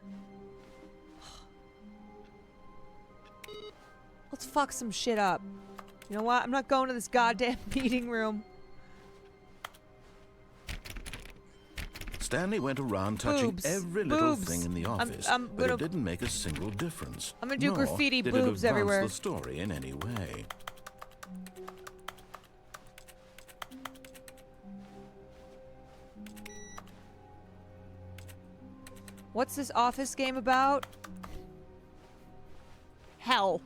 [SPEAKER 1] Let's fuck some shit up. You know what? I'm not going to this goddamn meeting room.
[SPEAKER 2] Stanley went around touching
[SPEAKER 1] Boobs.
[SPEAKER 2] every little
[SPEAKER 1] Boobs.
[SPEAKER 2] thing in the office,
[SPEAKER 1] I'm
[SPEAKER 2] but
[SPEAKER 1] gonna-
[SPEAKER 2] it didn't make a single difference.
[SPEAKER 1] I'm gonna do
[SPEAKER 2] Nor
[SPEAKER 1] graffiti
[SPEAKER 2] did
[SPEAKER 1] boobs
[SPEAKER 2] it advance
[SPEAKER 1] everywhere.
[SPEAKER 2] the story in any way.
[SPEAKER 1] What's this office game about? Hell.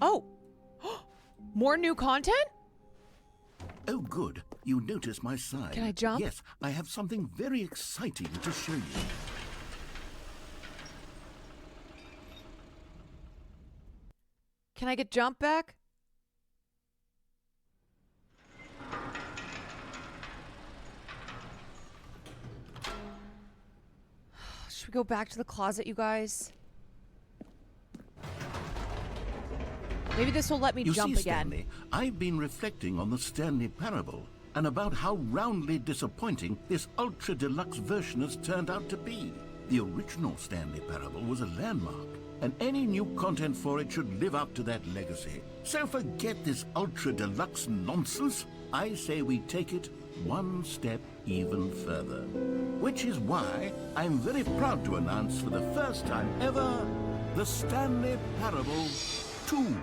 [SPEAKER 1] Oh! More new content?
[SPEAKER 2] Oh, good. You notice my sign.
[SPEAKER 1] Can I jump?
[SPEAKER 2] Yes, I have something very exciting to show you.
[SPEAKER 1] Can I get jump back? Should we go back to the closet, you guys? Maybe this will let me
[SPEAKER 2] You
[SPEAKER 1] jump
[SPEAKER 2] see,
[SPEAKER 1] again.
[SPEAKER 2] Stanley, I've been reflecting on the Stanley parable and about how roundly disappointing this ultra deluxe version has turned out to be. The original Stanley parable was a landmark, and any new content for it should live up to that legacy. So forget this ultra deluxe nonsense. I say we take it one step even further. Which is why I'm very proud to announce for the first time ever, the Stanley Parable 2.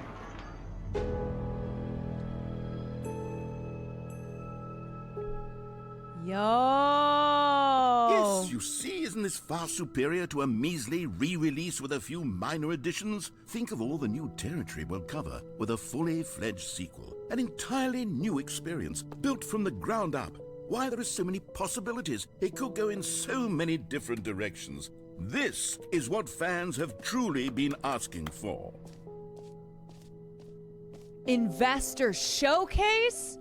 [SPEAKER 1] Yo!
[SPEAKER 2] Yes, you see, isn't this far superior to a measly re-release with a few minor additions? Think of all the new territory we'll cover with a fully fledged sequel. An entirely new experience, built from the ground up. Why, there are so many possibilities. It could go in so many different directions. This is what fans have truly been asking for.
[SPEAKER 1] Investor showcase?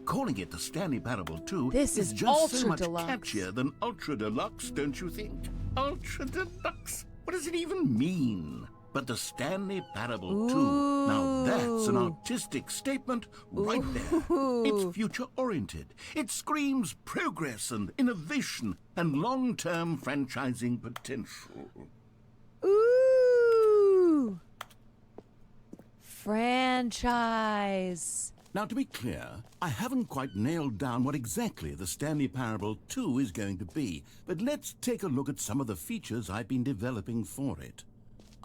[SPEAKER 2] Calling it the Stanley Parable 2
[SPEAKER 1] This is
[SPEAKER 2] just so
[SPEAKER 1] ultra
[SPEAKER 2] much
[SPEAKER 1] deluxe.
[SPEAKER 2] catchier than Ultra Deluxe, don't you think? Ultra Deluxe? What does it even mean? But the Stanley Parable 2, now that's an artistic statement right there. It's future-oriented. It screams progress and innovation and long-term franchising potential.
[SPEAKER 1] Ooh! Franchise.
[SPEAKER 2] Now, to be clear, I haven't quite nailed down what exactly the Stanley Parable 2 is going to be, but let's take a look at some of the features I've been developing for it.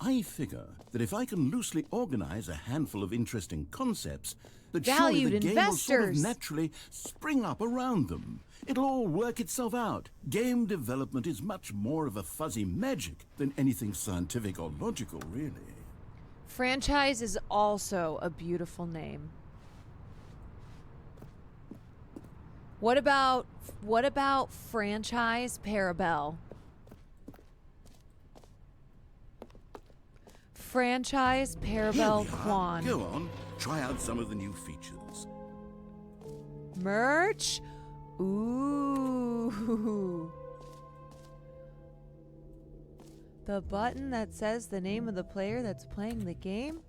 [SPEAKER 2] I figure that if I can loosely organize a handful of interesting concepts, that surely
[SPEAKER 1] Valued
[SPEAKER 2] the game will sort of
[SPEAKER 1] investors.
[SPEAKER 2] naturally spring up around them. It'll all work itself out. Game development is much more of a fuzzy magic than anything scientific or logical, really.
[SPEAKER 1] Franchise is also a beautiful name. What about franchise Parabel? Franchise
[SPEAKER 2] Here
[SPEAKER 1] Parabel
[SPEAKER 2] we are.
[SPEAKER 1] Kwan.
[SPEAKER 2] Go on, try out some of the new features.
[SPEAKER 1] Merch? Ooh. The button that says the name of the player that's playing the game?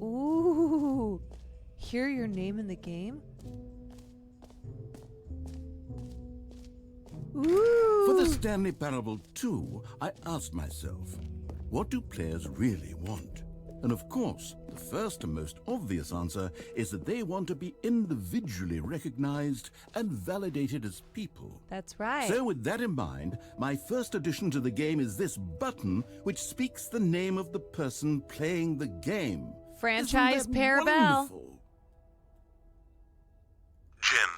[SPEAKER 1] Ooh. Hear your name in the game? Ooh.
[SPEAKER 2] For the Stanley Parable 2, I asked myself, what do players really want? And of course, the first and most obvious answer is that they want to be individually recognized and validated as people.
[SPEAKER 1] That's right.
[SPEAKER 2] So with that in mind, my first addition to the game is this button which speaks the name of the person playing the game.
[SPEAKER 1] Franchise
[SPEAKER 2] Isn't that
[SPEAKER 1] Parabel.
[SPEAKER 2] wonderful?
[SPEAKER 6] Jim.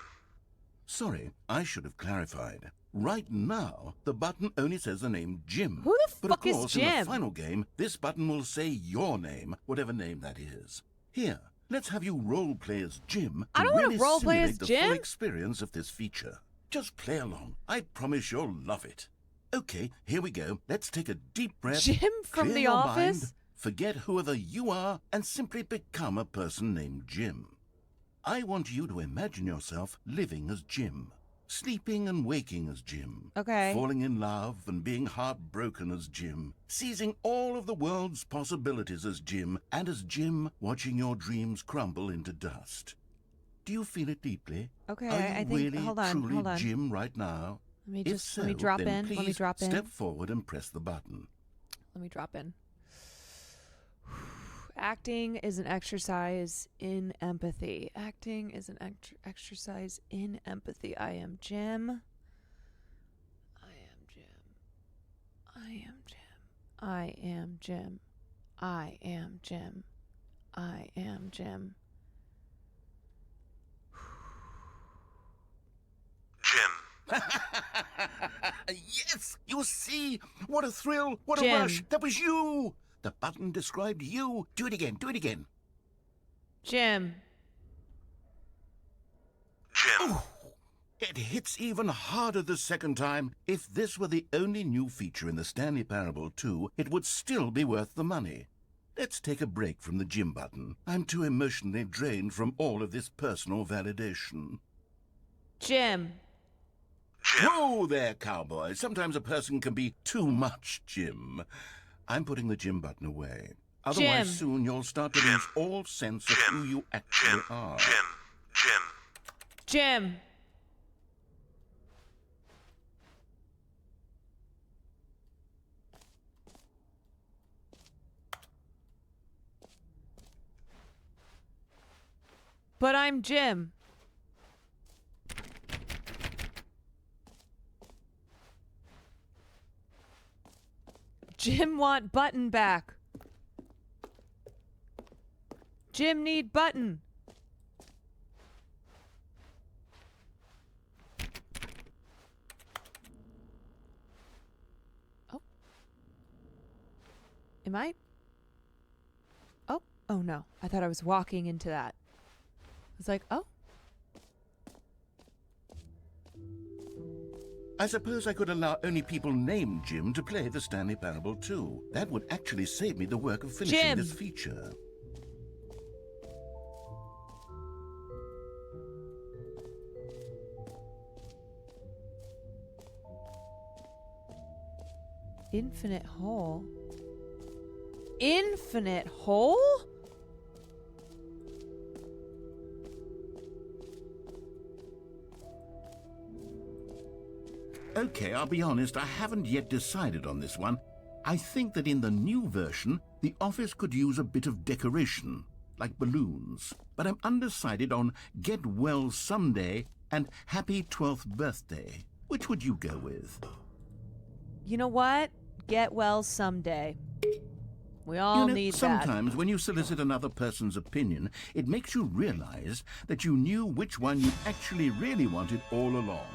[SPEAKER 2] Sorry, I should have clarified. Right now, the button only says the name Jim.
[SPEAKER 1] Who the
[SPEAKER 2] But
[SPEAKER 1] fuck
[SPEAKER 2] of
[SPEAKER 1] is
[SPEAKER 2] course, in
[SPEAKER 1] Jim?
[SPEAKER 2] the final game, this button will say your name, whatever name that is. Here, let's have you roleplay as Jim.
[SPEAKER 1] I don't
[SPEAKER 2] to
[SPEAKER 1] wanna
[SPEAKER 2] really
[SPEAKER 1] roleplay as
[SPEAKER 2] simulate the
[SPEAKER 1] Jim.
[SPEAKER 2] full experience of this feature. Just play along. I promise you'll love it. Okay, here we go. Let's take a deep breath.
[SPEAKER 1] Jim from
[SPEAKER 2] clear
[SPEAKER 1] The
[SPEAKER 2] your
[SPEAKER 1] Office?
[SPEAKER 2] mind, forget whoever you are, and simply become a person named Jim. I want you to imagine yourself living as Jim. Sleeping and waking as Jim.
[SPEAKER 1] Okay.
[SPEAKER 2] Falling in love and being heartbroken as Jim. Seizing all of the world's possibilities as Jim. And as Jim, watching your dreams crumble into dust. Do you feel it deeply?
[SPEAKER 1] Okay,
[SPEAKER 2] Are you
[SPEAKER 1] I think-
[SPEAKER 2] really,
[SPEAKER 1] hold on,
[SPEAKER 2] truly
[SPEAKER 1] hold on.
[SPEAKER 2] Jim right now?
[SPEAKER 1] Let me
[SPEAKER 2] If
[SPEAKER 1] just
[SPEAKER 2] so,
[SPEAKER 1] let me drop
[SPEAKER 2] then
[SPEAKER 1] in.
[SPEAKER 2] please
[SPEAKER 1] Let me drop in.
[SPEAKER 2] step forward and press the button.
[SPEAKER 1] Let me drop in. Acting is an exercise in empathy. Acting is an exercise in empathy. I am Jim. I am Jim. I am Jim. I am Jim. I am Jim. I am Jim.
[SPEAKER 6] Jim.
[SPEAKER 2] Yes! You see? What a thrill! What
[SPEAKER 1] Jim.
[SPEAKER 2] a rush! That was you! The button described you. Do it again. Do it again.
[SPEAKER 1] Jim.
[SPEAKER 2] Oh, it hits even harder the second time. If this were the only new feature in the Stanley Parable 2, it would still be worth the money. Let's take a break from the Jim button. I'm too emotionally drained from all of this personal validation.
[SPEAKER 1] Jim.
[SPEAKER 2] Whoa there, cowboy. Sometimes a person can be too much Jim. I'm putting the Jim button away. Otherwise,
[SPEAKER 1] Jim.
[SPEAKER 2] soon you'll start to lose all sense of who you actually are.
[SPEAKER 1] Jim. But I'm Jim. Jim want button back. Jim need button. Oh. Am I? Oh, oh no. I thought I was walking into that. I was like, oh.
[SPEAKER 2] I suppose I could allow only people named Jim to play the Stanley Parable 2. That would actually save me the work of finishing
[SPEAKER 1] Jim.
[SPEAKER 2] this feature.
[SPEAKER 1] Infinite hole. Infinite hole?
[SPEAKER 2] Okay, I'll be honest, I haven't yet decided on this one. I think that in the new version, the office could use a bit of decoration, like balloons. But I'm undecided on Get Well Someday and Happy 12th Birthday. Which would you go with?
[SPEAKER 1] You know what? Get well someday. We all need that.
[SPEAKER 2] Sometimes when you solicit another person's opinion, it makes you realize that you knew which one you actually really wanted all along.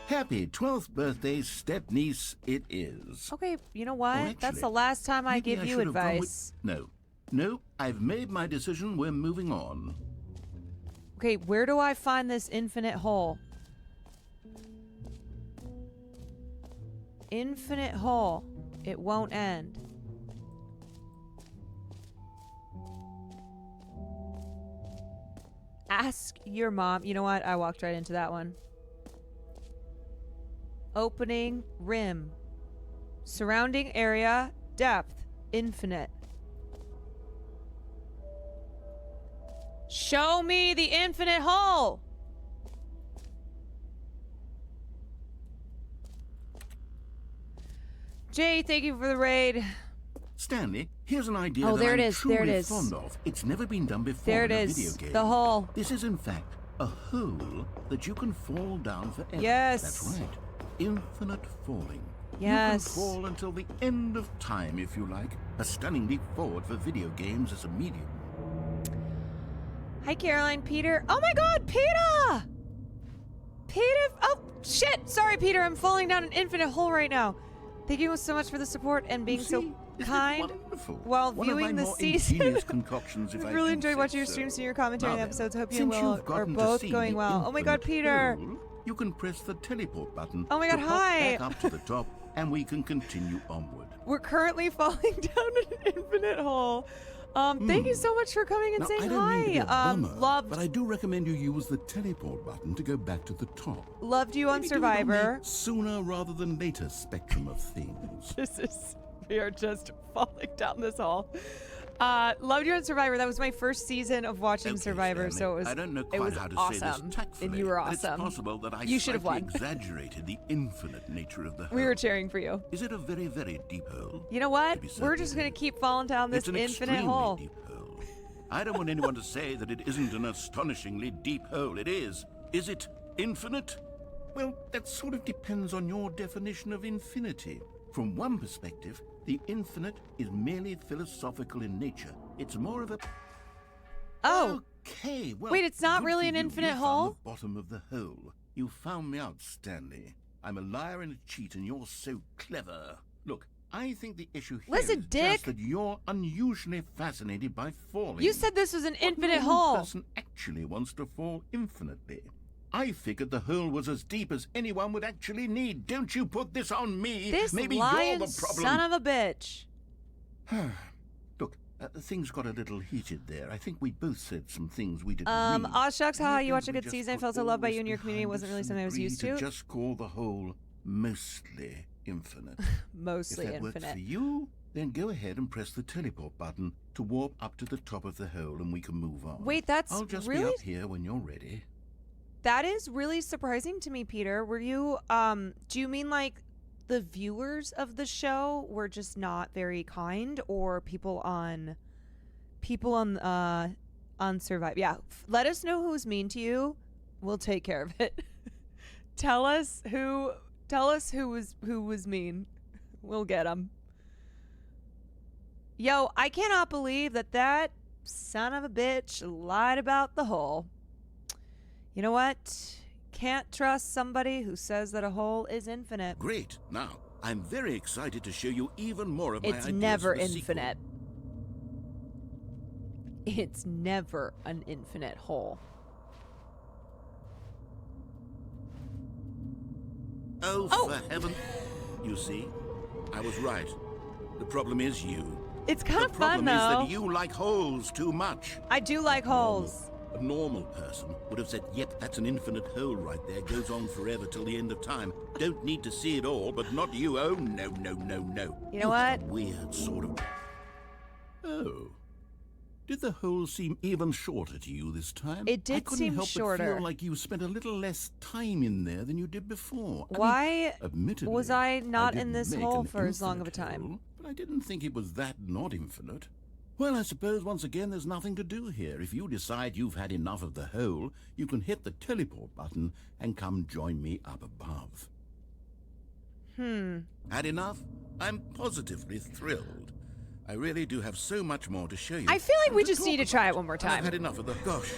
[SPEAKER 2] Happy 12th birthday, step-niece, it is.
[SPEAKER 1] Okay, you know what?
[SPEAKER 2] Or
[SPEAKER 1] That's the
[SPEAKER 2] actually,
[SPEAKER 1] last time I
[SPEAKER 2] maybe
[SPEAKER 1] give you
[SPEAKER 2] should have gone
[SPEAKER 1] advice.
[SPEAKER 2] No, I've made my decision. We're moving on.
[SPEAKER 1] Okay, where do I find this infinite hole? Infinite hole. It won't end. Ask your mom. You know what? I walked right into that one. Opening rim. Surrounding area. Depth. Infinite. Show me the infinite hole. Jay, thank you for the raid.
[SPEAKER 2] Stanley, here's an idea
[SPEAKER 1] Oh,
[SPEAKER 2] that
[SPEAKER 1] there it
[SPEAKER 2] I'm
[SPEAKER 1] is, there it
[SPEAKER 2] truly
[SPEAKER 1] is.
[SPEAKER 2] fond of. It's never been done before
[SPEAKER 1] There it
[SPEAKER 2] in a video
[SPEAKER 1] is.
[SPEAKER 2] game.
[SPEAKER 1] The hole.
[SPEAKER 2] This is, in fact, a hole that you can fall down forever.
[SPEAKER 1] Yes.
[SPEAKER 2] That's right. Infinite falling.
[SPEAKER 1] Yes.
[SPEAKER 2] You can fall until the end of time, if you like. A stunning leap forward for video games as a medium.
[SPEAKER 1] Hi, Caroline. Peter. Oh my god, Peter! Peter. Oh, shit. Sorry, Peter. I'm falling down an infinite hole right now. Thank you so much for the support and being so
[SPEAKER 2] Isn't it
[SPEAKER 1] kind
[SPEAKER 2] wonderful?
[SPEAKER 1] while
[SPEAKER 2] One of my
[SPEAKER 1] viewing the
[SPEAKER 2] more
[SPEAKER 1] season.
[SPEAKER 2] ingenious concoctions, if I
[SPEAKER 1] I've really
[SPEAKER 2] do
[SPEAKER 1] enjoyed
[SPEAKER 2] say
[SPEAKER 1] watching your
[SPEAKER 2] so.
[SPEAKER 1] streams and your commentary on the
[SPEAKER 2] Now then,
[SPEAKER 1] episodes. Hope you
[SPEAKER 2] since
[SPEAKER 1] and
[SPEAKER 2] you've
[SPEAKER 1] Will are
[SPEAKER 2] gotten to
[SPEAKER 1] both
[SPEAKER 2] see
[SPEAKER 1] going
[SPEAKER 2] the
[SPEAKER 1] well. Oh my god,
[SPEAKER 2] infinite
[SPEAKER 1] Peter.
[SPEAKER 2] hole, you can press the teleport button
[SPEAKER 1] Oh my god,
[SPEAKER 2] to pop
[SPEAKER 1] hi.
[SPEAKER 2] back up to the top, and we can continue onward.
[SPEAKER 1] We're currently falling down an infinite hole. Thank you so much for coming and
[SPEAKER 2] Now,
[SPEAKER 1] saying
[SPEAKER 2] I don't mean to be a
[SPEAKER 1] hi.
[SPEAKER 2] bummer,
[SPEAKER 1] Loved
[SPEAKER 2] but I do recommend you use the teleport button to go back to the top.
[SPEAKER 1] loved you on
[SPEAKER 2] Maybe do it on
[SPEAKER 1] Survivor.
[SPEAKER 2] the sooner rather than later spectrum of things.
[SPEAKER 1] We are just falling down this hole. Loved you on Survivor. That was my first season of watching
[SPEAKER 2] Okay,
[SPEAKER 1] Survivor,
[SPEAKER 2] Stanley,
[SPEAKER 1] so it was
[SPEAKER 2] I don't know
[SPEAKER 1] it
[SPEAKER 2] quite
[SPEAKER 1] was
[SPEAKER 2] how to
[SPEAKER 1] awesome,
[SPEAKER 2] say this tactfully,
[SPEAKER 1] and you were
[SPEAKER 2] but it's
[SPEAKER 1] awesome.
[SPEAKER 2] possible that I
[SPEAKER 1] You should have
[SPEAKER 2] slightly
[SPEAKER 1] won.
[SPEAKER 2] exaggerated the infinite nature of the hole.
[SPEAKER 1] We were cheering for you.
[SPEAKER 2] Is it a very, very deep hole?
[SPEAKER 1] You know what?
[SPEAKER 2] To be
[SPEAKER 1] We're just gonna
[SPEAKER 2] certain.
[SPEAKER 1] keep falling down this
[SPEAKER 2] It's an
[SPEAKER 1] infinite
[SPEAKER 2] extremely
[SPEAKER 1] hole.
[SPEAKER 2] deep hole. I don't want anyone to say that it isn't an astonishingly deep hole. It is. Is it infinite? Well, that sort of depends on your definition of infinity. From one perspective, the infinite is merely philosophical in nature. It's more of a...
[SPEAKER 1] Oh,
[SPEAKER 2] Okay, well...
[SPEAKER 1] Wait, it's not
[SPEAKER 2] good
[SPEAKER 1] really
[SPEAKER 2] for
[SPEAKER 1] an
[SPEAKER 2] you.
[SPEAKER 1] infinite
[SPEAKER 2] You found
[SPEAKER 1] hole?
[SPEAKER 2] the bottom of the hole. You found me out, Stanley. I'm a liar and a cheat, and you're so clever. Look, I think the issue here
[SPEAKER 1] Listen,
[SPEAKER 2] is
[SPEAKER 1] Dick.
[SPEAKER 2] just that you're unusually fascinated by falling.
[SPEAKER 1] You said this was an
[SPEAKER 2] What
[SPEAKER 1] infinite
[SPEAKER 2] normal
[SPEAKER 1] hole.
[SPEAKER 2] person actually wants to fall infinitely. I figured the hole was as deep as anyone would actually need. Don't you put this on me.
[SPEAKER 1] This
[SPEAKER 2] Maybe
[SPEAKER 1] lying
[SPEAKER 2] you're the problem.
[SPEAKER 1] son of a bitch.
[SPEAKER 2] Look, things got a little heated there. I think we both said some things we didn't mean.
[SPEAKER 1] Aw shucks, haha, you
[SPEAKER 2] Maybe
[SPEAKER 1] watched a
[SPEAKER 2] we
[SPEAKER 1] good
[SPEAKER 2] just
[SPEAKER 1] season. I
[SPEAKER 2] put
[SPEAKER 1] felt so loved by
[SPEAKER 2] all
[SPEAKER 1] you and your
[SPEAKER 2] this
[SPEAKER 1] community. It
[SPEAKER 2] behind
[SPEAKER 1] wasn't really
[SPEAKER 2] us
[SPEAKER 1] something I
[SPEAKER 2] and
[SPEAKER 1] was used
[SPEAKER 2] agreed
[SPEAKER 1] to.
[SPEAKER 2] Just call the hole mostly infinite.
[SPEAKER 1] Mostly
[SPEAKER 2] If that works
[SPEAKER 1] infinite.
[SPEAKER 2] for you, then go ahead and press the teleport button to warp up to the top of the hole and we can move on.
[SPEAKER 1] Wait, that's
[SPEAKER 2] I'll just
[SPEAKER 1] really...
[SPEAKER 2] be up here when you're ready.
[SPEAKER 1] That is really surprising to me, Peter. Were you, do you mean like the viewers of the show were just not very kind, or people on Survive? Yeah, let us know who's mean to you. We'll take care of it. Tell us who was mean. We'll get them. Yo, I cannot believe that son of a bitch lied about the hole. You know what? Can't trust somebody who says that a hole is infinite.
[SPEAKER 2] Great. Now, I'm very excited to show you even more of my
[SPEAKER 1] It's
[SPEAKER 2] ideas
[SPEAKER 1] never
[SPEAKER 2] for the sequel.
[SPEAKER 1] infinite. It's never an infinite hole.
[SPEAKER 2] Oh, for heaven. You see, I was right. The problem is you.
[SPEAKER 1] It's kind
[SPEAKER 2] The
[SPEAKER 1] of fun,
[SPEAKER 2] problem is
[SPEAKER 1] though.
[SPEAKER 2] that you like holes too much.
[SPEAKER 1] I do like holes.
[SPEAKER 2] A normal person would have said, yep, that's an infinite hole right there. Goes on forever till the end of time. Don't need to see it all, but not you. Oh, no, no, no, no.
[SPEAKER 1] You know what?
[SPEAKER 2] have a weird sort of... Oh. Did the hole seem even shorter to you this time?
[SPEAKER 1] It did
[SPEAKER 2] I couldn't
[SPEAKER 1] seem
[SPEAKER 2] help
[SPEAKER 1] shorter.
[SPEAKER 2] But feel like you spent a little less time in there than you did before.
[SPEAKER 1] Why
[SPEAKER 2] admittedly,
[SPEAKER 1] was I not in
[SPEAKER 2] didn't
[SPEAKER 1] this
[SPEAKER 2] make
[SPEAKER 1] hole
[SPEAKER 2] an
[SPEAKER 1] for as long of a
[SPEAKER 2] infinite
[SPEAKER 1] time?
[SPEAKER 2] hole, but I didn't think it was that not infinite. Well, I suppose once again there's nothing to do here. If you decide you've had enough of the hole, you can hit the teleport button and come join me up above. Had enough? I'm positively thrilled. I really do have so much more to show you.
[SPEAKER 1] I feel like
[SPEAKER 2] and
[SPEAKER 1] we
[SPEAKER 2] to
[SPEAKER 1] just
[SPEAKER 2] talk
[SPEAKER 1] need to try
[SPEAKER 2] about.
[SPEAKER 1] it one more
[SPEAKER 2] I've
[SPEAKER 1] time.
[SPEAKER 2] had enough of the... Gosh,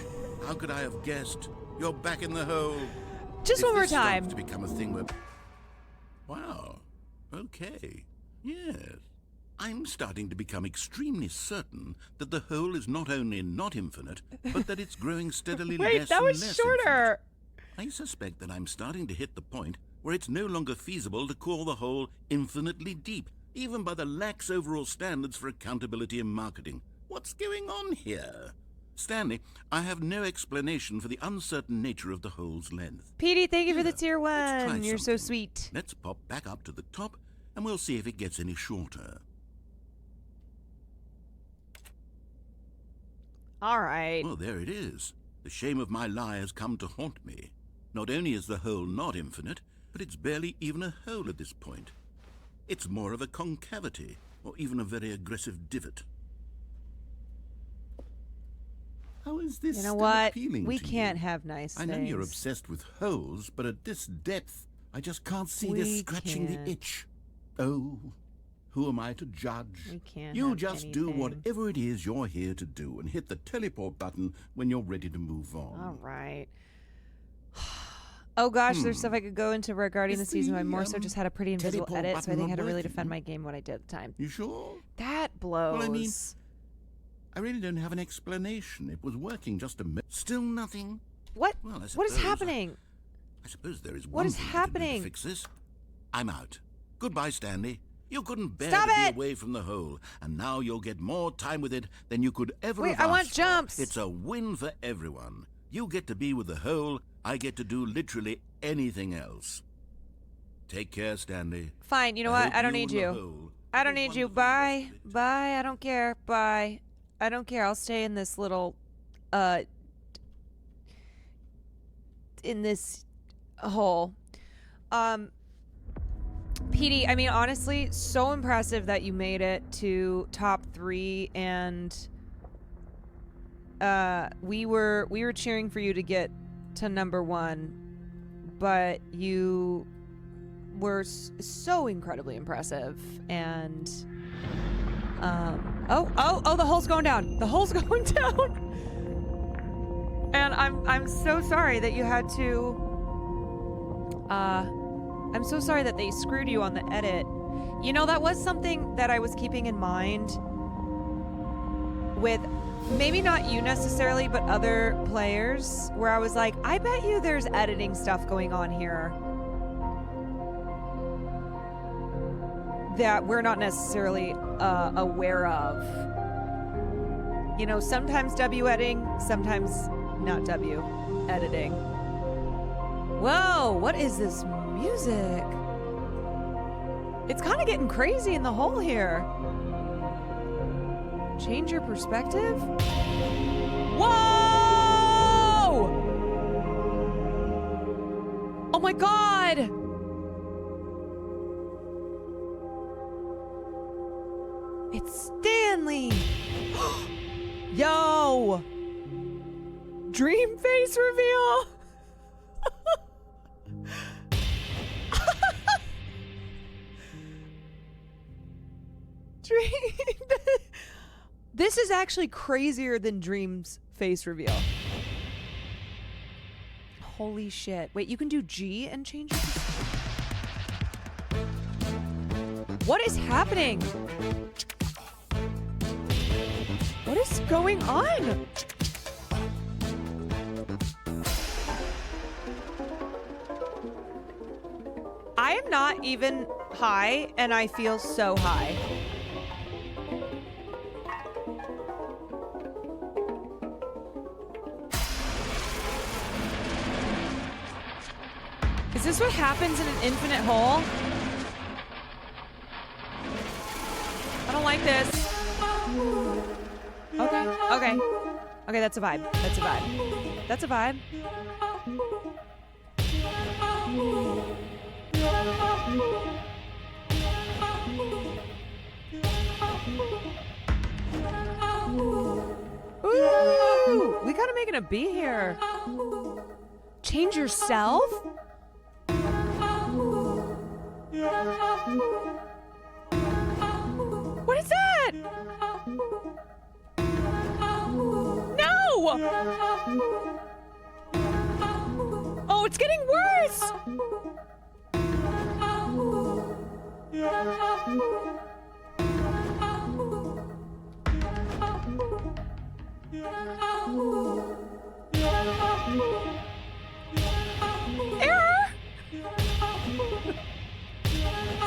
[SPEAKER 2] how could I have guessed? You're back in the hole.
[SPEAKER 1] Just
[SPEAKER 2] If
[SPEAKER 1] one more
[SPEAKER 2] this starts
[SPEAKER 1] time.
[SPEAKER 2] to become a thing where... Wow. Okay. Yes. I'm starting to become extremely certain that the hole is not only not infinite, but that it's growing steadily
[SPEAKER 1] Wait,
[SPEAKER 2] less
[SPEAKER 1] that
[SPEAKER 2] and
[SPEAKER 1] was
[SPEAKER 2] less
[SPEAKER 1] shorter.
[SPEAKER 2] infinite. I suspect that I'm starting to hit the point where it's no longer feasible to call the hole infinitely deep, even by the lax overall standards for accountability and marketing. What's going on here? Stanley, I have no explanation for the uncertain nature of the hole's length.
[SPEAKER 1] Petey, thank you for the tier
[SPEAKER 2] Let's try
[SPEAKER 1] 1. You're so
[SPEAKER 2] something.
[SPEAKER 1] sweet.
[SPEAKER 2] Let's pop back up to the top, and we'll see if it gets any shorter.
[SPEAKER 1] All right.
[SPEAKER 2] Oh, there it is. The shame of my lie has come to haunt me. Not only is the hole not infinite, but it's barely even a hole at this point. It's more of a concavity, or even a very aggressive divot. How is this
[SPEAKER 1] You know
[SPEAKER 2] still
[SPEAKER 1] what?
[SPEAKER 2] appealing
[SPEAKER 1] We
[SPEAKER 2] to
[SPEAKER 1] can't
[SPEAKER 2] you?
[SPEAKER 1] have nice
[SPEAKER 2] I
[SPEAKER 1] things.
[SPEAKER 2] know you're obsessed with holes, but at this depth, I just can't see
[SPEAKER 1] We
[SPEAKER 2] this scratching
[SPEAKER 1] can't.
[SPEAKER 2] the itch. Oh, who am I to judge?
[SPEAKER 1] We can't
[SPEAKER 2] You
[SPEAKER 1] have
[SPEAKER 2] just do
[SPEAKER 1] anything.
[SPEAKER 2] whatever it is you're here to do and hit the teleport button when you're ready to move on.
[SPEAKER 1] All right. Oh gosh, there's stuff I could go into regarding
[SPEAKER 2] Is
[SPEAKER 1] the season, but I
[SPEAKER 2] the,
[SPEAKER 1] more so just had a pretty invisible
[SPEAKER 2] teleport
[SPEAKER 1] edit, so I
[SPEAKER 2] button
[SPEAKER 1] think I
[SPEAKER 2] not
[SPEAKER 1] had to really
[SPEAKER 2] working?
[SPEAKER 1] defend my game what I did at the time.
[SPEAKER 2] You sure?
[SPEAKER 1] That blows.
[SPEAKER 2] Well, I mean, I really don't have an explanation. It was working just a minute. Still nothing?
[SPEAKER 1] what?
[SPEAKER 2] Well, I
[SPEAKER 1] What is
[SPEAKER 2] suppose-
[SPEAKER 1] happening?
[SPEAKER 2] I suppose there is
[SPEAKER 1] What
[SPEAKER 2] one
[SPEAKER 1] is
[SPEAKER 2] thing I can do
[SPEAKER 1] happening?
[SPEAKER 2] to fix this. I'm out. Goodbye, Stanley. You couldn't bear
[SPEAKER 1] Stop
[SPEAKER 2] to
[SPEAKER 1] it!
[SPEAKER 2] be away from the hole, and now you'll get more time with it than you could ever
[SPEAKER 1] Wait,
[SPEAKER 2] have
[SPEAKER 1] I want
[SPEAKER 2] asked for.
[SPEAKER 1] jumps.
[SPEAKER 2] It's a win for everyone. You get to be with the hole. I get to do literally anything else. Take care, Stanley.
[SPEAKER 1] Fine, you know
[SPEAKER 2] I
[SPEAKER 1] what?
[SPEAKER 2] hope
[SPEAKER 1] I don't need
[SPEAKER 2] and the
[SPEAKER 1] you.
[SPEAKER 2] hole
[SPEAKER 1] I
[SPEAKER 2] have
[SPEAKER 1] don't
[SPEAKER 2] a
[SPEAKER 1] need you.
[SPEAKER 2] wonderful
[SPEAKER 1] Bye.
[SPEAKER 2] rest of it.
[SPEAKER 1] Bye. I don't care. Bye. I don't care. I'll stay in this little, in this hole. Petey, I mean, honestly, so impressive that you made it to top 3, and we were cheering for you to get to number 1, but you were so incredibly impressive, and oh, the hole's going down. The hole's going down. And I'm so sorry that you had to I'm so sorry that they screwed you on the edit. You know, that was something that I was keeping in mind with maybe not you necessarily, but other players, where I was like, I bet you there's editing stuff going on here that we're not necessarily aware of. You know, sometimes W editing, sometimes not W editing. Whoa, what is this music? It's kind of getting crazy in the hole here. Change your perspective? Whoa! Oh my god! It's Stanley! Yo! Dream face reveal! Dream. This is actually crazier than Dream's face reveal. Holy shit. Wait, you can do G and change it? What is happening? What is going on? I am not even high, and I feel so high. Is this what happens in an infinite hole? I don't like this. Okay, okay. Okay, that's a vibe. That's a vibe. That's a vibe. Ooh, we gotta make it a B here. Change yourself? What is that? No! Oh, it's getting worse! Error!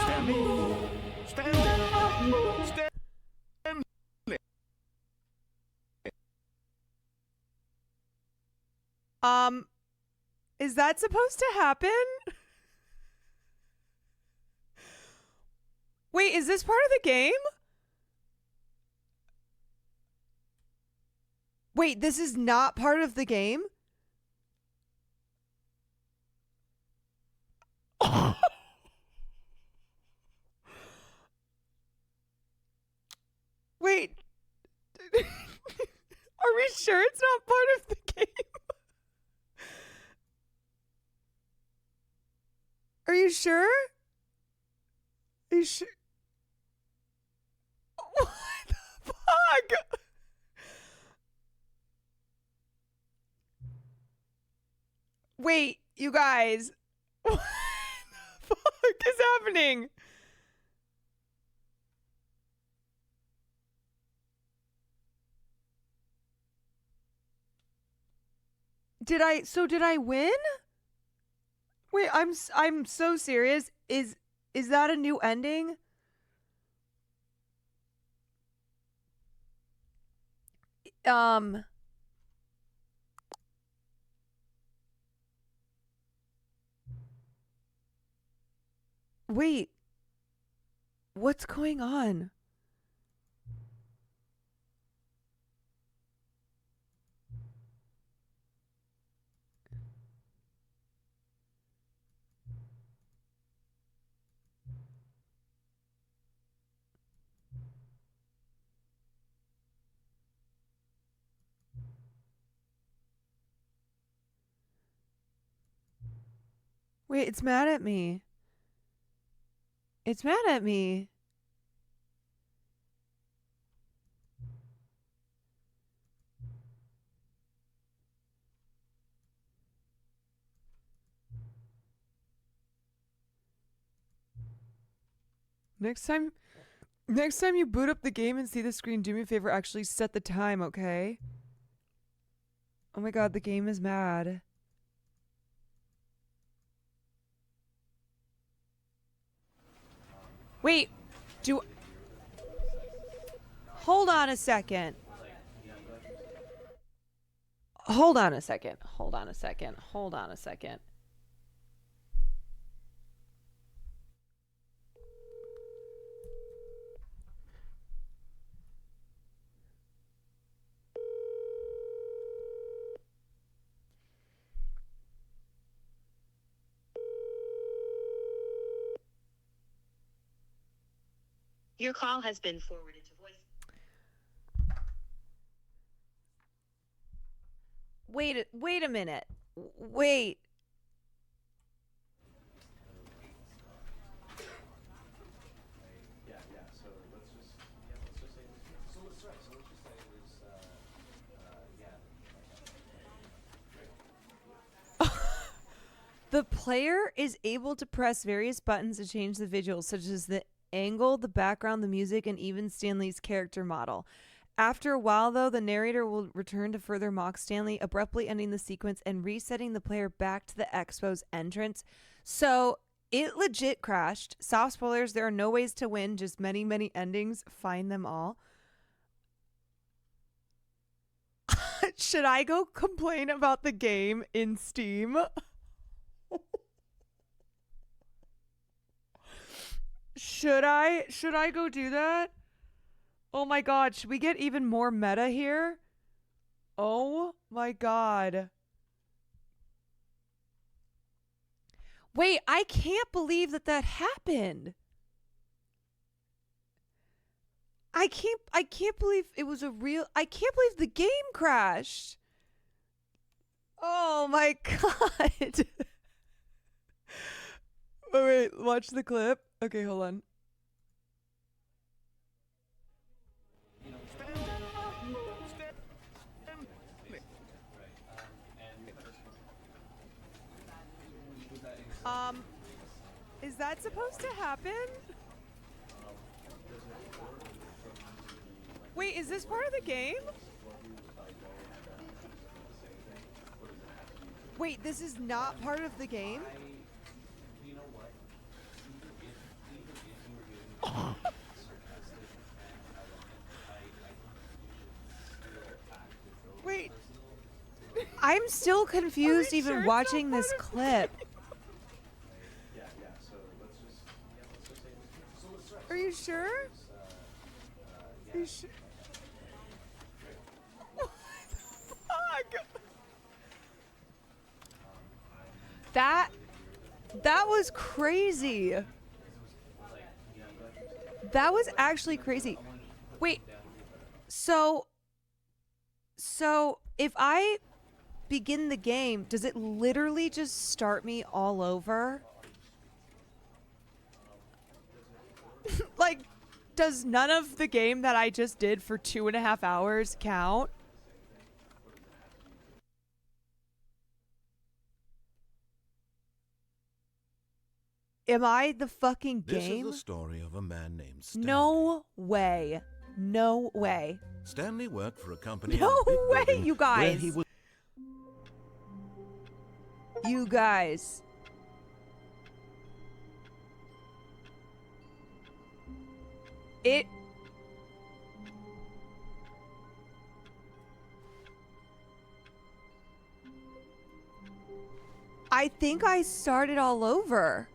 [SPEAKER 2] Stanley! Stanley! Stanley!
[SPEAKER 1] Is that supposed to happen? Wait, is this part of the game? Wait, this is not part of the game? Wait. Are we sure it's not part of the game? Are you sure? Are you sure? What the fuck? Wait, you guys. What the fuck is happening? Did I win? Wait, I'm so serious. Is that a new ending? Wait. What's going on? Wait, it's mad at me. It's mad at me. Next time you boot up the game and see the screen, do me a favor, actually set the time, okay? Oh my god, the game is mad. Wait, hold on a second. Hold on a second. Hold on a second. Hold on a second.
[SPEAKER 6] Your call has been forwarded to voice.
[SPEAKER 1] Wait a minute. Wait. The player is able to press various buttons to change the visuals, such as the angle, the background, the music, and even Stanley's character model. After a while, though, the narrator will return to further mock Stanley, abruptly ending the sequence and resetting the player back to the expo's entrance. So it legit crashed. Soft spoilers, there are no ways to win, just many, many endings. Find them all. Should I go complain about the game in Steam? Should I go do that? Oh my god, should we get even more meta here? Oh my god. Wait, I can't believe that happened. I can't believe it was a real... I can't believe the game crashed. Oh my god. Wait, watch the clip. Okay, hold on. Is that supposed to happen? Wait, is this part of the game? Wait, this is not part of the game? Wait. I'm still confused even sure watching this clip. Are you sure? Are you sure? What the fuck? That was crazy. That was actually crazy. Wait. So if I begin the game, does it literally just start me all over? Like, does none of the game that I just did for 2.5 hours count? Am I the fucking game?
[SPEAKER 2] This is the story of a man named Stanley.
[SPEAKER 1] No way. No way.
[SPEAKER 2] Stanley worked for a company.
[SPEAKER 1] No
[SPEAKER 2] in a big
[SPEAKER 1] way,
[SPEAKER 2] building
[SPEAKER 1] you
[SPEAKER 2] where
[SPEAKER 1] guys.
[SPEAKER 2] he was
[SPEAKER 1] You guys. I think I started all over.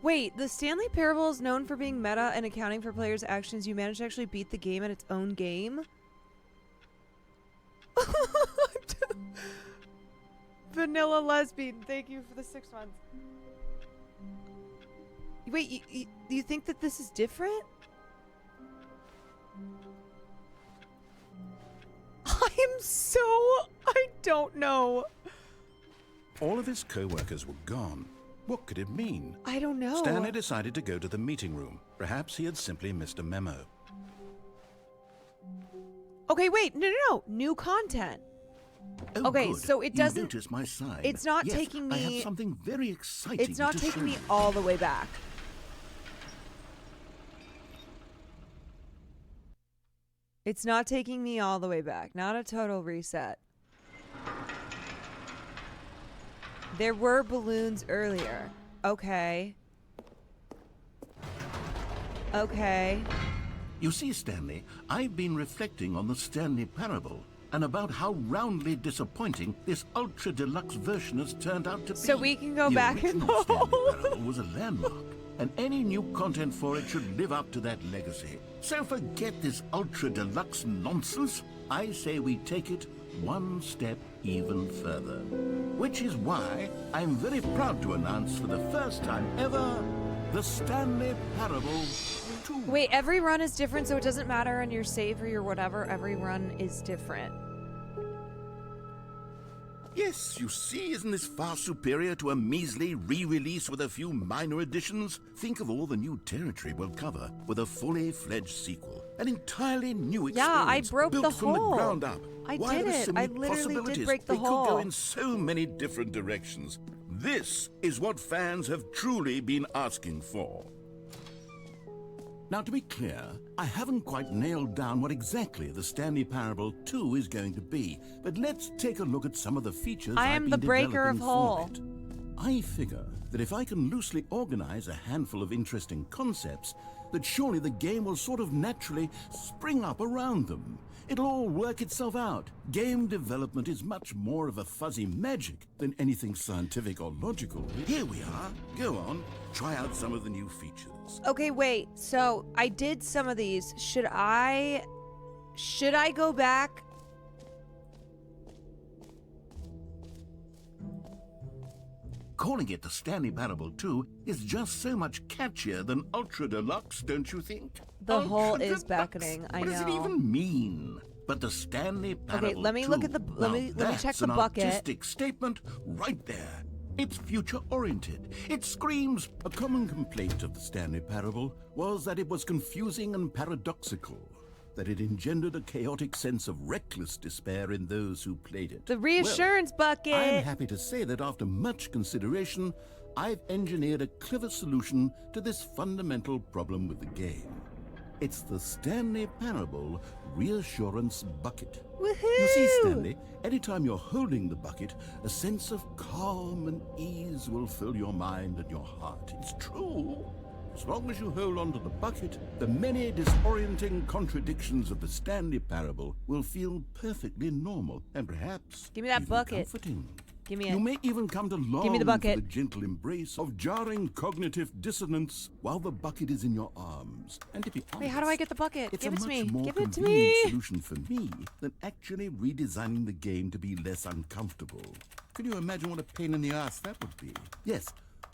[SPEAKER 1] Wait, the Stanley Parable is known for being meta and accounting for players' actions. You managed to actually beat the game at its own game? Vanilla Lesbian, thank you for the 6 months. Wait, you think that this is different? I don't know.
[SPEAKER 2] All of his co-workers were gone. What could it mean?
[SPEAKER 1] I don't know.
[SPEAKER 2] Stanley decided to go to the meeting room. Perhaps he had simply missed a memo.
[SPEAKER 1] Okay, wait, no. New content.
[SPEAKER 2] Oh,
[SPEAKER 1] Okay,
[SPEAKER 2] good.
[SPEAKER 1] so it
[SPEAKER 2] You
[SPEAKER 1] doesn't-
[SPEAKER 2] notice my sign.
[SPEAKER 1] it's not
[SPEAKER 2] Yes,
[SPEAKER 1] taking
[SPEAKER 2] I have
[SPEAKER 1] me-
[SPEAKER 2] something very exciting
[SPEAKER 1] It's not
[SPEAKER 2] to
[SPEAKER 1] taking
[SPEAKER 2] show
[SPEAKER 1] me
[SPEAKER 2] you.
[SPEAKER 1] all the way back. It's not taking me all the way back. Not a total reset. There were balloons earlier. Okay. Okay.
[SPEAKER 2] You see, Stanley, I've been reflecting on the Stanley parable and about how roundly disappointing this ultra deluxe version has turned out to be.
[SPEAKER 1] So we can go
[SPEAKER 2] the
[SPEAKER 1] back and
[SPEAKER 2] original Stanley
[SPEAKER 1] hold.
[SPEAKER 2] parable was a landmark, and any new content for it should live up to that legacy. So forget this ultra deluxe nonsense. I say we take it one step even further. Which is why I'm very proud to announce for the first time ever, the Stanley Parable 2.
[SPEAKER 1] Wait, every run is different, so it doesn't matter on your save or your whatever. Every run is different.
[SPEAKER 2] Yes, you see, isn't this far superior to a measly re-release with a few minor additions? Think of all the new territory we'll cover with a fully fledged sequel. An entirely new experience.
[SPEAKER 1] Yeah, I broke
[SPEAKER 2] built
[SPEAKER 1] the
[SPEAKER 2] from
[SPEAKER 1] hole.
[SPEAKER 2] the ground up.
[SPEAKER 1] I
[SPEAKER 2] Why,
[SPEAKER 1] did
[SPEAKER 2] there are
[SPEAKER 1] it.
[SPEAKER 2] so
[SPEAKER 1] I
[SPEAKER 2] many
[SPEAKER 1] literally did
[SPEAKER 2] possibilities.
[SPEAKER 1] break the
[SPEAKER 2] They could go
[SPEAKER 1] hole.
[SPEAKER 2] in so many different directions. This is what fans have truly been asking for. Now, to be clear, I haven't quite nailed down what exactly the Stanley Parable 2 is going to be, but let's take a look at some of the features
[SPEAKER 1] I
[SPEAKER 2] I've
[SPEAKER 1] am
[SPEAKER 2] been
[SPEAKER 1] the breaker of
[SPEAKER 2] developing
[SPEAKER 1] whole.
[SPEAKER 2] for it. I figure that if I can loosely organize a handful of interesting concepts, that surely the game will sort of naturally spring up around them. It'll all work itself out. Game development is much more of a fuzzy magic than anything scientific or logical. Here we are. Go on, try out some of the new features.
[SPEAKER 1] Okay, wait. So I did some of these. Should I go back?
[SPEAKER 2] Calling it the Stanley Parable 2 is just so much catchier than Ultra Deluxe, don't you think?
[SPEAKER 1] The hole
[SPEAKER 2] Ultra
[SPEAKER 1] is
[SPEAKER 2] Deluxe.
[SPEAKER 1] beckoning, I
[SPEAKER 2] What does it
[SPEAKER 1] know.
[SPEAKER 2] even mean? But the Stanley Parable
[SPEAKER 1] let me
[SPEAKER 2] 2,
[SPEAKER 1] look at the- let
[SPEAKER 2] now
[SPEAKER 1] me check
[SPEAKER 2] that's
[SPEAKER 1] the
[SPEAKER 2] an
[SPEAKER 1] bucket.
[SPEAKER 2] artistic statement right there. It's future-oriented. It screams. A common complaint of the Stanley Parable was that it was confusing and paradoxical, that it engendered a chaotic sense of reckless despair in those who played it.
[SPEAKER 1] The reassurance bucket.
[SPEAKER 2] I'm happy to say that after much consideration, I've engineered a clever solution to this fundamental problem with the game. It's the Stanley Parable Reassurance Bucket.
[SPEAKER 1] Woohoo!
[SPEAKER 2] You see, Stanley, anytime you're holding the bucket, a sense of calm and ease will fill your mind and your heart. It's true. As long as you hold on to the bucket, the many disorienting contradictions of the Stanley Parable will feel perfectly normal and perhaps
[SPEAKER 1] Give me that
[SPEAKER 2] even
[SPEAKER 1] bucket.
[SPEAKER 2] comforting.
[SPEAKER 1] Give me
[SPEAKER 2] You
[SPEAKER 1] it.
[SPEAKER 2] may even come to long
[SPEAKER 1] Give me the bucket.
[SPEAKER 2] for the gentle embrace of jarring cognitive dissonance while the bucket is in your arms. And to be honest,
[SPEAKER 1] Wait, how do I get the bucket?
[SPEAKER 2] it's
[SPEAKER 1] Give
[SPEAKER 2] a
[SPEAKER 1] it to
[SPEAKER 2] much
[SPEAKER 1] me.
[SPEAKER 2] more
[SPEAKER 1] Give it to
[SPEAKER 2] convenient
[SPEAKER 1] me.
[SPEAKER 2] solution for me than actually redesigning the game to be less uncomfortable. Can you imagine what a pain in the ass that would be? Yes,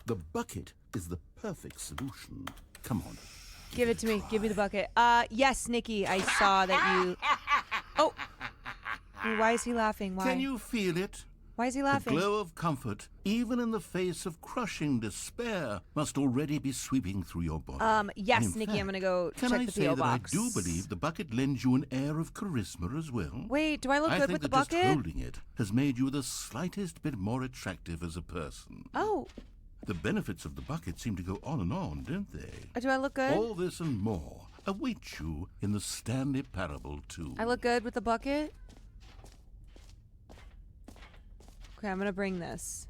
[SPEAKER 2] the bucket is the perfect solution. Come on.
[SPEAKER 1] Give it to me. Give me the bucket. Yes, Nikki, I saw that you. Oh. Why is he laughing? Why?
[SPEAKER 2] Can you feel it?
[SPEAKER 1] Why is he
[SPEAKER 2] The
[SPEAKER 1] laughing?
[SPEAKER 2] glow of comfort, even in the face of crushing despair, must already be sweeping through your body.
[SPEAKER 1] Yes,
[SPEAKER 2] And in
[SPEAKER 1] Nikki, I'm
[SPEAKER 2] fact,
[SPEAKER 1] gonna go
[SPEAKER 2] can
[SPEAKER 1] check
[SPEAKER 2] I
[SPEAKER 1] the
[SPEAKER 2] say
[SPEAKER 1] P.O.
[SPEAKER 2] that
[SPEAKER 1] box.
[SPEAKER 2] I do believe the bucket lends you an air of charisma as well?
[SPEAKER 1] Wait, do I look
[SPEAKER 2] I
[SPEAKER 1] good
[SPEAKER 2] think
[SPEAKER 1] with the
[SPEAKER 2] that
[SPEAKER 1] bucket?
[SPEAKER 2] just holding it has made you the slightest bit more attractive as a person.
[SPEAKER 1] Oh,
[SPEAKER 2] The benefits of the bucket seem to go on and on, don't they?
[SPEAKER 1] do I look good?
[SPEAKER 2] All this and more await you in the Stanley Parable 2.
[SPEAKER 1] I look good with the bucket? Okay, I'm gonna bring this.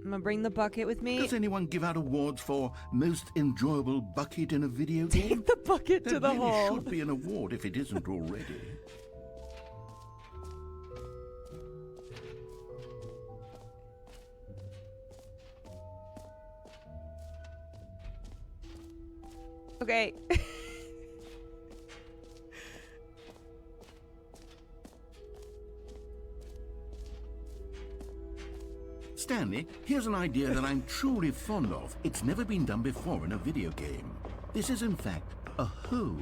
[SPEAKER 1] I'm gonna bring the bucket with me.
[SPEAKER 2] Does anyone give out awards for most enjoyable bucket in a video game?
[SPEAKER 1] Take the bucket to
[SPEAKER 2] There
[SPEAKER 1] the
[SPEAKER 2] really
[SPEAKER 1] hole.
[SPEAKER 2] should be an award if it isn't already.
[SPEAKER 1] Okay.
[SPEAKER 2] Stanley, here's an idea that I'm truly fond of. It's never been done before in a video game. This is, in fact, a hole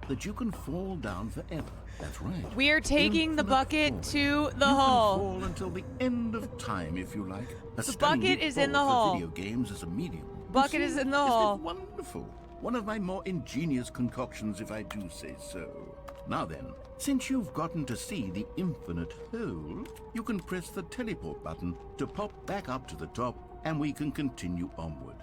[SPEAKER 2] that you can fall down forever. That's right.
[SPEAKER 1] We're taking the
[SPEAKER 2] Infinite
[SPEAKER 1] bucket
[SPEAKER 2] falling.
[SPEAKER 1] to the
[SPEAKER 2] You
[SPEAKER 1] hole.
[SPEAKER 2] can fall until the end of time, if you like. A
[SPEAKER 1] The
[SPEAKER 2] stunning
[SPEAKER 1] bucket
[SPEAKER 2] leap
[SPEAKER 1] is in the
[SPEAKER 2] forward
[SPEAKER 1] hole.
[SPEAKER 2] for video games as a medium.
[SPEAKER 1] Bucket
[SPEAKER 2] You
[SPEAKER 1] is
[SPEAKER 2] see,
[SPEAKER 1] in the
[SPEAKER 2] isn't it
[SPEAKER 1] hole.
[SPEAKER 2] wonderful. One of my more ingenious concoctions, if I do say so. Now then, Since you've gotten to see the infinite hole, you can press the teleport button to pop back up to the top, and we can continue onward.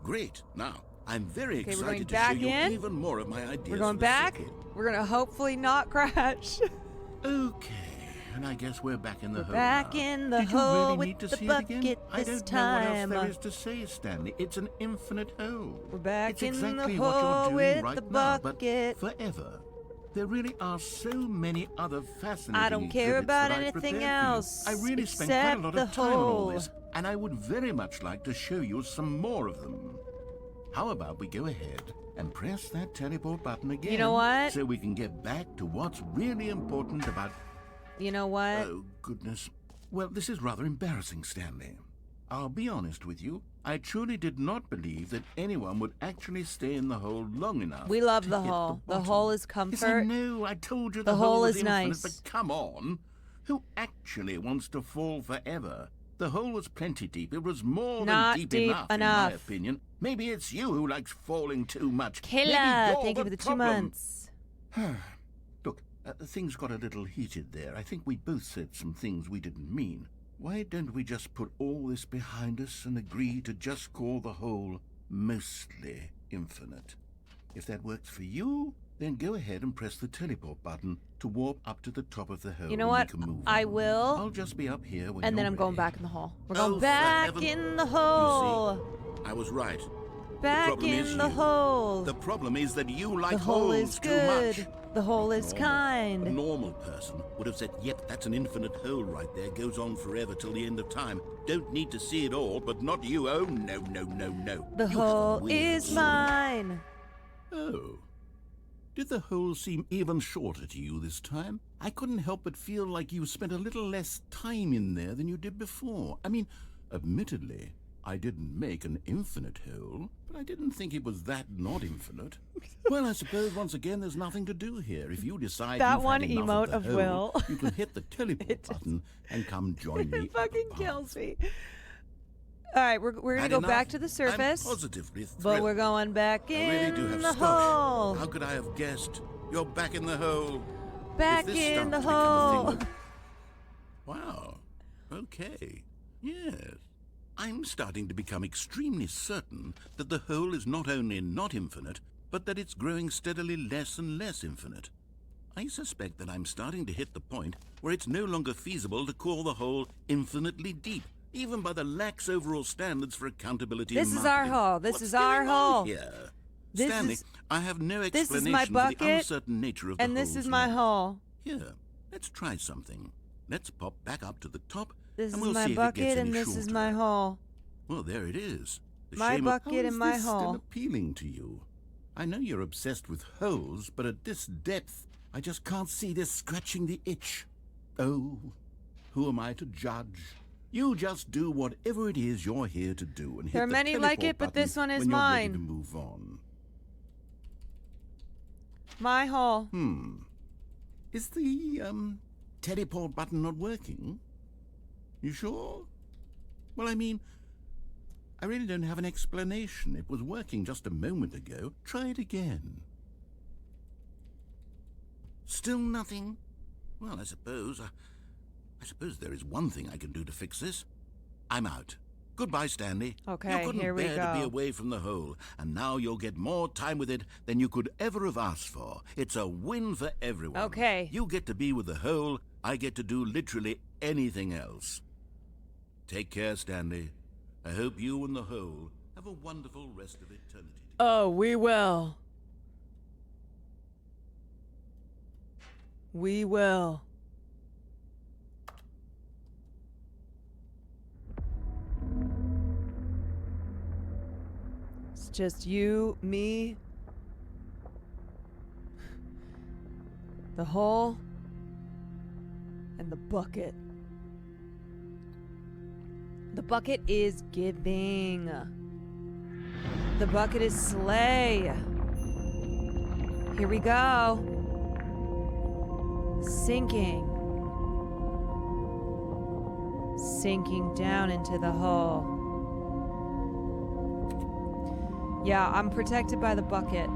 [SPEAKER 2] Great. Now, I'm very
[SPEAKER 1] Okay, we're going
[SPEAKER 2] excited to
[SPEAKER 1] back
[SPEAKER 2] show you
[SPEAKER 1] in.
[SPEAKER 2] even more of my ideas.
[SPEAKER 1] We're going
[SPEAKER 2] for the
[SPEAKER 1] back.
[SPEAKER 2] circuit.
[SPEAKER 1] We're gonna hopefully not crash.
[SPEAKER 2] Okay, and I guess we're back in the hole
[SPEAKER 1] back
[SPEAKER 2] now.
[SPEAKER 1] in the
[SPEAKER 2] Did you
[SPEAKER 1] hole
[SPEAKER 2] really
[SPEAKER 1] with
[SPEAKER 2] need to
[SPEAKER 1] the
[SPEAKER 2] see it again?
[SPEAKER 1] bucket
[SPEAKER 2] I
[SPEAKER 1] this
[SPEAKER 2] don't know what else
[SPEAKER 1] time.
[SPEAKER 2] there is to say, Stanley. It's an infinite hole.
[SPEAKER 1] We're back
[SPEAKER 2] it's
[SPEAKER 1] in the
[SPEAKER 2] exactly
[SPEAKER 1] hole
[SPEAKER 2] what you're doing
[SPEAKER 1] with
[SPEAKER 2] right
[SPEAKER 1] the
[SPEAKER 2] now,
[SPEAKER 1] bucket.
[SPEAKER 2] but forever. There really are so many other fascinating
[SPEAKER 1] I don't care
[SPEAKER 2] exhibits
[SPEAKER 1] about
[SPEAKER 2] that I've
[SPEAKER 1] anything
[SPEAKER 2] prepared for you.
[SPEAKER 1] else
[SPEAKER 2] I really spent quite a
[SPEAKER 1] except
[SPEAKER 2] lot
[SPEAKER 1] the
[SPEAKER 2] of time on all
[SPEAKER 1] hole.
[SPEAKER 2] this, and I would very much like to show you some more of them. How about we go ahead and press that teleport button again?
[SPEAKER 1] You know what?
[SPEAKER 2] So we can get back to what's really important about...
[SPEAKER 1] You know what?
[SPEAKER 2] Oh, goodness. Well, this is rather embarrassing, Stanley. I'll be honest with you. I truly did not believe that anyone would actually stay in the hole long enough.
[SPEAKER 1] We love
[SPEAKER 2] to
[SPEAKER 1] the
[SPEAKER 2] hit
[SPEAKER 1] hole. The
[SPEAKER 2] bottom.
[SPEAKER 1] hole is
[SPEAKER 2] Yes, I
[SPEAKER 1] comfort.
[SPEAKER 2] know. I told you
[SPEAKER 1] The
[SPEAKER 2] the
[SPEAKER 1] hole
[SPEAKER 2] was
[SPEAKER 1] is
[SPEAKER 2] infinite,
[SPEAKER 1] nice.
[SPEAKER 2] but come on. Who actually wants to fall forever? The hole was plenty deep. It was more
[SPEAKER 1] Not
[SPEAKER 2] than deep
[SPEAKER 1] deep
[SPEAKER 2] enough, in
[SPEAKER 1] enough.
[SPEAKER 2] my opinion. Maybe it's you who likes falling too much. Maybe
[SPEAKER 1] Killer,
[SPEAKER 2] you're
[SPEAKER 1] thank you for the 2
[SPEAKER 2] problem.
[SPEAKER 1] months.
[SPEAKER 2] Look, things got a little heated there. I think we both said some things we didn't mean. Why don't we just put all this behind us and agree to just call the whole mostly infinite? If that works for you, then go ahead and press the teleport button to warp up to the top of the hole.
[SPEAKER 1] You know
[SPEAKER 2] and
[SPEAKER 1] what?
[SPEAKER 2] we can move
[SPEAKER 1] I
[SPEAKER 2] on.
[SPEAKER 1] will.
[SPEAKER 2] I'll just be up here when
[SPEAKER 1] And then
[SPEAKER 2] you're
[SPEAKER 1] I'm going
[SPEAKER 2] ready.
[SPEAKER 1] back in the hole. We're
[SPEAKER 2] Oh,
[SPEAKER 1] going
[SPEAKER 2] for
[SPEAKER 1] back
[SPEAKER 2] heaven-
[SPEAKER 1] in the
[SPEAKER 2] You
[SPEAKER 1] hole.
[SPEAKER 2] see, I was right.
[SPEAKER 1] Back
[SPEAKER 2] problem is
[SPEAKER 1] in the
[SPEAKER 2] you.
[SPEAKER 1] hole.
[SPEAKER 2] The problem is that you like
[SPEAKER 1] The hole
[SPEAKER 2] holes
[SPEAKER 1] is
[SPEAKER 2] too
[SPEAKER 1] good.
[SPEAKER 2] much.
[SPEAKER 1] The hole is
[SPEAKER 2] A
[SPEAKER 1] kind.
[SPEAKER 2] normal person would have said, yep, that's an infinite hole right there. Goes on forever till the end of time. Don't need to see it all, but not you. Oh, no, no, no, no.
[SPEAKER 1] The
[SPEAKER 2] You have a
[SPEAKER 1] hole
[SPEAKER 2] weird
[SPEAKER 1] is
[SPEAKER 2] sort of-
[SPEAKER 1] mine.
[SPEAKER 2] Oh. Did the hole seem even shorter to you this time? I couldn't help but feel like you spent a little less time in there than you did before. I mean, admittedly, I didn't make an infinite hole, but I didn't think it was that not infinite. Well, I suppose once again there's nothing to do here. If you decide
[SPEAKER 1] That
[SPEAKER 2] you've
[SPEAKER 1] one
[SPEAKER 2] had enough
[SPEAKER 1] emote
[SPEAKER 2] of, the
[SPEAKER 1] of
[SPEAKER 2] hole,
[SPEAKER 1] Will.
[SPEAKER 2] you can hit the teleport button and come join me.
[SPEAKER 1] It fucking kills me. All right, we're gonna
[SPEAKER 2] Had
[SPEAKER 1] go
[SPEAKER 2] enough?
[SPEAKER 1] back to the surface,
[SPEAKER 2] I'm positively thrilled.
[SPEAKER 1] but we're going back
[SPEAKER 2] I
[SPEAKER 1] in
[SPEAKER 2] really do have
[SPEAKER 1] the
[SPEAKER 2] stuff.
[SPEAKER 1] hole.
[SPEAKER 2] How could I have guessed? You're back in the hole.
[SPEAKER 1] Back
[SPEAKER 2] If this
[SPEAKER 1] in
[SPEAKER 2] starts
[SPEAKER 1] the
[SPEAKER 2] to become a
[SPEAKER 1] hole.
[SPEAKER 2] thing of- Wow. Okay. Yes. I'm starting to become extremely certain that the hole is not only not infinite, but that it's growing steadily less and less infinite. I suspect that I'm starting to hit the point where it's no longer feasible to call the hole infinitely deep, even by the lax overall standards for accountability
[SPEAKER 1] This
[SPEAKER 2] and
[SPEAKER 1] is our
[SPEAKER 2] marketing.
[SPEAKER 1] hole. This
[SPEAKER 2] What's
[SPEAKER 1] is our
[SPEAKER 2] going on
[SPEAKER 1] hole.
[SPEAKER 2] here?
[SPEAKER 1] This
[SPEAKER 2] Stanley,
[SPEAKER 1] is-
[SPEAKER 2] I have no
[SPEAKER 1] this is
[SPEAKER 2] explanation
[SPEAKER 1] my
[SPEAKER 2] for the
[SPEAKER 1] bucket,
[SPEAKER 2] uncertain nature of the
[SPEAKER 1] And this
[SPEAKER 2] hole's
[SPEAKER 1] is my
[SPEAKER 2] length.
[SPEAKER 1] hole.
[SPEAKER 2] Here, let's try something. Let's pop back up to the top,
[SPEAKER 1] This
[SPEAKER 2] and
[SPEAKER 1] is
[SPEAKER 2] we'll
[SPEAKER 1] my
[SPEAKER 2] see if it
[SPEAKER 1] bucket,
[SPEAKER 2] gets
[SPEAKER 1] and
[SPEAKER 2] any
[SPEAKER 1] this is
[SPEAKER 2] shorter.
[SPEAKER 1] my hole.
[SPEAKER 2] Well, there it is. The
[SPEAKER 1] My
[SPEAKER 2] shame
[SPEAKER 1] bucket
[SPEAKER 2] of, how
[SPEAKER 1] and
[SPEAKER 2] is
[SPEAKER 1] my
[SPEAKER 2] this still
[SPEAKER 1] hole.
[SPEAKER 2] appealing to you? I know you're obsessed with holes, but at this depth, I just can't see this scratching the itch. Oh, who am I to judge? You just do whatever it is you're here to do, and hit
[SPEAKER 1] There are
[SPEAKER 2] the
[SPEAKER 1] many like
[SPEAKER 2] teleport
[SPEAKER 1] it, but
[SPEAKER 2] button
[SPEAKER 1] this one is
[SPEAKER 2] when you're ready
[SPEAKER 1] mine.
[SPEAKER 2] to move on.
[SPEAKER 1] My hole.
[SPEAKER 2] Is the teleport button not working? You sure? Well, I mean, I really don't have an explanation. It was working just a moment ago. Try it again. Still nothing? Well, I suppose there is one thing I can do to fix this. I'm out. Goodbye, Stanley.
[SPEAKER 1] Okay,
[SPEAKER 2] you couldn't
[SPEAKER 1] here we
[SPEAKER 2] bear to be
[SPEAKER 1] go.
[SPEAKER 2] away from the hole, and now you'll get more time with it than you could ever have asked for. It's a win for everyone.
[SPEAKER 1] Okay.
[SPEAKER 2] You get to be with the hole. I get to do literally anything else. Take care, Stanley. I hope you and the hole have a wonderful rest of eternity.
[SPEAKER 1] Oh, we will. We will. It's just you, me, the hole, and the bucket. The bucket is giving. The bucket is slay. Here we go. Sinking. Sinking down into the hole. Yeah, I'm protected by the bucket.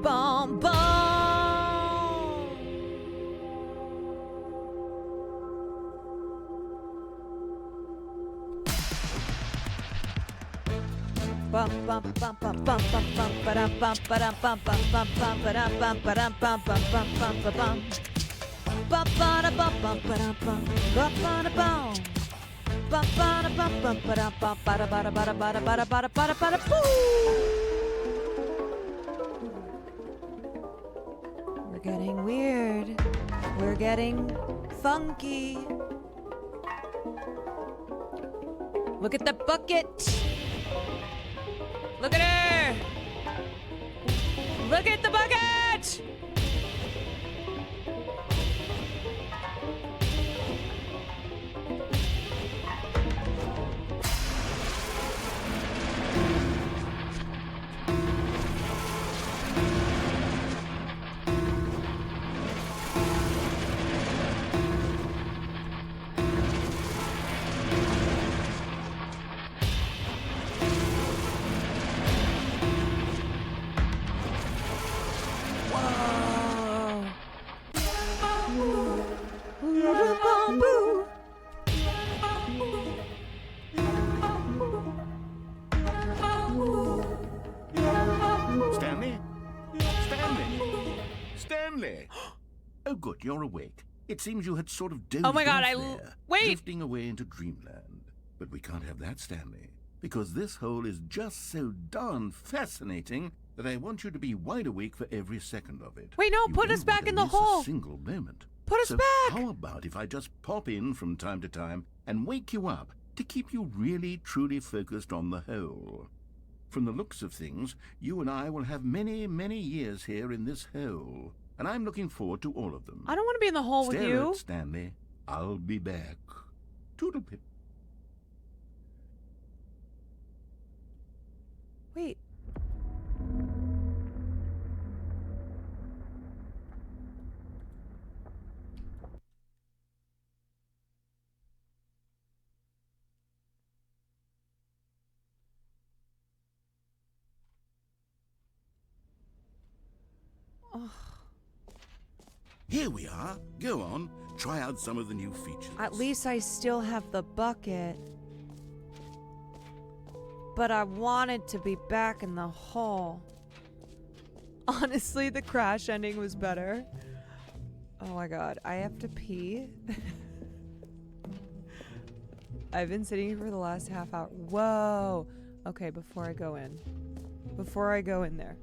[SPEAKER 1] Bum, bum. Bum bum bum bum bum bum bum ba-dum bum ba-dum bum bum bum bum ba-dum bum ba-dum bum bum bum bum ba-bum. Bum ba-da bum bum ba-dum bum bum ba-da bum. Bum ba-da bum bum ba-dum bum ba-da ba-da ba-da ba-da ba-da ba-da ba-da ba-da boo. We're getting weird. We're getting funky. Look at the bucket. Look at her. Look at the bucket.
[SPEAKER 2] Stanley? Stanley? Stanley! Oh, good, you're awake. It seems you had sort of dozed
[SPEAKER 1] Oh my God,
[SPEAKER 2] off there,
[SPEAKER 1] wait!
[SPEAKER 2] drifting away into dreamland. But we can't have that, Stanley, because this hole is just so darn fascinating that I want you to be wide awake for every second of it.
[SPEAKER 1] Wait, no,
[SPEAKER 2] You
[SPEAKER 1] put
[SPEAKER 2] won't
[SPEAKER 1] us back
[SPEAKER 2] want to
[SPEAKER 1] in the
[SPEAKER 2] miss
[SPEAKER 1] hole.
[SPEAKER 2] A single moment.
[SPEAKER 1] Put us
[SPEAKER 2] So
[SPEAKER 1] back.
[SPEAKER 2] how about if I just pop in from time to time and wake you up to keep you really, truly focused on the hole? From the looks of things, you and I will have many, many years here in this hole, and I'm looking forward to all of them.
[SPEAKER 1] I don't want to be in the hole with
[SPEAKER 2] Stare
[SPEAKER 1] you.
[SPEAKER 2] at Stanley. I'll be back. Toodlepip.
[SPEAKER 1] Wait.
[SPEAKER 2] Here we are. Go on. Try out some of the new features.
[SPEAKER 1] At least I still have the bucket. But I wanted to be back in the hole. Honestly, the crash ending was better. Oh my god, I have to pee. I've been sitting here for the last half hour. Whoa. Okay, before I go in. Before I go in there.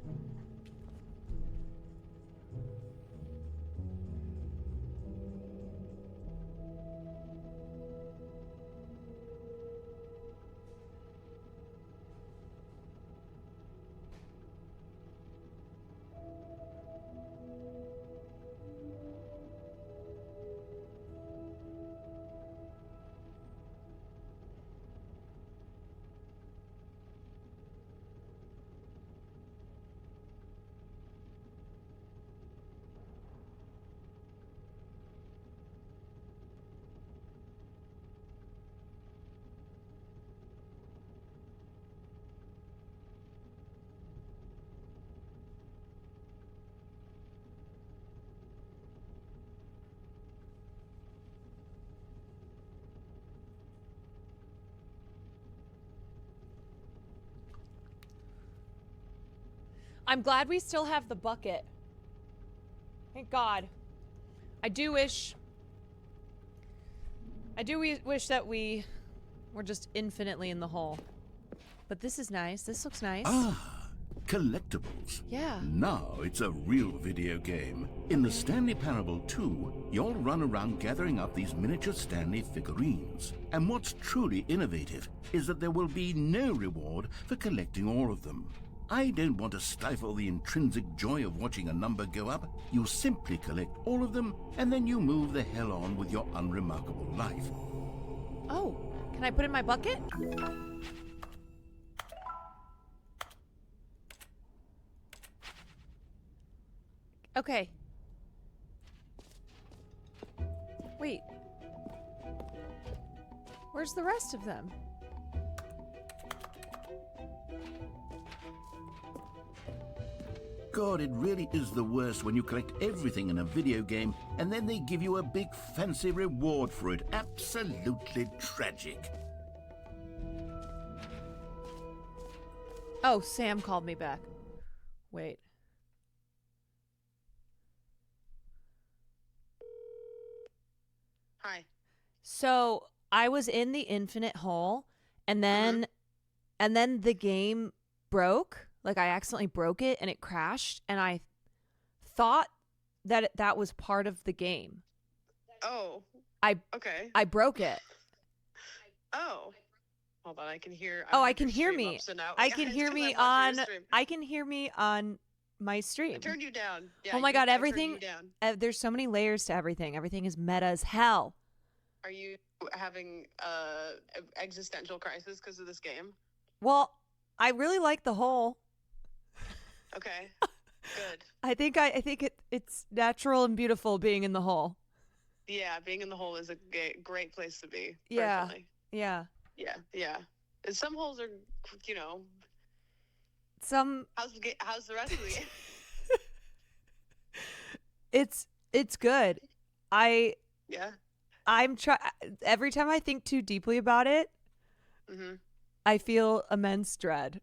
[SPEAKER 1] I'm glad we still have the bucket. Thank God. I do wish that we were just infinitely in the hole. But this is nice. This looks nice.
[SPEAKER 2] Ah, collectibles.
[SPEAKER 1] Yeah.
[SPEAKER 2] Now it's a real video game. In the Stanley Parable 2, you'll run around gathering up these miniature Stanley figurines. And what's truly innovative is that there will be no reward for collecting all of them. I don't want to stifle the intrinsic joy of watching a number go up. You simply collect all of them, and then you move the hell on with your unremarkable life.
[SPEAKER 1] Oh, can I put it in my bucket? Okay. Wait. Where's the rest of them?
[SPEAKER 2] God, it really is the worst when you collect everything in a video game and then they give you a big fancy reward for it. Absolutely tragic.
[SPEAKER 1] Oh, Sam called me back. Wait.
[SPEAKER 6] Hi.
[SPEAKER 1] So I was in the infinite hole, and then the game broke. Like I accidentally broke it, and it crashed, and I thought that that was part of the game.
[SPEAKER 6] Oh. Okay.
[SPEAKER 1] I broke it.
[SPEAKER 6] Oh. Hold on, I can hear.
[SPEAKER 1] Oh, I
[SPEAKER 6] have
[SPEAKER 1] can
[SPEAKER 6] your
[SPEAKER 1] hear
[SPEAKER 6] stream
[SPEAKER 1] me.
[SPEAKER 6] up, so now-
[SPEAKER 1] I
[SPEAKER 6] Yeah,
[SPEAKER 1] can
[SPEAKER 6] it's
[SPEAKER 1] hear
[SPEAKER 6] 'cause
[SPEAKER 1] me
[SPEAKER 6] I'm watching
[SPEAKER 1] on.
[SPEAKER 6] your stream.
[SPEAKER 1] I can hear me on my stream.
[SPEAKER 6] I turned you down. Yeah,
[SPEAKER 1] Oh my God,
[SPEAKER 6] I turned
[SPEAKER 1] everything.
[SPEAKER 6] you down.
[SPEAKER 1] There's so many layers to everything. Everything is meta as hell.
[SPEAKER 6] Are you having existential crisis because of this game?
[SPEAKER 1] Well, I really like the hole.
[SPEAKER 6] Okay. Good.
[SPEAKER 1] I think it's natural and beautiful being in the hole.
[SPEAKER 6] Yeah, being in the hole is a great place to be.
[SPEAKER 1] Yeah.
[SPEAKER 6] Personally.
[SPEAKER 1] Yeah.
[SPEAKER 6] Yeah. Yeah. And some holes are, you know.
[SPEAKER 1] Some.
[SPEAKER 6] How's the rest of the game?
[SPEAKER 1] It's good.
[SPEAKER 6] Yeah.
[SPEAKER 1] Every time I think too deeply about it, I feel immense dread.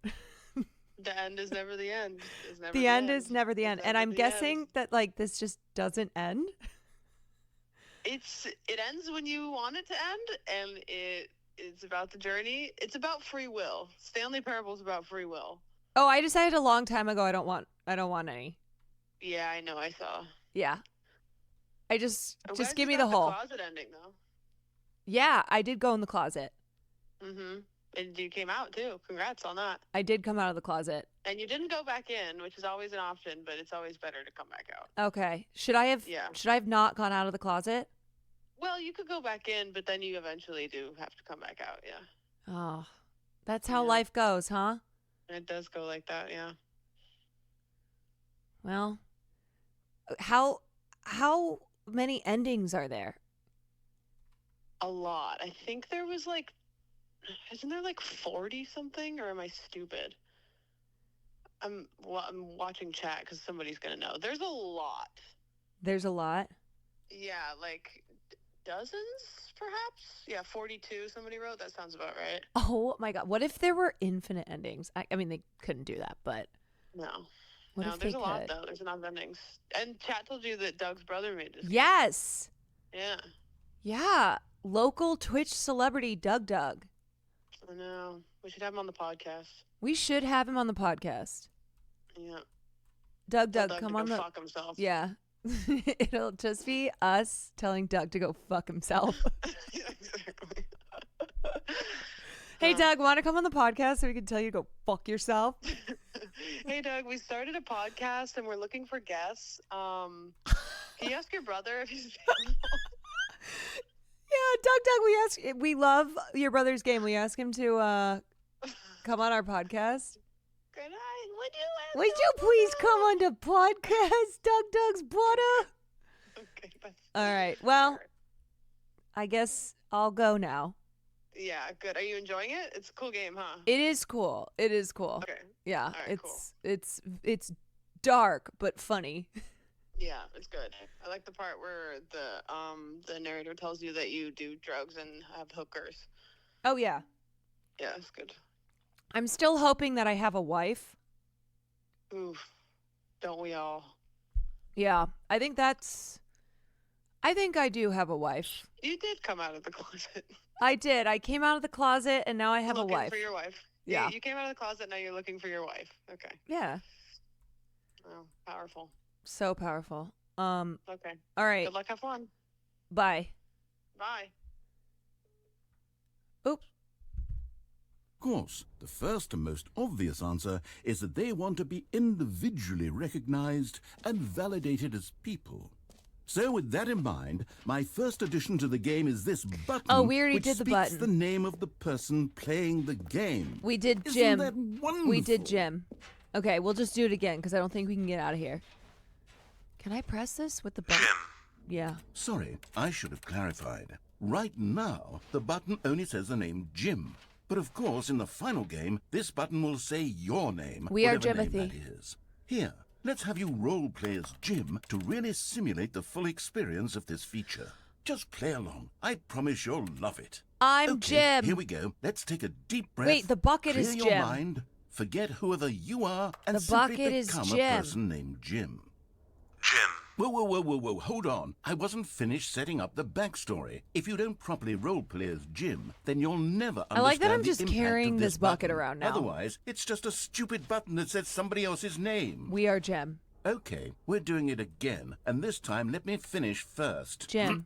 [SPEAKER 6] The end is never the end. It's never
[SPEAKER 1] The end is never the end.
[SPEAKER 6] It's
[SPEAKER 1] And
[SPEAKER 6] never
[SPEAKER 1] I'm
[SPEAKER 6] the
[SPEAKER 1] guessing
[SPEAKER 6] end.
[SPEAKER 1] that like this just doesn't end.
[SPEAKER 6] It ends when you want it to end, and it's about the journey. It's about free will. Stanley Parable is about free will.
[SPEAKER 1] Oh, I decided a long time ago I don't want any.
[SPEAKER 6] Yeah, I know. I saw.
[SPEAKER 1] Yeah.
[SPEAKER 6] I'm
[SPEAKER 1] Just
[SPEAKER 6] glad
[SPEAKER 1] give
[SPEAKER 6] you
[SPEAKER 1] me the
[SPEAKER 6] got
[SPEAKER 1] hole.
[SPEAKER 6] Closet ending though.
[SPEAKER 1] Yeah, I did go in the closet.
[SPEAKER 6] And you came out too. Congrats on that.
[SPEAKER 1] I did come out of the closet.
[SPEAKER 6] And you didn't go back in, which is always an option, but it's always better to come back out.
[SPEAKER 1] Okay. Should I have not gone out of the closet?
[SPEAKER 6] Well, you could go back in, but then you eventually do have to come back out, yeah.
[SPEAKER 1] Oh. That's how
[SPEAKER 6] Yeah.
[SPEAKER 1] life goes, huh?
[SPEAKER 6] It does go like that, yeah.
[SPEAKER 1] Well, how many endings are there?
[SPEAKER 6] A lot. I think there was like, isn't there like 40 something, or am I stupid? I'm watching chat because somebody's gonna know. There's a lot.
[SPEAKER 1] There's a lot.
[SPEAKER 6] Yeah, like dozens, perhaps. Yeah, 42. Somebody wrote. That sounds about right.
[SPEAKER 1] Oh my God! What if there were infinite endings? I mean, they couldn't do that, but
[SPEAKER 6] No.
[SPEAKER 1] what
[SPEAKER 6] No,
[SPEAKER 1] if
[SPEAKER 6] there's
[SPEAKER 1] they
[SPEAKER 6] a lot
[SPEAKER 1] could?
[SPEAKER 6] though. There's enough endings. And chat told you that Doug's brother made this.
[SPEAKER 1] Yes.
[SPEAKER 6] Yeah.
[SPEAKER 1] Yeah. Local Twitch celebrity Doug.
[SPEAKER 6] I know. We should have him on the podcast.
[SPEAKER 1] We should have him on the podcast.
[SPEAKER 6] Yeah.
[SPEAKER 1] Doug,
[SPEAKER 6] Tell Doug
[SPEAKER 1] come
[SPEAKER 6] to
[SPEAKER 1] on
[SPEAKER 6] go
[SPEAKER 1] the.
[SPEAKER 6] fuck himself.
[SPEAKER 1] Yeah. It'll just be us telling Doug to go fuck himself.
[SPEAKER 6] Yeah, exactly.
[SPEAKER 1] Hey, Doug, want to come on the podcast so we can tell you to go fuck yourself?
[SPEAKER 6] Hey, Doug, we started a podcast and we're looking for guests. Can you ask your brother if he's available?
[SPEAKER 1] Yeah, Doug, we love your brother's game. We ask him to come on our podcast.
[SPEAKER 6] Good night.
[SPEAKER 1] Would you please come on the podcast, Doug's brother?
[SPEAKER 6] Okay, bye.
[SPEAKER 1] All right. Well, I guess I'll go now.
[SPEAKER 6] Yeah, good. Are you enjoying it? It's a cool game, huh?
[SPEAKER 1] It is cool.
[SPEAKER 6] Okay.
[SPEAKER 1] Yeah,
[SPEAKER 6] right,
[SPEAKER 1] it's dark but funny.
[SPEAKER 6] Yeah, it's good. I like the part where the narrator tells you that you do drugs and have hookers.
[SPEAKER 1] Oh yeah.
[SPEAKER 6] Yeah, it's good.
[SPEAKER 1] I'm still hoping that I have a wife.
[SPEAKER 6] Oof. Don't we all?
[SPEAKER 1] Yeah, I think I do have a wife.
[SPEAKER 6] You did come out of the closet.
[SPEAKER 1] I did. I came out of the closet and now I have
[SPEAKER 6] looking
[SPEAKER 1] a wife.
[SPEAKER 6] for your wife.
[SPEAKER 1] Yeah.
[SPEAKER 6] You came out of the closet, now you're looking for your wife. Okay.
[SPEAKER 1] Yeah.
[SPEAKER 6] Oh, powerful.
[SPEAKER 1] So powerful.
[SPEAKER 6] Okay.
[SPEAKER 1] All right.
[SPEAKER 6] Good luck. Have fun.
[SPEAKER 1] Bye.
[SPEAKER 6] Bye.
[SPEAKER 1] Oops.
[SPEAKER 2] course, the first and most obvious answer is that they want to be individually recognized and validated as people. So with that in mind, my first addition to the game is this button,
[SPEAKER 1] Oh, we already
[SPEAKER 2] which
[SPEAKER 1] did the
[SPEAKER 2] speaks
[SPEAKER 1] button.
[SPEAKER 2] the name of the person playing the game.
[SPEAKER 1] We did
[SPEAKER 2] Isn't
[SPEAKER 1] Jim.
[SPEAKER 2] that wonderful?
[SPEAKER 1] We did Jim. Okay, we'll just do it again because I don't think we can get out of here. Can I press this with the button?
[SPEAKER 7] Jim.
[SPEAKER 1] Yeah.
[SPEAKER 2] Sorry, I should have clarified. Right now, the button only says the name Jim. But of course, in the final game, this button will say your name,
[SPEAKER 1] We are
[SPEAKER 2] whatever name
[SPEAKER 1] Jimothy.
[SPEAKER 2] that is. Here, let's have you role-play as Jim to really simulate the full experience of this feature. Just play along. I promise you'll love it.
[SPEAKER 1] I'm
[SPEAKER 2] Okay,
[SPEAKER 1] Jim.
[SPEAKER 2] Here we go. Let's take a deep breath.
[SPEAKER 1] Wait, the bucket
[SPEAKER 2] clear
[SPEAKER 1] is
[SPEAKER 2] your
[SPEAKER 1] Jim.
[SPEAKER 2] mind, forget whoever you are, and
[SPEAKER 1] The
[SPEAKER 2] simply
[SPEAKER 1] bucket is
[SPEAKER 2] become
[SPEAKER 1] Jim.
[SPEAKER 2] a person named Jim.
[SPEAKER 7] Jim.
[SPEAKER 2] Whoa, hold on. I wasn't finished setting up the backstory. If you don't properly roleplay as Jim, then you'll never understand
[SPEAKER 1] I like that I'm
[SPEAKER 2] the
[SPEAKER 1] just
[SPEAKER 2] impact
[SPEAKER 1] carrying
[SPEAKER 2] of
[SPEAKER 1] this bucket
[SPEAKER 2] button.
[SPEAKER 1] around now.
[SPEAKER 2] Otherwise, it's just a stupid button that says somebody else's name.
[SPEAKER 1] We are Jim.
[SPEAKER 2] Okay, we're doing it again, and this time let me finish first.
[SPEAKER 1] Jim.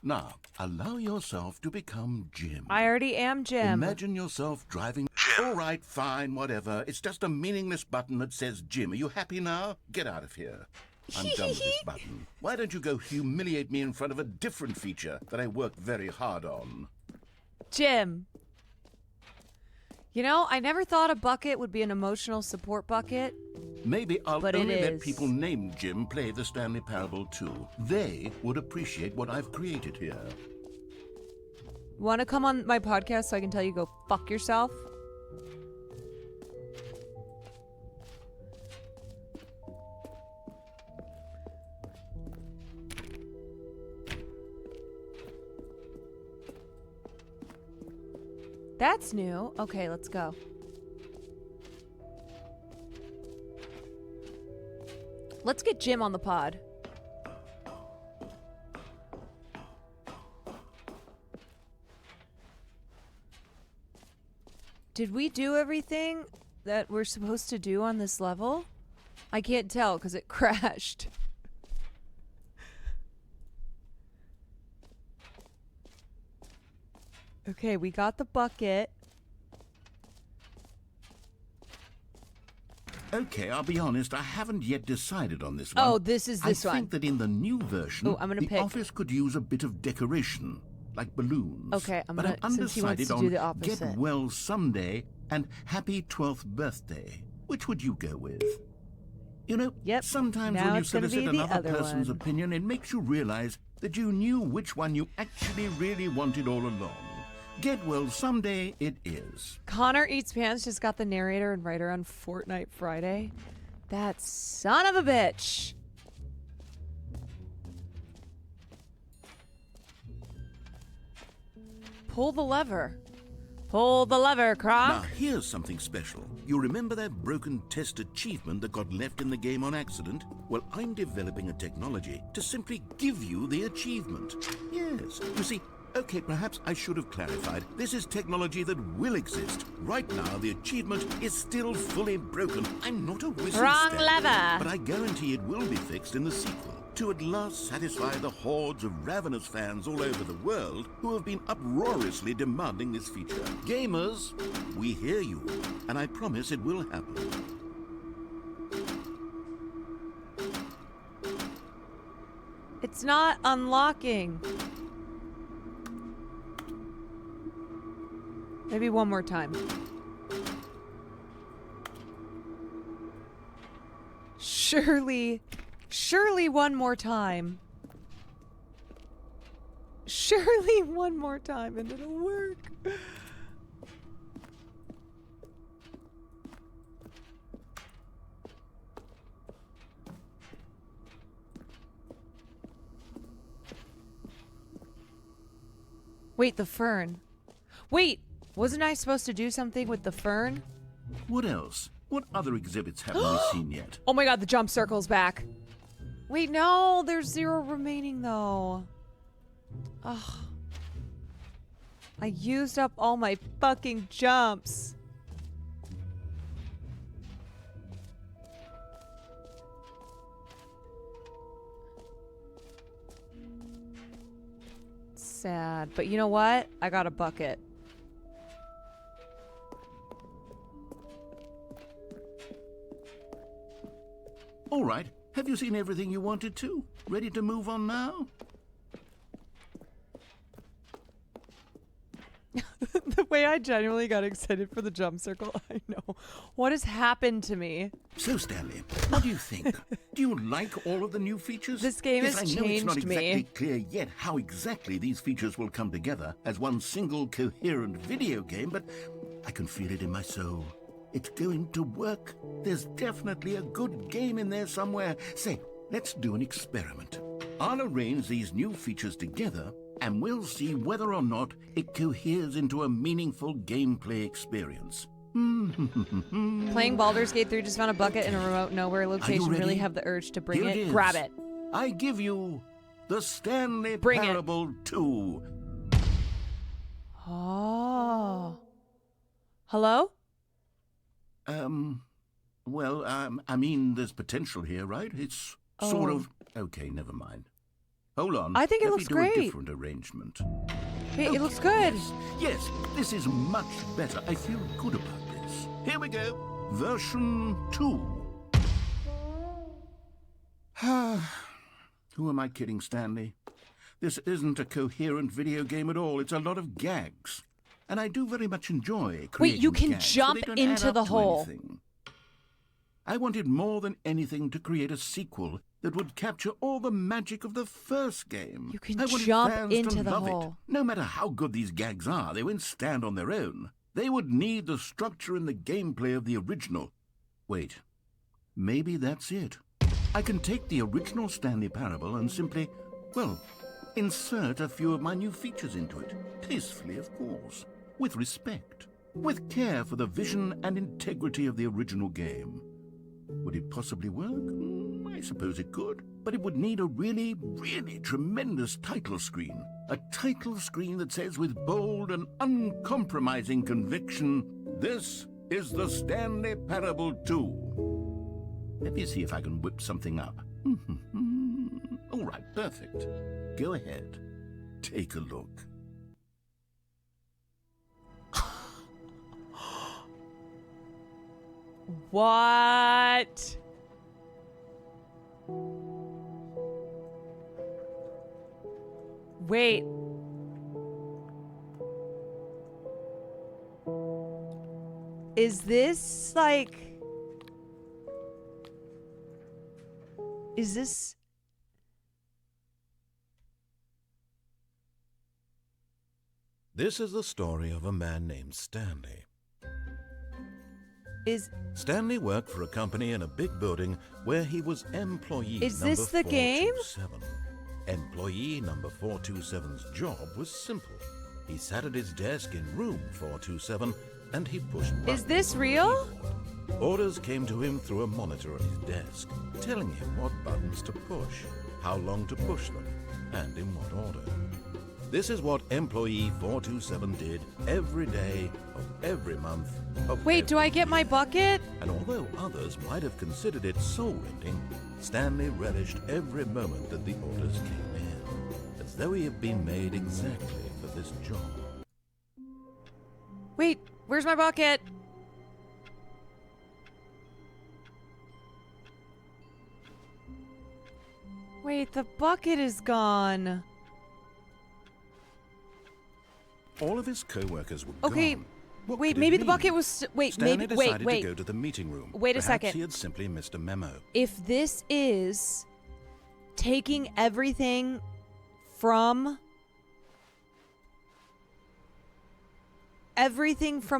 [SPEAKER 2] Now, allow yourself to become Jim.
[SPEAKER 1] I already am Jim.
[SPEAKER 2] Imagine yourself driving... All right, fine, whatever. It's just a meaningless button that says Jim. Are you happy now? Get out of here. I'm done with this button. Why don't you go humiliate me in front of a different feature that I worked very hard on?
[SPEAKER 1] Jim. You know, I never thought a bucket would be an emotional support bucket.
[SPEAKER 2] Maybe I'll
[SPEAKER 1] But it
[SPEAKER 2] only let
[SPEAKER 1] is.
[SPEAKER 2] people named Jim play the Stanley Parable too. They would appreciate what I've created here.
[SPEAKER 1] Want to come on my podcast so I can tell you go fuck yourself? That's new. Okay, let's go. Let's get Jim on the pod. Did we do everything that we're supposed to do on this level? I can't tell because it crashed. Okay, we got the bucket.
[SPEAKER 2] Okay, I'll be honest, I haven't yet decided on this one.
[SPEAKER 1] Oh, this is this
[SPEAKER 2] I
[SPEAKER 1] one.
[SPEAKER 2] think that in the new version,
[SPEAKER 1] Oh, I'm gonna
[SPEAKER 2] the
[SPEAKER 1] pick.
[SPEAKER 2] office could use a bit of decoration, like balloons.
[SPEAKER 1] Okay,
[SPEAKER 2] but I'm
[SPEAKER 1] since he wants
[SPEAKER 2] undecided
[SPEAKER 1] to
[SPEAKER 2] on
[SPEAKER 1] do the opposite.
[SPEAKER 2] Get Well Someday and Happy 12th Birthday. Which would you go with? You know,
[SPEAKER 1] Yep,
[SPEAKER 2] sometimes
[SPEAKER 1] now
[SPEAKER 2] when you
[SPEAKER 1] it's gonna
[SPEAKER 2] solicit
[SPEAKER 1] be the
[SPEAKER 2] another
[SPEAKER 1] other
[SPEAKER 2] person's
[SPEAKER 1] one.
[SPEAKER 2] opinion, it makes you realize that you knew which one you actually really wanted all along. Get Well Someday it is.
[SPEAKER 1] Connor Eats Pants just got the narrator and writer on Fortnite Friday. That son of a bitch. Pull the lever. Pull the lever,
[SPEAKER 2] Now,
[SPEAKER 1] Kronk.
[SPEAKER 2] here's something special. You remember that broken test achievement that got left in the game on accident? Well, I'm developing a technology to simply give you the achievement. Yes. You see, okay, perhaps I should have clarified. This is technology that will exist. Right now, the achievement is still fully broken. I'm not a wizard,
[SPEAKER 1] Wrong
[SPEAKER 2] Stanley,
[SPEAKER 1] lever.
[SPEAKER 2] but I guarantee it will be fixed in the sequel. To at last satisfy the hordes of ravenous fans all over the world who have been uproariously demanding this feature. Gamers, we hear you, and I promise it will happen.
[SPEAKER 1] It's not unlocking. Maybe one more time. Surely one more time. Surely one more time and it'll work. Wait, the fern. Wait, wasn't I supposed to do something with the fern?
[SPEAKER 2] What else? What other exhibits haven't we seen yet?
[SPEAKER 1] Oh my god, the jump circle's back. Wait, no, there's 0 remaining though. Ugh. I used up all my fucking jumps. Sad, but you know what? I got a bucket.
[SPEAKER 2] All right. Have you seen everything you wanted to? Ready to move on now?
[SPEAKER 1] The way I genuinely got excited for the jump circle, I know. What has happened to me?
[SPEAKER 2] So, Stanley, what do you think? Do you like all of the new features?
[SPEAKER 1] This game
[SPEAKER 2] yes,
[SPEAKER 1] has
[SPEAKER 2] I know it's not
[SPEAKER 1] changed me.
[SPEAKER 2] exactly clear yet how exactly these features will come together as one single coherent video game, but I can feel it in my soul. It's going to work. There's definitely a good game in there somewhere. Say, let's do an experiment. I'll arrange these new features together, and we'll see whether or not it coheres into a meaningful gameplay experience.
[SPEAKER 1] Playing Baldur's Gate 3 just found a bucket in a remote nowhere location.
[SPEAKER 2] ready?
[SPEAKER 1] Really have the urge to bring
[SPEAKER 2] Here
[SPEAKER 1] it.
[SPEAKER 2] is.
[SPEAKER 1] Grab it.
[SPEAKER 2] I give you the Stanley
[SPEAKER 1] Bring it.
[SPEAKER 2] Parable 2.
[SPEAKER 1] Oh. Hello?
[SPEAKER 2] Well, I mean, there's potential here, right? It's sort of... Okay, never mind. Hold on.
[SPEAKER 1] I think it
[SPEAKER 2] Let
[SPEAKER 1] looks
[SPEAKER 2] me do a
[SPEAKER 1] great.
[SPEAKER 2] different arrangement.
[SPEAKER 1] Hey,
[SPEAKER 2] Okay,
[SPEAKER 1] it looks good.
[SPEAKER 2] Yes, this is much better. I feel good about this. Here we go. Version 2. Who am I kidding, Stanley? This isn't a coherent video game at all. It's a lot of gags. And I do very much enjoy creating
[SPEAKER 1] Wait, you can
[SPEAKER 2] gags,
[SPEAKER 1] jump
[SPEAKER 2] but they don't
[SPEAKER 1] into
[SPEAKER 2] add
[SPEAKER 1] the
[SPEAKER 2] up to
[SPEAKER 1] hole.
[SPEAKER 2] anything. I wanted more than anything to create a sequel that would capture all the magic of the first game.
[SPEAKER 1] You can
[SPEAKER 2] I wanted
[SPEAKER 1] jump
[SPEAKER 2] fans
[SPEAKER 1] into
[SPEAKER 2] to
[SPEAKER 1] the
[SPEAKER 2] love
[SPEAKER 1] hole.
[SPEAKER 2] It. No matter how good these gags are, they won't stand on their own. They would need the structure and the gameplay of the original. Wait, maybe that's it. I can take the original Stanley Parable and simply, well, insert a few of my new features into it. Tastefully, of course. With respect. With care for the vision and integrity of the original game. Would it possibly work? I suppose it could. But it would need a really, really tremendous title screen. A title screen that says with bold and uncompromising conviction, "This is the Stanley Parable 2." Let me see if I can whip something up. All right, perfect. Go ahead. Take a look.
[SPEAKER 1] What? Wait. Is this like... Is this...
[SPEAKER 2] This is the story of a man named Stanley.
[SPEAKER 1] Is...
[SPEAKER 2] Stanley worked for a company in a big building where he was employee
[SPEAKER 1] Is
[SPEAKER 2] number
[SPEAKER 1] this the game?
[SPEAKER 2] 427. Employee number 427's job was simple. He sat at his desk in room 427 and he pushed buttons
[SPEAKER 1] Is this
[SPEAKER 2] on the
[SPEAKER 1] real?
[SPEAKER 2] keyboard. Orders came to him through a monitor on his desk, telling him what buttons to push, how long to push them, and in what order. This is what employee 427 did every day of every month of
[SPEAKER 1] Wait, do
[SPEAKER 2] every
[SPEAKER 1] I get my bucket?
[SPEAKER 2] And although others might have considered it soul-rending, Stanley relished every moment that the orders came in, as though he had been made exactly for this job.
[SPEAKER 1] Wait, where's my bucket? Wait, the bucket is gone.
[SPEAKER 2] All of his co-workers were
[SPEAKER 1] Okay,
[SPEAKER 2] gone. What
[SPEAKER 1] wait,
[SPEAKER 2] could it
[SPEAKER 1] maybe the
[SPEAKER 2] mean?
[SPEAKER 1] bucket was... Wait,
[SPEAKER 2] Stanley
[SPEAKER 1] maybe...
[SPEAKER 2] decided
[SPEAKER 1] Wait,
[SPEAKER 2] to go to the meeting room.
[SPEAKER 1] Wait a
[SPEAKER 2] Perhaps
[SPEAKER 1] second.
[SPEAKER 2] he had simply missed a memo.
[SPEAKER 1] If this is taking everything from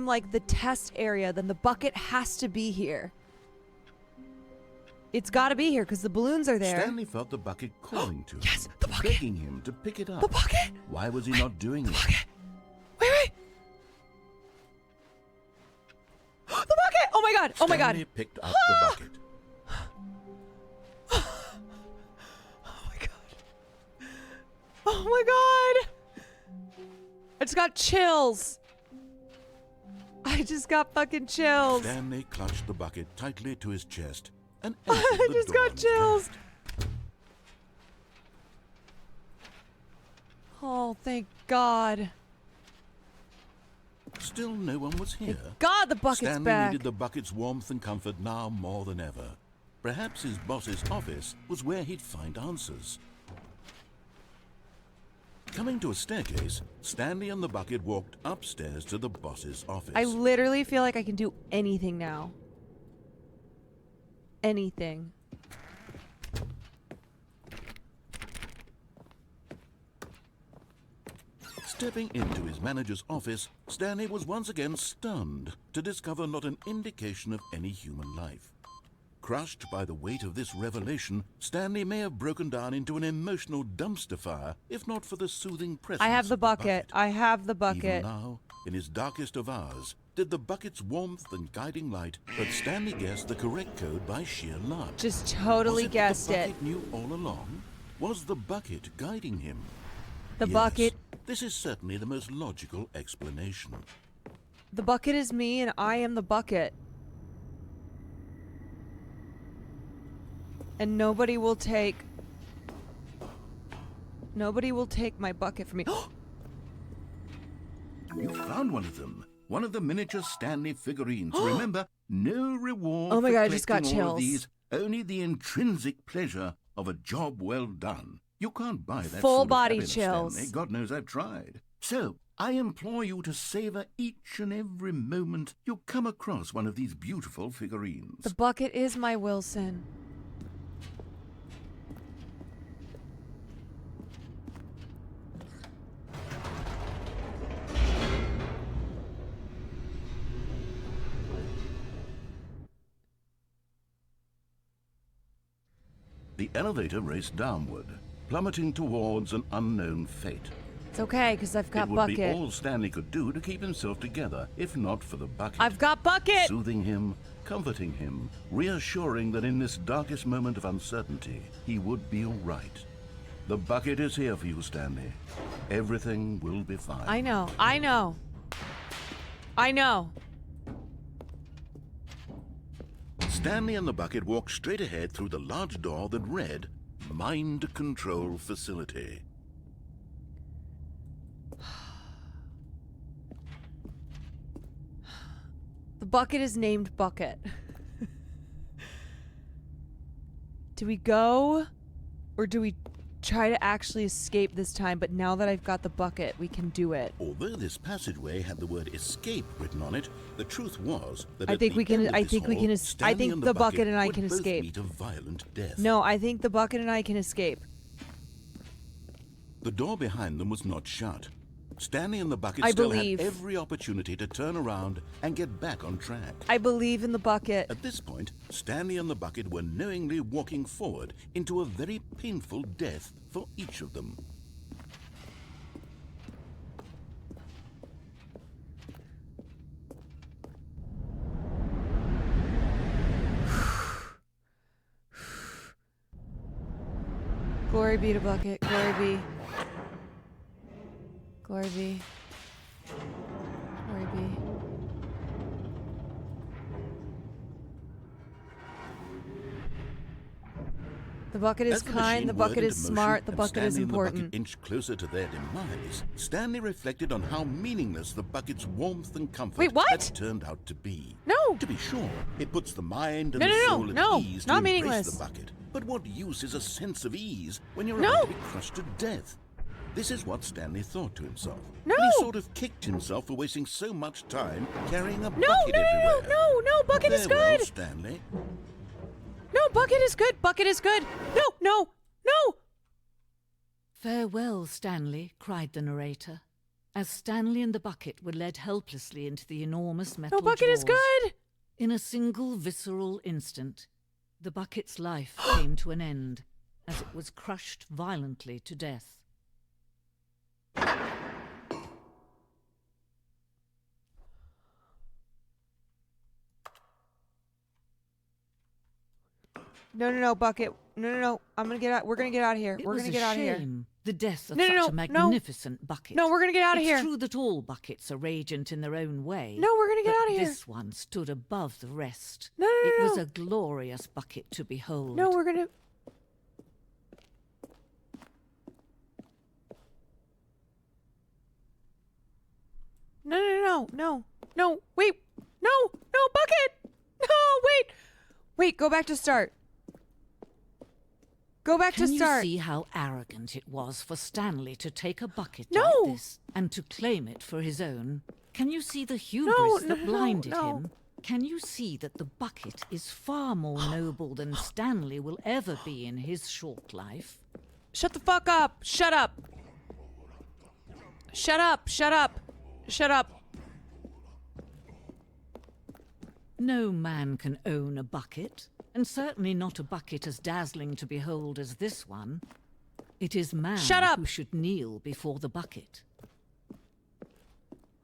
[SPEAKER 1] like the test area, then the bucket has to be here. It's got to be here because the balloons are there.
[SPEAKER 2] Stanley felt the bucket calling to him,
[SPEAKER 1] Yes, the bucket.
[SPEAKER 2] begging him to pick it up.
[SPEAKER 1] The bucket.
[SPEAKER 2] Why was he not doing it?
[SPEAKER 1] Wait. The bucket! Oh my god! Oh my god!
[SPEAKER 2] Stanley picked up the bucket.
[SPEAKER 1] Oh my god! Oh my god! I just got chills. I just got fucking chills.
[SPEAKER 2] Stanley clutched the bucket tightly to his chest and
[SPEAKER 1] I
[SPEAKER 2] entered the
[SPEAKER 1] just
[SPEAKER 2] door
[SPEAKER 1] got
[SPEAKER 2] on his
[SPEAKER 1] chills.
[SPEAKER 2] left.
[SPEAKER 1] Oh, thank God.
[SPEAKER 2] Still no one was here.
[SPEAKER 1] God, the bucket's
[SPEAKER 2] Stanley
[SPEAKER 1] back.
[SPEAKER 2] needed the bucket's warmth and comfort now more than ever. perhaps his boss's office was where he'd find answers. Coming to a staircase, Stanley and the bucket walked upstairs to the boss's office.
[SPEAKER 1] I literally feel like I can do anything now. Anything.
[SPEAKER 2] Stepping into his manager's office, Stanley was once again stunned to discover not an indication of any human life. Crushed by the weight of this revelation, Stanley may have broken down into an emotional dumpster fire, if not for the soothing presence
[SPEAKER 1] I have
[SPEAKER 2] of
[SPEAKER 1] the bucket. I have the bucket.
[SPEAKER 2] Even now, in his darkest of hours, did the bucket's warmth and guiding light, but Stanley guessed the correct code by sheer luck.
[SPEAKER 1] Just totally
[SPEAKER 2] Was
[SPEAKER 1] guessed
[SPEAKER 2] the
[SPEAKER 1] it.
[SPEAKER 2] bucket knew all along? Was the bucket guiding him?
[SPEAKER 1] The
[SPEAKER 2] Yes,
[SPEAKER 1] bucket.
[SPEAKER 2] This is certainly the most logical explanation.
[SPEAKER 1] The bucket is me and I am the bucket. And nobody will take my bucket from me.
[SPEAKER 2] You found one of them. One of the miniature Stanley figurines. Remember, no reward
[SPEAKER 1] Oh my
[SPEAKER 2] for
[SPEAKER 1] God, I just got
[SPEAKER 2] collecting all of
[SPEAKER 1] chills.
[SPEAKER 2] these. Only the intrinsic pleasure of a job well done. You can't buy that
[SPEAKER 1] Full
[SPEAKER 2] sort of
[SPEAKER 1] body
[SPEAKER 2] happiness,
[SPEAKER 1] chills.
[SPEAKER 2] Stanley. God knows I've tried. So, I implore you to savor each and every moment you come across one of these beautiful figurines.
[SPEAKER 1] The bucket is my Wilson.
[SPEAKER 2] The elevator raced downward, plummeting towards an unknown fate.
[SPEAKER 1] It's okay, because I've got
[SPEAKER 2] It would
[SPEAKER 1] bucket.
[SPEAKER 2] be all Stanley could do to keep himself together, if not for the bucket.
[SPEAKER 1] I've got bucket!
[SPEAKER 2] Soothing him, comforting him, reassuring that in this darkest moment of uncertainty, he would be all right. The bucket is here for you, Stanley. Everything will be fine.
[SPEAKER 1] I know. I know. I know.
[SPEAKER 2] Stanley and the bucket walked straight ahead through the large door that read, Mind Control Facility.
[SPEAKER 1] The bucket is named Bucket. Do we go? Or do we try to actually escape this time? But now that I've got the bucket, we can do it.
[SPEAKER 2] Although this passageway had the word escape written on it, the truth was that
[SPEAKER 1] I
[SPEAKER 2] at
[SPEAKER 1] think
[SPEAKER 2] the
[SPEAKER 1] we can-
[SPEAKER 2] end of
[SPEAKER 1] I
[SPEAKER 2] this
[SPEAKER 1] think we
[SPEAKER 2] hall,
[SPEAKER 1] can I
[SPEAKER 2] Stanley
[SPEAKER 1] think
[SPEAKER 2] and
[SPEAKER 1] the bucket and I
[SPEAKER 2] would
[SPEAKER 1] can
[SPEAKER 2] both
[SPEAKER 1] escape.
[SPEAKER 2] meet a violent death.
[SPEAKER 1] No, I think the bucket and I can escape.
[SPEAKER 2] The door behind them was not shut. Stanley and the bucket
[SPEAKER 1] I
[SPEAKER 2] still
[SPEAKER 1] believe.
[SPEAKER 2] had every opportunity to turn around and get back on track.
[SPEAKER 1] I believe in the bucket.
[SPEAKER 2] At this point, Stanley and the bucket were knowingly walking forward into a very painful death for each of them.
[SPEAKER 1] Glory be to bucket. Glory be. Glory be. Glory be. The bucket is
[SPEAKER 2] As the
[SPEAKER 1] kind,
[SPEAKER 2] machine
[SPEAKER 1] the bucket
[SPEAKER 2] whirred
[SPEAKER 1] is
[SPEAKER 2] into
[SPEAKER 1] smart,
[SPEAKER 2] motion
[SPEAKER 1] the
[SPEAKER 2] and
[SPEAKER 1] bucket is
[SPEAKER 2] Stanley and the bucket
[SPEAKER 1] important.
[SPEAKER 2] inched closer to their demise, Stanley reflected on how meaningless the bucket's warmth and comfort
[SPEAKER 1] Wait, what?
[SPEAKER 2] had turned out to be.
[SPEAKER 1] No!
[SPEAKER 2] To be sure, it puts the mind and
[SPEAKER 1] No,
[SPEAKER 2] the
[SPEAKER 1] no, no,
[SPEAKER 2] soul at
[SPEAKER 1] no,
[SPEAKER 2] ease
[SPEAKER 1] not
[SPEAKER 2] to embrace
[SPEAKER 1] meaningless.
[SPEAKER 2] the bucket. But what use is a sense of ease when you're
[SPEAKER 1] No!
[SPEAKER 2] about to be crushed to death? This is what Stanley thought to himself.
[SPEAKER 1] No!
[SPEAKER 2] And he sort of kicked himself for wasting so much time carrying a
[SPEAKER 1] No,
[SPEAKER 2] bucket
[SPEAKER 1] no, no,
[SPEAKER 2] everywhere.
[SPEAKER 1] no, no, bucket is
[SPEAKER 2] Farewell,
[SPEAKER 1] good.
[SPEAKER 2] Stanley.
[SPEAKER 1] No, bucket is good. Bucket is good. No, no, no.
[SPEAKER 3] Farewell, Stanley, cried the narrator, as Stanley and the bucket were led helplessly into the enormous metal
[SPEAKER 1] No, bucket is
[SPEAKER 3] jaws.
[SPEAKER 1] good.
[SPEAKER 3] In a single visceral instant, the bucket's life came to an end as it was crushed violently to death.
[SPEAKER 1] No, no, no, bucket. No, no, no. I'm gonna get out. We're gonna get out of here.
[SPEAKER 3] It
[SPEAKER 1] We're
[SPEAKER 3] was
[SPEAKER 1] gonna
[SPEAKER 3] a
[SPEAKER 1] get out of here.
[SPEAKER 3] shame, the death of
[SPEAKER 1] No, no,
[SPEAKER 3] such
[SPEAKER 1] no,
[SPEAKER 3] a magnificent bucket.
[SPEAKER 1] No, we're gonna get out of
[SPEAKER 3] It's
[SPEAKER 1] here.
[SPEAKER 3] true that all buckets are radiant in their own way.
[SPEAKER 1] No, we're gonna get
[SPEAKER 3] but
[SPEAKER 1] out of here.
[SPEAKER 3] This one stood above the rest.
[SPEAKER 1] No, no, no,
[SPEAKER 3] It was
[SPEAKER 1] no.
[SPEAKER 3] a glorious bucket to behold.
[SPEAKER 1] No, we're gonna. No, no, no, no, no. Wait. No, no, bucket. No, wait. Wait, go back to start. Go back
[SPEAKER 3] Can
[SPEAKER 1] to
[SPEAKER 3] you
[SPEAKER 1] start.
[SPEAKER 3] see how arrogant it was for Stanley to take a bucket
[SPEAKER 1] No!
[SPEAKER 3] like this and to claim it for his own? Can you see the hubris that blinded him? Can you see that the bucket is far more noble than Stanley will ever be in his short life?
[SPEAKER 1] Shut the fuck up. Shut up. Shut up. Shut up. Shut up.
[SPEAKER 3] No man can own a bucket, and certainly not a bucket as dazzling to behold as this one. It is man
[SPEAKER 1] Shut up!
[SPEAKER 3] who should kneel before the bucket.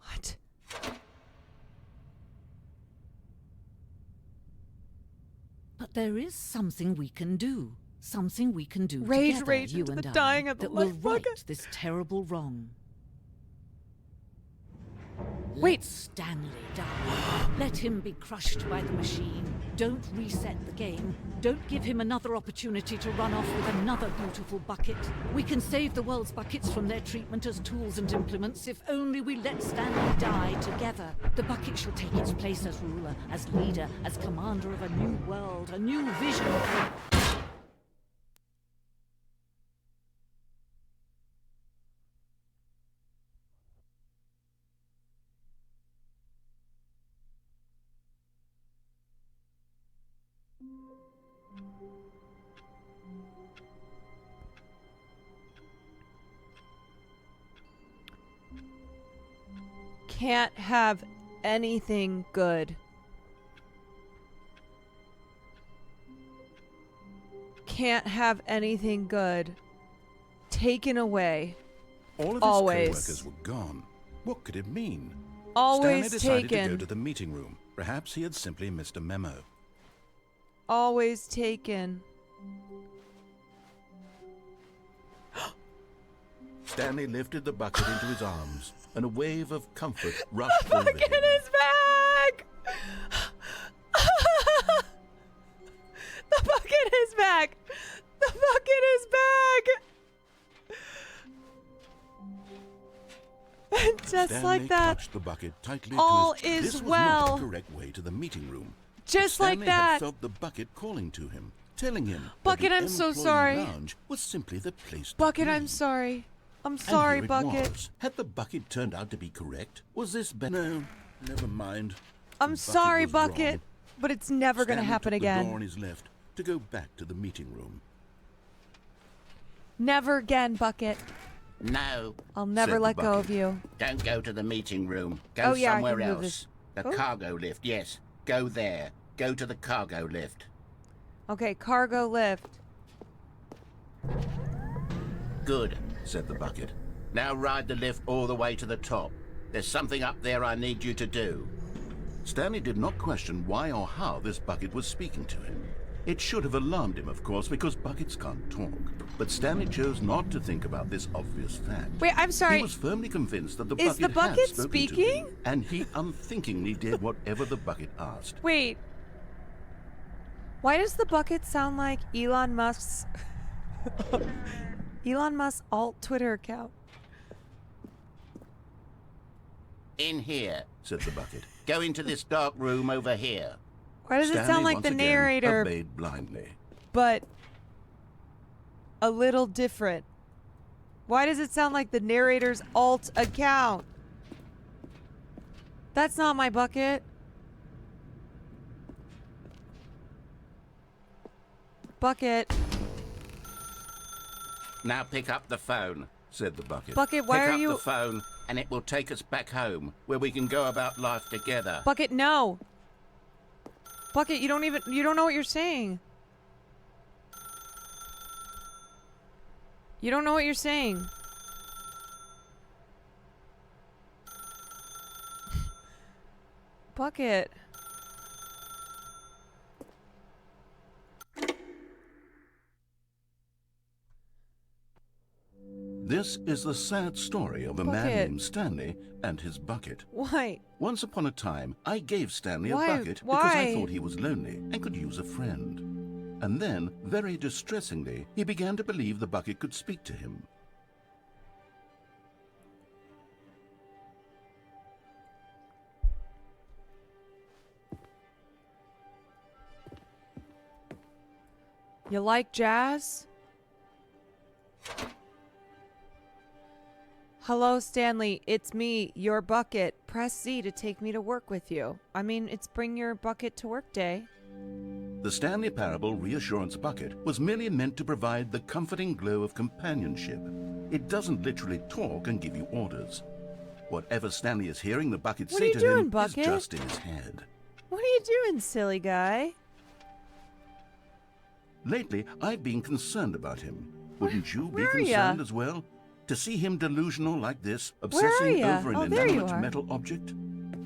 [SPEAKER 1] What?
[SPEAKER 3] But there is something we can do. Something we can do
[SPEAKER 1] Rage,
[SPEAKER 3] together,
[SPEAKER 1] rage
[SPEAKER 3] you
[SPEAKER 1] into
[SPEAKER 3] and
[SPEAKER 1] the
[SPEAKER 3] I,
[SPEAKER 1] dying of the
[SPEAKER 3] that will
[SPEAKER 1] life
[SPEAKER 3] right
[SPEAKER 1] bucket.
[SPEAKER 3] this terrible wrong.
[SPEAKER 1] Wait.
[SPEAKER 3] Let Stanley die. Let him be crushed by the machine. Don't reset the game. Don't give him another opportunity to run off with another beautiful bucket. We can save the world's buckets from their treatment as tools and implements if only we let Stanley die together. The bucket shall take its place as ruler, as leader, as commander of a new world, a new vision.
[SPEAKER 1] Can't have anything good. Can't have anything good taken away.
[SPEAKER 2] All of his
[SPEAKER 1] Always.
[SPEAKER 2] co-workers were gone. What could it mean?
[SPEAKER 1] Always
[SPEAKER 2] Stanley decided to go
[SPEAKER 1] taken.
[SPEAKER 2] to the meeting room. Perhaps he had simply missed a memo.
[SPEAKER 1] Always taken.
[SPEAKER 2] Stanley lifted the bucket into his arms, and a wave of comfort rushed over
[SPEAKER 1] Bucket
[SPEAKER 2] him.
[SPEAKER 1] is back! The bucket is back! The bucket is back! And just
[SPEAKER 2] Stanley
[SPEAKER 1] like that,
[SPEAKER 2] clutched the bucket tightly
[SPEAKER 1] all
[SPEAKER 2] to his...
[SPEAKER 1] is
[SPEAKER 2] This was
[SPEAKER 1] well.
[SPEAKER 2] not the correct way to the meeting room.
[SPEAKER 1] just
[SPEAKER 2] Stanley
[SPEAKER 1] like
[SPEAKER 2] had
[SPEAKER 1] that.
[SPEAKER 2] felt the bucket calling to him, telling him
[SPEAKER 1] Bucket,
[SPEAKER 2] that the
[SPEAKER 1] I'm so
[SPEAKER 2] employee
[SPEAKER 1] sorry.
[SPEAKER 2] lounge was simply the place to
[SPEAKER 1] Bucket,
[SPEAKER 2] be.
[SPEAKER 1] I'm sorry. I'm
[SPEAKER 2] And
[SPEAKER 1] sorry,
[SPEAKER 2] here it
[SPEAKER 1] Bucket.
[SPEAKER 2] was. Had the bucket turned out to be correct? Was this No, never mind.
[SPEAKER 1] I'm
[SPEAKER 2] The
[SPEAKER 1] sorry,
[SPEAKER 2] was wrong.
[SPEAKER 1] Bucket, but it's never gonna
[SPEAKER 2] Stanley
[SPEAKER 1] happen
[SPEAKER 2] took the door on
[SPEAKER 1] again.
[SPEAKER 2] his left to go back to the meeting room.
[SPEAKER 1] Never again, Bucket.
[SPEAKER 7] No,
[SPEAKER 1] I'll never
[SPEAKER 2] Said the
[SPEAKER 1] let go
[SPEAKER 2] bucket.
[SPEAKER 1] of you.
[SPEAKER 7] don't go to the meeting room. Go
[SPEAKER 1] Oh, yeah, I
[SPEAKER 7] somewhere
[SPEAKER 1] can move
[SPEAKER 7] else.
[SPEAKER 1] this.
[SPEAKER 7] The
[SPEAKER 1] Oh.
[SPEAKER 7] cargo lift, yes. Go there. Go to the cargo lift.
[SPEAKER 1] Okay, cargo lift.
[SPEAKER 7] Good.
[SPEAKER 2] Said the bucket.
[SPEAKER 7] Now ride the lift all the way to the top. There's something up there I need you to do.
[SPEAKER 2] Stanley did not question why or how this bucket was speaking to him. It should have alarmed him, of course, because buckets can't talk. But Stanley chose not to think about this obvious fact.
[SPEAKER 1] Wait, I'm sorry.
[SPEAKER 2] He was firmly convinced that the
[SPEAKER 1] Is
[SPEAKER 2] bucket
[SPEAKER 1] the bucket
[SPEAKER 2] had spoken to
[SPEAKER 1] speaking?
[SPEAKER 2] him, and he unthinkingly did whatever the bucket asked.
[SPEAKER 1] Wait. Why does the bucket sound like Elon Musk's Elon Musk's alt Twitter account?
[SPEAKER 7] In here.
[SPEAKER 2] Said the bucket.
[SPEAKER 7] Go into this dark room over here.
[SPEAKER 1] Why does it
[SPEAKER 2] Stanley
[SPEAKER 1] sound like
[SPEAKER 2] once
[SPEAKER 1] the
[SPEAKER 2] again
[SPEAKER 1] narrator,
[SPEAKER 2] obeyed blindly.
[SPEAKER 1] but a little different? Why does it sound like the narrator's alt account? That's not my bucket. Bucket.
[SPEAKER 7] Now pick up the phone.
[SPEAKER 2] Said the bucket.
[SPEAKER 1] Bucket, why
[SPEAKER 7] Pick
[SPEAKER 1] are
[SPEAKER 7] up
[SPEAKER 1] you...
[SPEAKER 7] the phone, and it will take us back home, where we can go about life together.
[SPEAKER 1] Bucket, no. Bucket, you don't know what you're saying. You don't know what you're saying. Bucket.
[SPEAKER 2] This is the sad story of a man
[SPEAKER 1] Bucket.
[SPEAKER 2] named Stanley and his bucket.
[SPEAKER 1] Why?
[SPEAKER 2] Once upon a time, I gave Stanley a
[SPEAKER 1] Why?
[SPEAKER 2] bucket because I
[SPEAKER 1] Why?
[SPEAKER 2] thought he was lonely and could use a friend. And then, very distressingly, he began to believe the bucket could speak to him.
[SPEAKER 1] You like jazz? Hello, Stanley. It's me, your bucket. Press Z to take me to work with you. I mean, it's bring your bucket to work day.
[SPEAKER 2] The Stanley Parable Reassurance Bucket was merely meant to provide the comforting glow of companionship. It doesn't literally talk and give you orders. Whatever Stanley is hearing the bucket
[SPEAKER 1] What
[SPEAKER 2] say
[SPEAKER 1] are you
[SPEAKER 2] to
[SPEAKER 1] doing,
[SPEAKER 2] him
[SPEAKER 1] Bucket?
[SPEAKER 2] is just in his head.
[SPEAKER 1] What are you doing, silly guy?
[SPEAKER 2] Lately, I've been concerned about him. Wouldn't you be
[SPEAKER 1] where are ya?
[SPEAKER 2] concerned as well? To see him delusional like this,
[SPEAKER 1] Where are
[SPEAKER 2] obsessing
[SPEAKER 1] ya?
[SPEAKER 2] over an
[SPEAKER 1] Oh, there you
[SPEAKER 2] inanimate
[SPEAKER 1] are.
[SPEAKER 2] metal object?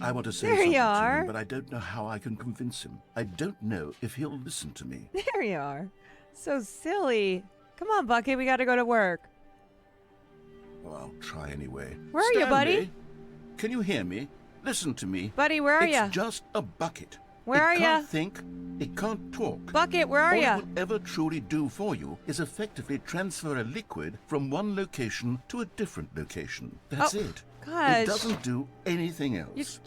[SPEAKER 2] I want to say
[SPEAKER 1] There
[SPEAKER 2] something
[SPEAKER 1] you
[SPEAKER 2] to
[SPEAKER 1] are.
[SPEAKER 2] him, but I don't know how I can convince him. I don't know if he'll listen to me.
[SPEAKER 1] There you are. So silly. Come on, Bucket. We gotta go to work.
[SPEAKER 2] Well, I'll try anyway.
[SPEAKER 1] Where are you, buddy?
[SPEAKER 2] Stanley, can you hear me? Listen to me.
[SPEAKER 1] Buddy, where are
[SPEAKER 2] It's
[SPEAKER 1] ya?
[SPEAKER 2] just a bucket.
[SPEAKER 1] Where are
[SPEAKER 2] it
[SPEAKER 1] ya?
[SPEAKER 2] can't think. It can't talk.
[SPEAKER 1] Bucket, where are
[SPEAKER 2] All
[SPEAKER 1] ya?
[SPEAKER 2] it would ever truly do for you is effectively transfer a liquid from one location to a different location. That's
[SPEAKER 1] Oh,
[SPEAKER 2] it.
[SPEAKER 1] gosh.
[SPEAKER 2] It doesn't do anything else.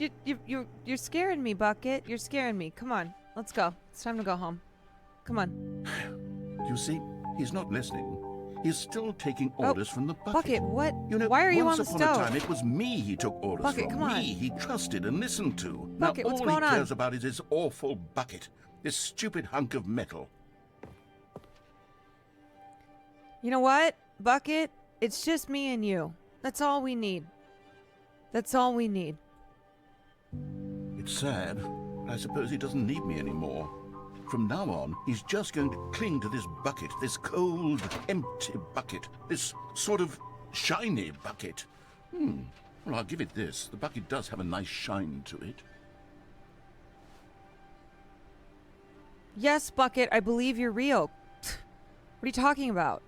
[SPEAKER 1] You're scaring me, Bucket. You're scaring me. Come on. Let's go. It's time to go home. Come on.
[SPEAKER 2] You see, he's not listening. He's still taking orders from the bucket.
[SPEAKER 1] Bucket, what?
[SPEAKER 2] You know,
[SPEAKER 1] Why are you on
[SPEAKER 2] once
[SPEAKER 1] the
[SPEAKER 2] upon a
[SPEAKER 1] stove?
[SPEAKER 2] time, it was me he took orders
[SPEAKER 1] Bucket,
[SPEAKER 2] from.
[SPEAKER 1] come on.
[SPEAKER 2] Me he trusted and listened to.
[SPEAKER 1] Bucket,
[SPEAKER 2] now
[SPEAKER 1] what's
[SPEAKER 2] all
[SPEAKER 1] going
[SPEAKER 2] he
[SPEAKER 1] on?
[SPEAKER 2] cares about is this awful bucket. This stupid hunk of metal.
[SPEAKER 1] You know what, Bucket? It's just me and you. That's all we need. That's all we need.
[SPEAKER 2] It's sad, but I suppose he doesn't need me anymore. From now on, he's just going to cling to this bucket, this cold, empty bucket, this sort of shiny bucket. Well, I'll give it this. The bucket does have a nice shine to it.
[SPEAKER 1] Yes, Bucket, I believe you're real. What are you talking about?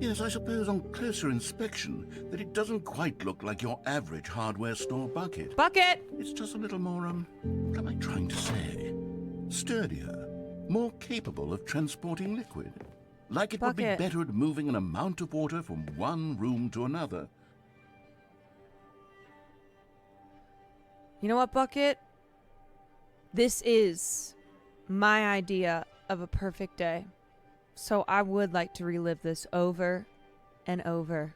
[SPEAKER 2] Yes, I suppose on closer inspection that it doesn't quite look like your average hardware store bucket.
[SPEAKER 1] Bucket!
[SPEAKER 2] It's just a little more, what am I trying to say? Sturdier, more capable of transporting liquid. Like it would be
[SPEAKER 1] Bucket.
[SPEAKER 2] better at moving an amount of water from one room to another.
[SPEAKER 1] You know what, Bucket? This is my idea of a perfect day. So I would like to relive this over and over.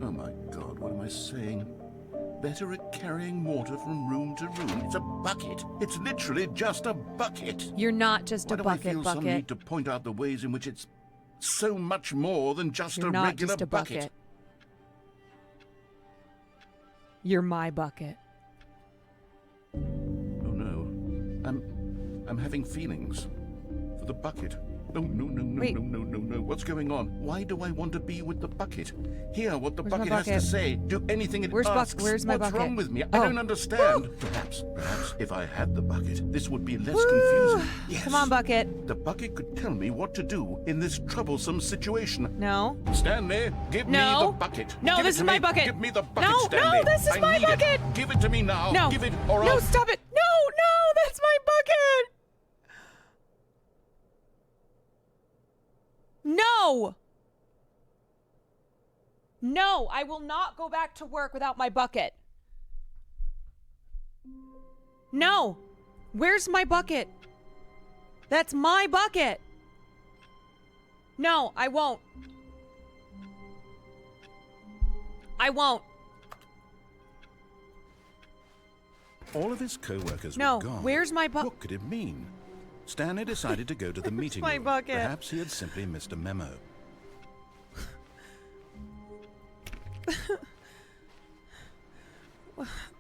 [SPEAKER 2] Oh my God, what am I saying? Better at carrying water from room to room. It's a bucket. It's literally just a bucket.
[SPEAKER 1] You're not just
[SPEAKER 2] Why
[SPEAKER 1] a
[SPEAKER 2] do
[SPEAKER 1] bucket,
[SPEAKER 2] I feel some
[SPEAKER 1] Bucket.
[SPEAKER 2] need to point out the ways in which it's so much more than just
[SPEAKER 1] You're
[SPEAKER 2] a
[SPEAKER 1] not
[SPEAKER 2] regular
[SPEAKER 1] just a bucket. You're my bucket.
[SPEAKER 2] Oh no, I'm having feelings for the bucket. No, no, no, no,
[SPEAKER 1] Wait.
[SPEAKER 2] no, no, no, no. What's going on? Why do I want to be with the bucket? Hear what the
[SPEAKER 1] Where's my
[SPEAKER 2] bucket has to
[SPEAKER 1] bucket?
[SPEAKER 2] say. Do anything it
[SPEAKER 1] Where's
[SPEAKER 2] asks.
[SPEAKER 1] Where's my
[SPEAKER 2] What's
[SPEAKER 1] bucket?
[SPEAKER 2] wrong with me? I
[SPEAKER 1] Oh.
[SPEAKER 2] don't understand. Perhaps if I had the bucket, this would be less
[SPEAKER 1] Woo!
[SPEAKER 2] confusing. Yes.
[SPEAKER 1] Come on, Bucket.
[SPEAKER 2] The bucket could tell me what to do in this troublesome situation.
[SPEAKER 1] No.
[SPEAKER 2] Stanley, give me
[SPEAKER 1] No.
[SPEAKER 2] the bucket.
[SPEAKER 1] No,
[SPEAKER 2] Give
[SPEAKER 1] this
[SPEAKER 2] it to
[SPEAKER 1] is my
[SPEAKER 2] me.
[SPEAKER 1] bucket.
[SPEAKER 2] Give me the bucket,
[SPEAKER 1] No,
[SPEAKER 2] Stanley.
[SPEAKER 1] no, this is
[SPEAKER 2] I
[SPEAKER 1] my
[SPEAKER 2] need it.
[SPEAKER 1] bucket.
[SPEAKER 2] Give it to me now.
[SPEAKER 1] No.
[SPEAKER 2] Give it or
[SPEAKER 1] No,
[SPEAKER 2] I'll...
[SPEAKER 1] stop it. No, that's my bucket. No. No, I will not go back to work without my bucket. No. Where's my bucket? That's my bucket. No, I won't. I won't.
[SPEAKER 2] All of his co-workers
[SPEAKER 1] No,
[SPEAKER 2] were gone.
[SPEAKER 1] where's my bucket?
[SPEAKER 2] What could it mean? Stanley decided to go to the meeting
[SPEAKER 1] my
[SPEAKER 2] room.
[SPEAKER 1] bucket?
[SPEAKER 2] Perhaps he had simply missed a memo.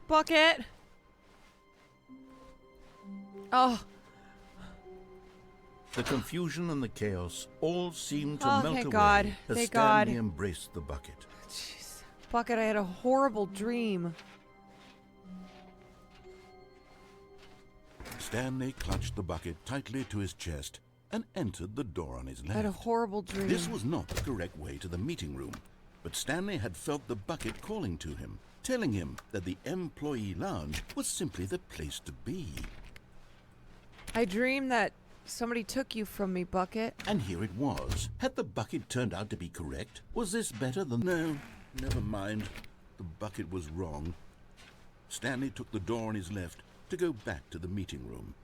[SPEAKER 1] Bucket. Oh,
[SPEAKER 2] The confusion and the chaos all seemed to
[SPEAKER 1] Oh,
[SPEAKER 2] melt
[SPEAKER 1] thank
[SPEAKER 2] away
[SPEAKER 1] God.
[SPEAKER 2] as
[SPEAKER 1] Thank
[SPEAKER 2] Stanley
[SPEAKER 1] God.
[SPEAKER 2] embraced the bucket.
[SPEAKER 1] jeez. Bucket, I had a horrible dream.
[SPEAKER 2] Stanley clutched the bucket tightly to his chest and entered the door on his
[SPEAKER 1] I had a
[SPEAKER 2] left.
[SPEAKER 1] horrible dream.
[SPEAKER 2] This was not the correct way to the meeting room, but Stanley had felt the bucket calling to him, telling him that the employee lounge was simply the place to be.
[SPEAKER 1] I dreamed that somebody took you from me, Bucket.
[SPEAKER 2] And here it was. Had the bucket turned out to be correct? Was this better than... No, never mind. The bucket was wrong. Stanley took the door on his left to go back to the meeting room.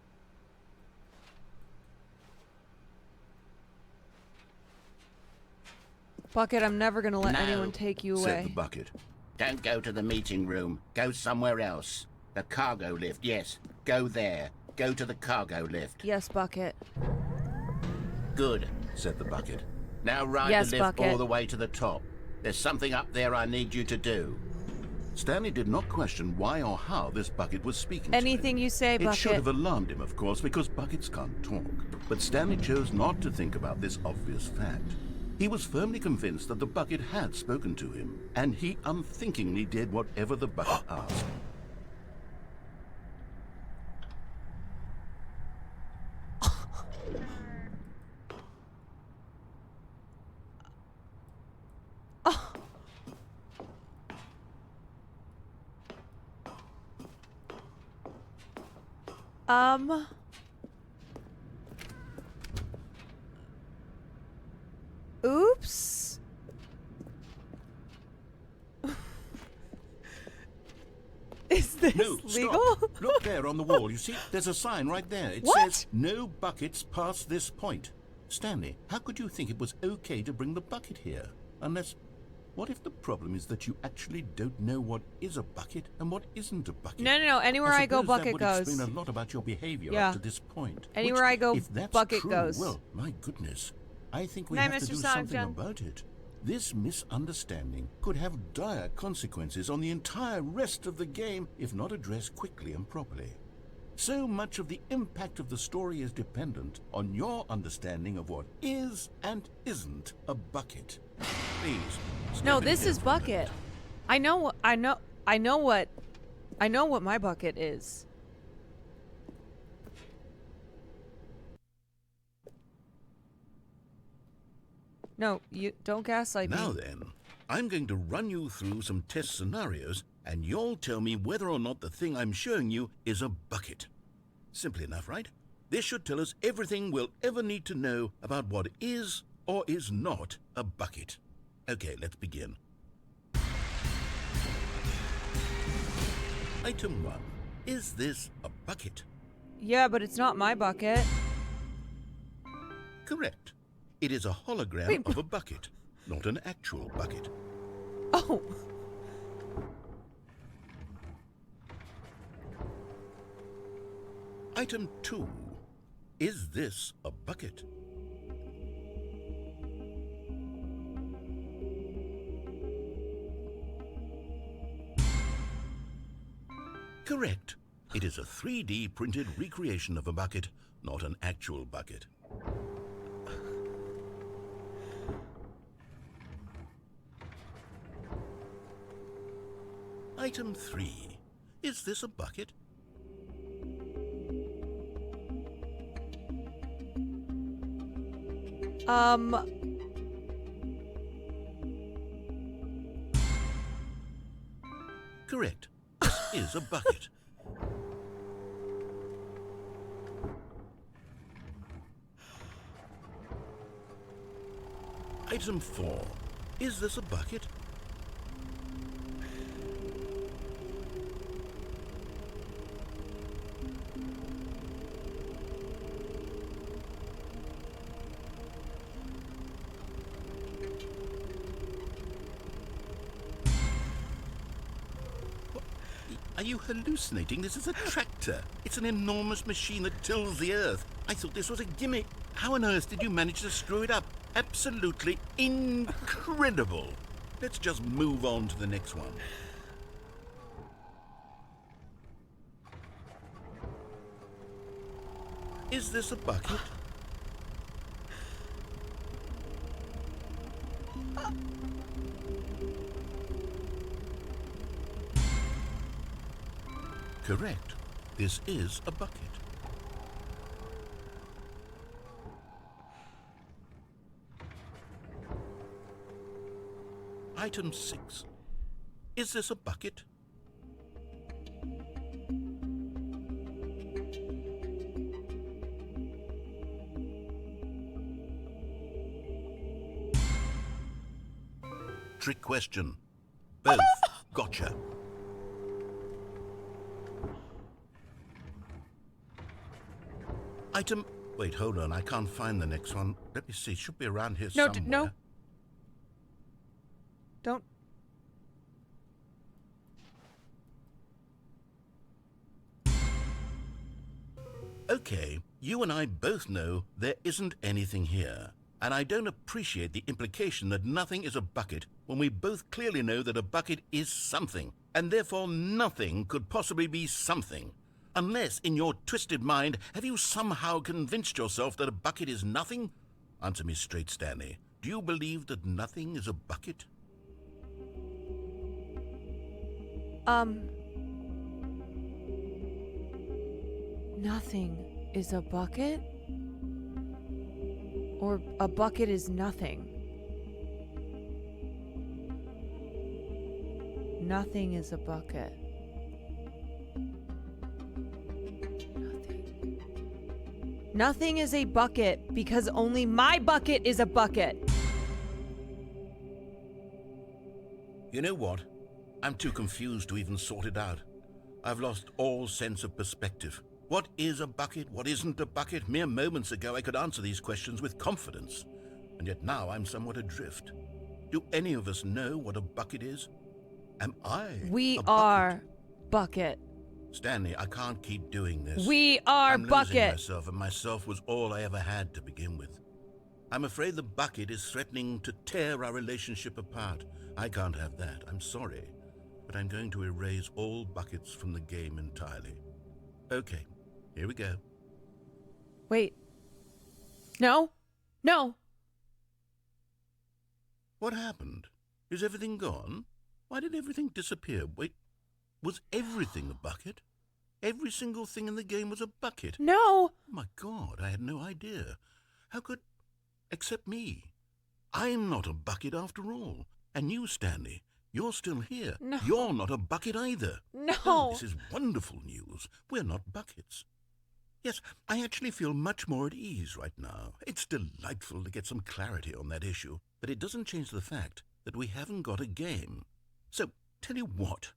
[SPEAKER 1] Bucket, I'm never gonna let
[SPEAKER 7] No,
[SPEAKER 1] anyone take you
[SPEAKER 2] said the
[SPEAKER 1] away.
[SPEAKER 2] bucket.
[SPEAKER 7] Don't go to the meeting room. Go somewhere else. The cargo lift, yes. Go there. Go to the cargo lift.
[SPEAKER 1] Yes, Bucket.
[SPEAKER 7] Good,
[SPEAKER 2] Said the bucket.
[SPEAKER 7] Now ride
[SPEAKER 1] Yes,
[SPEAKER 7] the lift
[SPEAKER 1] Bucket.
[SPEAKER 7] all the way to the top. There's something up there I need you to do.
[SPEAKER 2] Stanley did not question why or how this bucket was speaking
[SPEAKER 1] Anything
[SPEAKER 2] to him.
[SPEAKER 1] you say,
[SPEAKER 2] It should
[SPEAKER 1] Bucket.
[SPEAKER 2] have alarmed him, of course, because buckets can't talk. But Stanley chose not to think about this obvious fact. He was firmly convinced that the bucket had spoken to him, and he unthinkingly did whatever the bucket asked.
[SPEAKER 1] Oops. Is this
[SPEAKER 2] No,
[SPEAKER 1] legal?
[SPEAKER 2] stop. Look there on the wall. You see, there's a sign right there. It
[SPEAKER 1] What?
[SPEAKER 2] says, no buckets past this point. Stanley, how could you think it was okay to bring the bucket here? Unless, what if the problem is that you actually don't know what is a bucket and what isn't a bucket?
[SPEAKER 1] No. Anywhere I go,
[SPEAKER 2] suppose
[SPEAKER 1] bucket
[SPEAKER 2] that would
[SPEAKER 1] goes.
[SPEAKER 2] explain a lot about your behavior
[SPEAKER 1] Yeah.
[SPEAKER 2] up to this point.
[SPEAKER 1] Anywhere
[SPEAKER 2] Which,
[SPEAKER 1] I go,
[SPEAKER 2] if that's
[SPEAKER 1] bucket
[SPEAKER 2] true,
[SPEAKER 1] goes.
[SPEAKER 2] Well, my goodness. I think we
[SPEAKER 1] Night,
[SPEAKER 2] have to
[SPEAKER 1] Mr.
[SPEAKER 2] do
[SPEAKER 1] Sonic
[SPEAKER 2] something
[SPEAKER 1] John.
[SPEAKER 2] about it. This misunderstanding could have dire consequences on the entire rest of the game if not addressed quickly and properly. So much of the impact of the story is dependent on your understanding of what is and isn't a bucket. Please. step
[SPEAKER 1] No,
[SPEAKER 2] in
[SPEAKER 1] this
[SPEAKER 2] here
[SPEAKER 1] is
[SPEAKER 2] for a
[SPEAKER 1] Bucket.
[SPEAKER 2] minute.
[SPEAKER 1] I know what my bucket is. No, you don't gaslight
[SPEAKER 2] Now
[SPEAKER 1] me.
[SPEAKER 2] then, I'm going to run you through some test scenarios, and you'll tell me whether or not the thing I'm showing you is a bucket. Simple enough, right? This should tell us everything we'll ever need to know about what is or is not a bucket. Okay, let's begin. Item 1. Is this a bucket?
[SPEAKER 1] Yeah, but it's not my bucket.
[SPEAKER 2] Correct. It is a hologram
[SPEAKER 1] Wait,
[SPEAKER 2] of a bucket, not an actual bucket.
[SPEAKER 1] Oh.
[SPEAKER 2] Item 2. Is this a bucket? Correct. It is a 3D printed recreation of a bucket, not an actual bucket. Item 3. Is this a bucket? Correct. This is a bucket. Item 4. Is this a bucket? Are you hallucinating? This is a tractor. It's an enormous machine that tills the earth. I thought this was a gimmick. How on earth did you manage to screw it up? Absolutely incredible. Let's just move on to the next one. Is this a bucket? Correct. This is a bucket. Item 6. Is this a bucket? Trick question. Both. Gotcha. Item... Wait, hold on. I can't find the next one. Let me see. Should be around here
[SPEAKER 1] No,
[SPEAKER 2] somewhere.
[SPEAKER 1] no. Don't.
[SPEAKER 2] Okay, you and I both know there isn't anything here. And I don't appreciate the implication that nothing is a bucket when we both clearly know that a bucket is something, and therefore nothing could possibly be something. Unless, in your twisted mind, have you somehow convinced yourself that a bucket is nothing? Answer me straight, Stanley. Do you believe that nothing is a bucket?
[SPEAKER 1] Nothing is a bucket? Or a bucket is nothing? Nothing is a bucket. Nothing is a bucket because only my bucket is a bucket.
[SPEAKER 2] You know what? I'm too confused to even sort it out. I've lost all sense of perspective. What is a bucket? What isn't a bucket? Mere moments ago I could answer these questions with confidence. And yet now I'm somewhat adrift. Do any of us know what a bucket is? Am I
[SPEAKER 1] We
[SPEAKER 2] a
[SPEAKER 1] are bucket.
[SPEAKER 2] Stanley, I can't keep doing this.
[SPEAKER 1] We are
[SPEAKER 2] I'm losing
[SPEAKER 1] bucket.
[SPEAKER 2] myself, and myself was all I ever had to begin with. I'm afraid the bucket is threatening to tear our relationship apart. I can't have that. I'm sorry. But I'm going to erase all buckets from the game entirely. Okay, here we go.
[SPEAKER 1] Wait. No. No.
[SPEAKER 2] What happened? Is everything gone? Why did everything disappear? Wait, was everything a bucket? Every single thing in the game was a bucket?
[SPEAKER 1] No.
[SPEAKER 2] Oh my God, I had no idea. How could... except me. I'm not a bucket after all. And you, Stanley, you're still here.
[SPEAKER 1] No.
[SPEAKER 2] You're not a bucket either.
[SPEAKER 1] No.
[SPEAKER 2] Oh, this is wonderful news. We're not buckets. Yes, I actually feel much more at ease right now. It's delightful to get some clarity on that issue, but it doesn't change the fact that we haven't got a game. So, tell you what,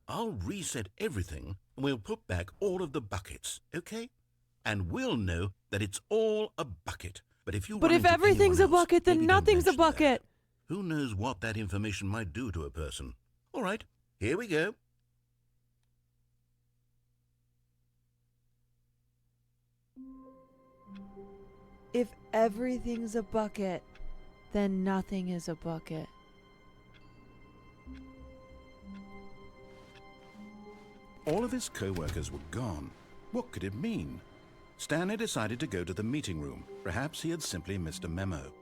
[SPEAKER 2] I'll reset everything and we'll put back all of the buckets, okay? And we'll know that it's all a bucket. But if you
[SPEAKER 1] But
[SPEAKER 2] run
[SPEAKER 1] if
[SPEAKER 2] into
[SPEAKER 1] everything's a
[SPEAKER 2] anyone else,
[SPEAKER 1] bucket, then
[SPEAKER 2] maybe don't
[SPEAKER 1] nothing's a
[SPEAKER 2] mention that.
[SPEAKER 1] bucket.
[SPEAKER 2] Who knows what that information might do to a person? All right, here we go.
[SPEAKER 1] If everything's a bucket, then nothing is a bucket.
[SPEAKER 2] All of his co-workers were gone. What could it mean? Stanley decided to go to the meeting room. Perhaps he had simply missed a memo.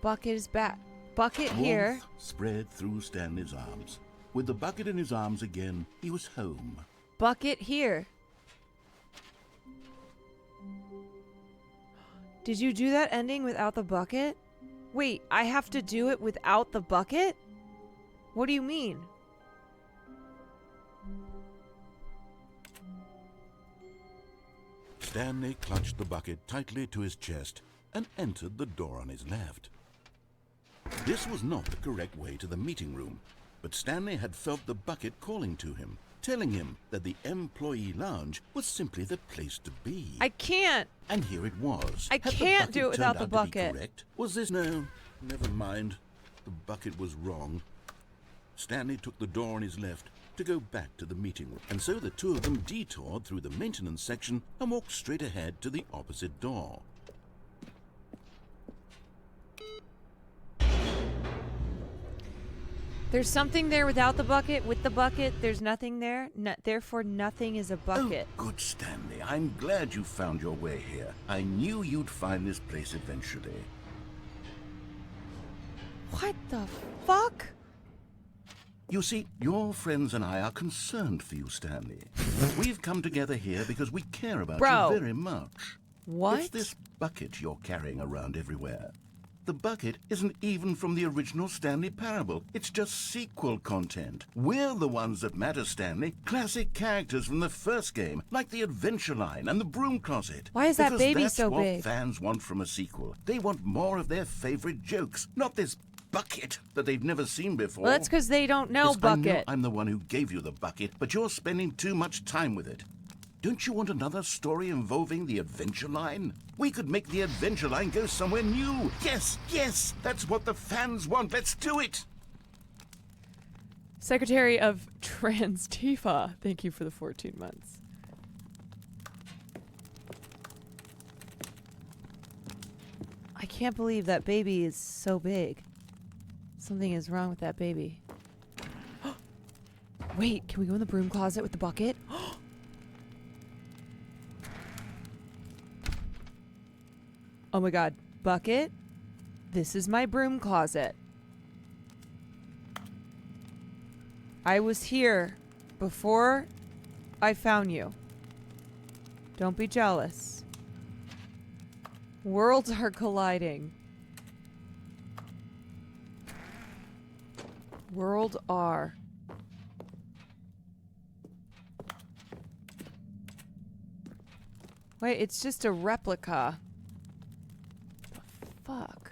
[SPEAKER 1] Bucket is back. Bucket here.
[SPEAKER 2] Warmth spread through Stanley's arms. With the bucket in his arms again, he was home.
[SPEAKER 1] Bucket here. Did you do that ending without the bucket? Wait, I have to do it without the bucket? What do you mean?
[SPEAKER 2] Stanley clutched the bucket tightly to his chest and entered the door on his left. This was not the correct way to the meeting room, but Stanley had felt the bucket calling to him, telling him that the employee lounge was simply the place to be.
[SPEAKER 1] I can't.
[SPEAKER 2] And here it was.
[SPEAKER 1] I
[SPEAKER 2] Had the
[SPEAKER 1] can't
[SPEAKER 2] bucket
[SPEAKER 1] do it without
[SPEAKER 2] turned
[SPEAKER 1] the
[SPEAKER 2] out to be
[SPEAKER 1] bucket.
[SPEAKER 2] correct? Was this... No, never mind. The bucket was wrong. Stanley took the door on his left to go back to the meeting room, and so the two of them detoured through the maintenance section and walked straight ahead to the opposite door.
[SPEAKER 1] There's something there without the bucket. With the bucket, there's nothing there. Therefore, nothing is a bucket.
[SPEAKER 2] Oh, good, Stanley. I'm glad you found your way here. I knew you'd find this place eventually.
[SPEAKER 1] What the fuck?
[SPEAKER 2] You see, your friends and I are concerned for you, Stanley. We've come together here because we care about
[SPEAKER 1] Bro.
[SPEAKER 2] you very much.
[SPEAKER 1] What?
[SPEAKER 2] It's this bucket you're carrying around everywhere. The bucket isn't even from the original Stanley Parable. It's just sequel content. We're the ones that matter, Stanley. Classic characters from the first game, like the Adventure Line and the Broom Closet.
[SPEAKER 1] Why is that
[SPEAKER 2] Because
[SPEAKER 1] baby
[SPEAKER 2] that's
[SPEAKER 1] so
[SPEAKER 2] what
[SPEAKER 1] big?
[SPEAKER 2] fans want from a sequel. They want more of their favorite jokes, not this bucket that they've never seen before.
[SPEAKER 1] Well, that's because they don't know
[SPEAKER 2] Yes, I know
[SPEAKER 1] bucket.
[SPEAKER 2] I'm the one who gave you the bucket, but you're spending too much time with it. Don't you want another story involving the adventure line? We could make the adventure line go somewhere new. Yes, yes, that's what the fans want. Let's do it.
[SPEAKER 1] Secretary of Tifa, thank you for the 14 months. I can't believe that baby is so big. Something is wrong with that baby. Wait, can we go in the broom closet with the bucket? Oh my god, bucket? This is my broom closet. I was here before I found you. Don't be jealous. Worlds are colliding. World R. Wait, it's just a replica. The fuck?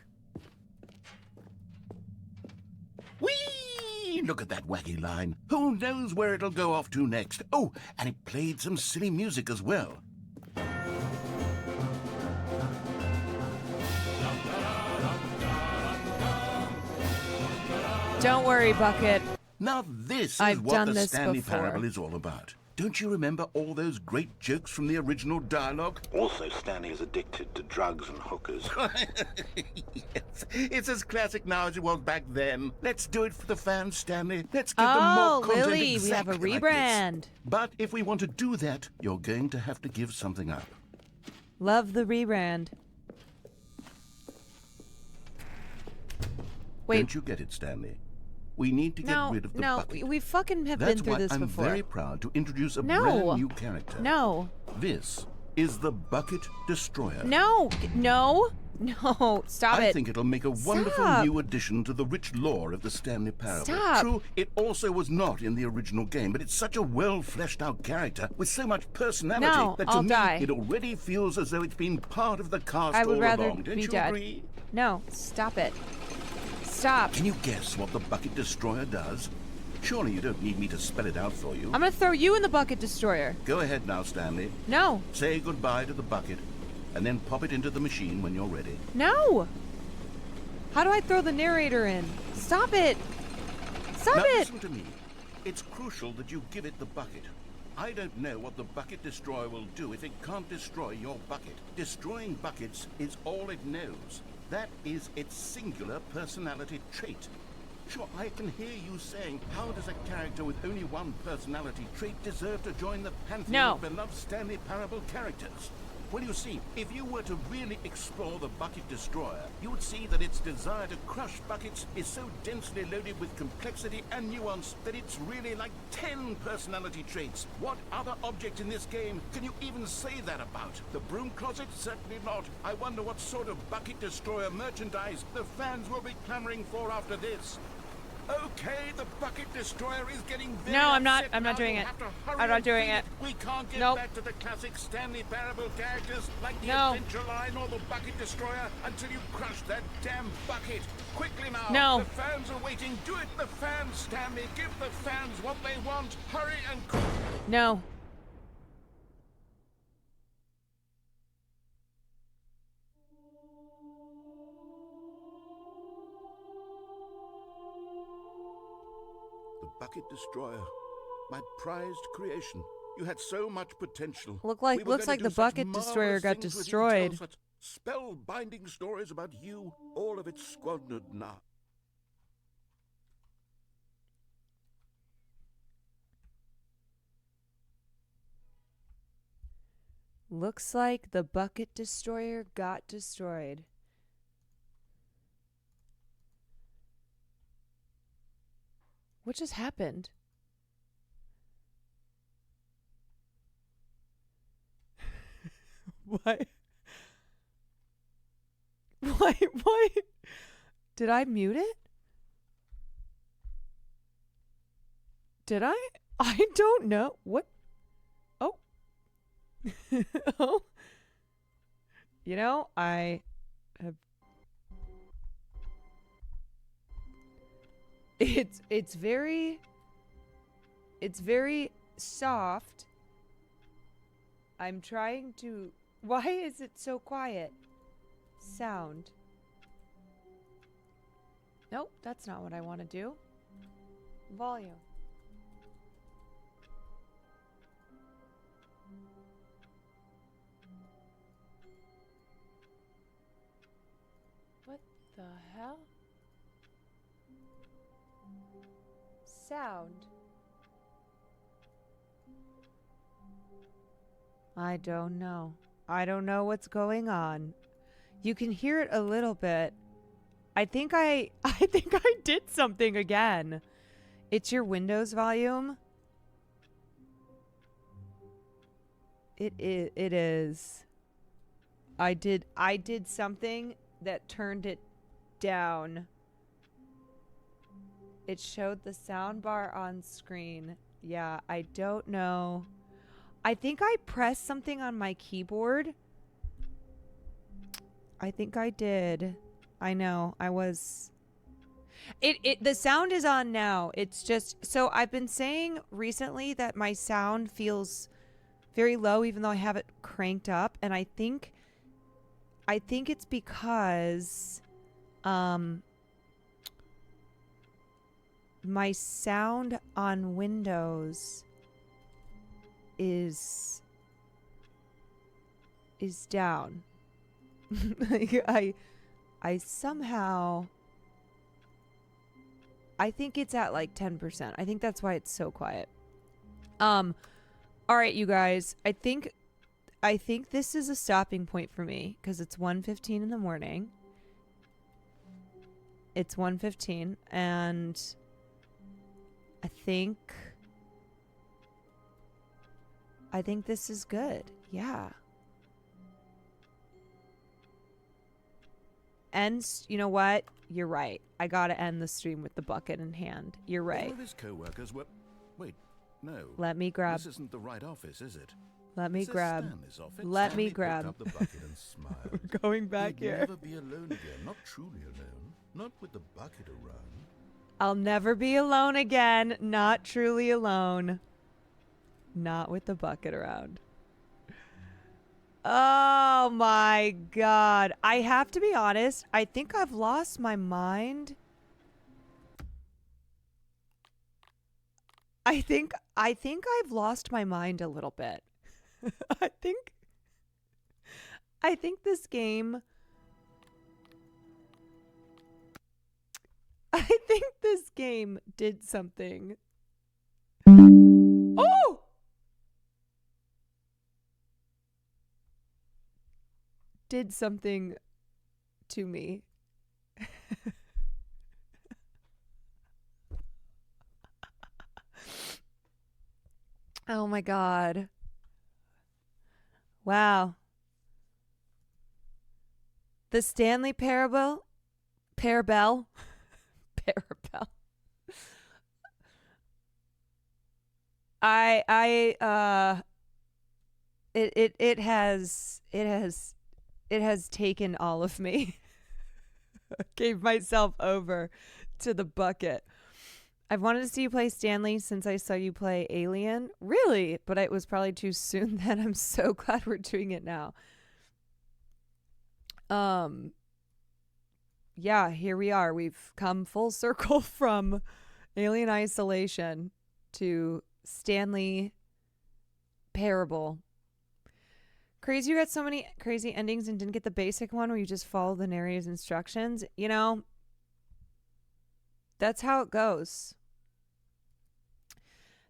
[SPEAKER 2] Whee! Look at that wacky line. Who knows where it'll go off to next? Oh, and it played some silly music as well.
[SPEAKER 1] Don't worry, Bucket.
[SPEAKER 2] Now this is
[SPEAKER 1] I've
[SPEAKER 2] what
[SPEAKER 1] done
[SPEAKER 2] the
[SPEAKER 1] this
[SPEAKER 2] Stanley
[SPEAKER 1] before.
[SPEAKER 2] Parable is all about. Don't you remember all those great jokes from the original dialogue?
[SPEAKER 8] Also, Stanley is addicted to drugs and hookers.
[SPEAKER 2] Yes, it's as classic now as it was back then. Let's do it for the fans, Stanley. Let's give them
[SPEAKER 1] Oh,
[SPEAKER 2] more content
[SPEAKER 1] Lily, we have a
[SPEAKER 2] exactly like this.
[SPEAKER 1] rebrand.
[SPEAKER 2] But if we want to do that, you're going to have to give something up.
[SPEAKER 1] Love the rebrand. Wait,
[SPEAKER 2] Don't you get it, Stanley? We need to get rid of the bucket.
[SPEAKER 1] we fucking have
[SPEAKER 2] That's
[SPEAKER 1] been through
[SPEAKER 2] why
[SPEAKER 1] this
[SPEAKER 2] I'm
[SPEAKER 1] before.
[SPEAKER 2] very proud to introduce a
[SPEAKER 1] No.
[SPEAKER 2] brand new character.
[SPEAKER 1] No,
[SPEAKER 2] This is the Bucket Destroyer.
[SPEAKER 1] no, no, stop
[SPEAKER 2] I
[SPEAKER 1] it.
[SPEAKER 2] think it'll make a wonderful
[SPEAKER 1] Stop.
[SPEAKER 2] new addition to the rich lore of the Stanley Parable.
[SPEAKER 1] Stop.
[SPEAKER 2] True, it also was not in the original game, but it's such a well-fleshed-out character with so much personality
[SPEAKER 1] No,
[SPEAKER 2] that to
[SPEAKER 1] I'll
[SPEAKER 2] me
[SPEAKER 1] die.
[SPEAKER 2] it already feels as though it's been part of the cast
[SPEAKER 1] I would
[SPEAKER 2] all
[SPEAKER 1] rather
[SPEAKER 2] along. Don't
[SPEAKER 1] be
[SPEAKER 2] you
[SPEAKER 1] dead.
[SPEAKER 2] agree?
[SPEAKER 1] No, stop it. Stop.
[SPEAKER 2] Can you guess what the Bucket Destroyer does? Surely you don't need me to spell it out for you.
[SPEAKER 1] I'm gonna throw you in the bucket destroyer.
[SPEAKER 2] Go ahead now, Stanley.
[SPEAKER 1] No,
[SPEAKER 2] Say goodbye to the bucket, and then pop it into the machine when you're ready.
[SPEAKER 1] no. How do I throw the narrator in? Stop it. Stop
[SPEAKER 2] Now
[SPEAKER 1] it.
[SPEAKER 2] listen to me. It's crucial that you give it the bucket. I don't know what the Bucket Destroyer will do if it can't destroy your bucket. Destroying buckets is all it knows. That is its singular personality trait. Sure, I can hear you saying, how does a character with only one personality trait deserve to join the pantheon
[SPEAKER 1] No.
[SPEAKER 2] of beloved Stanley Parable characters? Well, you see, if you were to really explore the Bucket Destroyer, you would see that its desire to crush buckets is so densely loaded with complexity and nuance that it's really like 10 personality traits. What other object in this game can you even say that about? The broom closet? Certainly not. I wonder what sort of Bucket Destroyer merchandise the fans will be clamoring for after this. Okay, the Bucket Destroyer is getting very
[SPEAKER 1] No, I'm not-
[SPEAKER 2] upset
[SPEAKER 1] I'm not
[SPEAKER 2] now.
[SPEAKER 1] doing
[SPEAKER 2] We'll
[SPEAKER 1] it.
[SPEAKER 2] have to hurry
[SPEAKER 1] I'm not
[SPEAKER 2] and
[SPEAKER 1] doing
[SPEAKER 2] feed
[SPEAKER 1] it.
[SPEAKER 2] We can't get
[SPEAKER 1] Nope.
[SPEAKER 2] back to the classic Stanley Parable characters like the
[SPEAKER 1] No.
[SPEAKER 2] Adventure Line or the Bucket Destroyer until you crush that damn bucket. Quickly now.
[SPEAKER 1] No.
[SPEAKER 2] The fans are waiting. Do it, the fans, Stanley. Give the fans what they want. Hurry and...
[SPEAKER 1] No.
[SPEAKER 2] The Bucket Destroyer. My prized creation. You had so much potential.
[SPEAKER 1] Looks
[SPEAKER 2] We were
[SPEAKER 1] like
[SPEAKER 2] going
[SPEAKER 1] the
[SPEAKER 2] to do such
[SPEAKER 1] Bucket Destroyer
[SPEAKER 2] marvelous
[SPEAKER 1] got
[SPEAKER 2] things with you,
[SPEAKER 1] destroyed.
[SPEAKER 2] tell such spell-binding stories about you. All of it squandered now.
[SPEAKER 1] Looks like the Bucket Destroyer got destroyed. What just happened? What? What? Did I mute it? Did I? I don't know. What? Oh. Oh. You know, I have. It's very soft. I'm trying to... Why is it so quiet? Sound. Nope, that's not what I want to do. Volume. What the hell? Sound. I don't know. I don't know what's going on. You can hear it a little bit. I think I did something again. It's your Windows volume. It is. I did something that turned it down. It showed the sound bar on screen. Yeah, I don't know. I think I pressed something on my keyboard. I think I did. I know. I was... The sound is on now. It's just... So I've been saying recently that my sound feels very low even though I have it cranked up. And I think it's because... my sound on Windows is down. Like I somehow... I think it's at like 10%. I think that's why it's so quiet. All right, you guys. I think this is a stopping point for me because it's 1:15 in the morning. It's 1:15 and I think this is good. Yeah. And you know what? You're right. I gotta end the stream with the bucket in hand. You're right.
[SPEAKER 2] All of his co-workers were... Wait, no.
[SPEAKER 1] Let me grab...
[SPEAKER 2] This isn't the right office, is it?
[SPEAKER 1] Let me
[SPEAKER 2] This is
[SPEAKER 1] grab...
[SPEAKER 2] Stanley's office.
[SPEAKER 1] Let
[SPEAKER 2] Stanley
[SPEAKER 1] me grab...
[SPEAKER 2] picked up the bucket and smiled.
[SPEAKER 1] We're going back
[SPEAKER 2] He'd
[SPEAKER 1] here.
[SPEAKER 2] never be alone again. Not truly alone. Not with the bucket around.
[SPEAKER 1] I'll never be alone again. Not truly alone. Not with the bucket around. Oh my god. I have to be honest. I think I've lost my mind. I think I've lost my mind a little bit. I think this game... I think this game did something. Oh! Did something to me. Oh my god. Wow. The Stanley Parable? Parabel? Parabel. It has taken all of me. Gave myself over to the bucket. I've wanted to see you play Stanley since I saw you play Alien. Really? But it was probably too soon then. I'm so glad we're doing it now. Yeah, here we are. We've come full circle from Alien Isolation to Stanley Parable. Crazy you got so many crazy endings and didn't get the basic one where you just follow the narrator's instructions. You know, that's how it goes.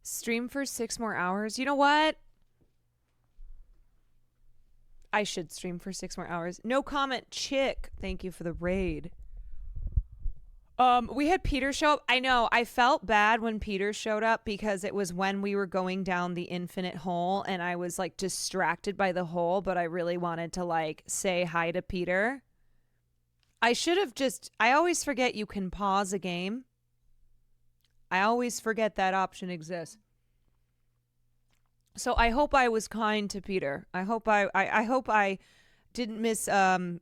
[SPEAKER 1] Stream for 6 more hours. You know what? I should stream for 6 more hours. No comment, Chick. Thank you for the raid. We had Peter show up. I know. I felt bad when Peter showed up because it was when we were going down the infinite hole and I was like distracted by the hole, but I really wanted to like say hi to Peter. I should have I always forget you can pause a game. I always forget that option exists. So I hope I was kind to Peter. I hope I didn't miss him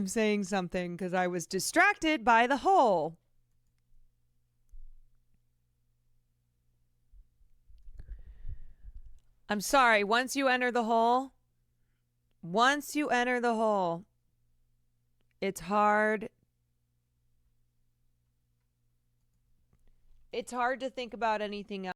[SPEAKER 1] saying something because I was distracted by the hole. I'm sorry. Once you enter the hole, it's hard. It's hard to think about anything else.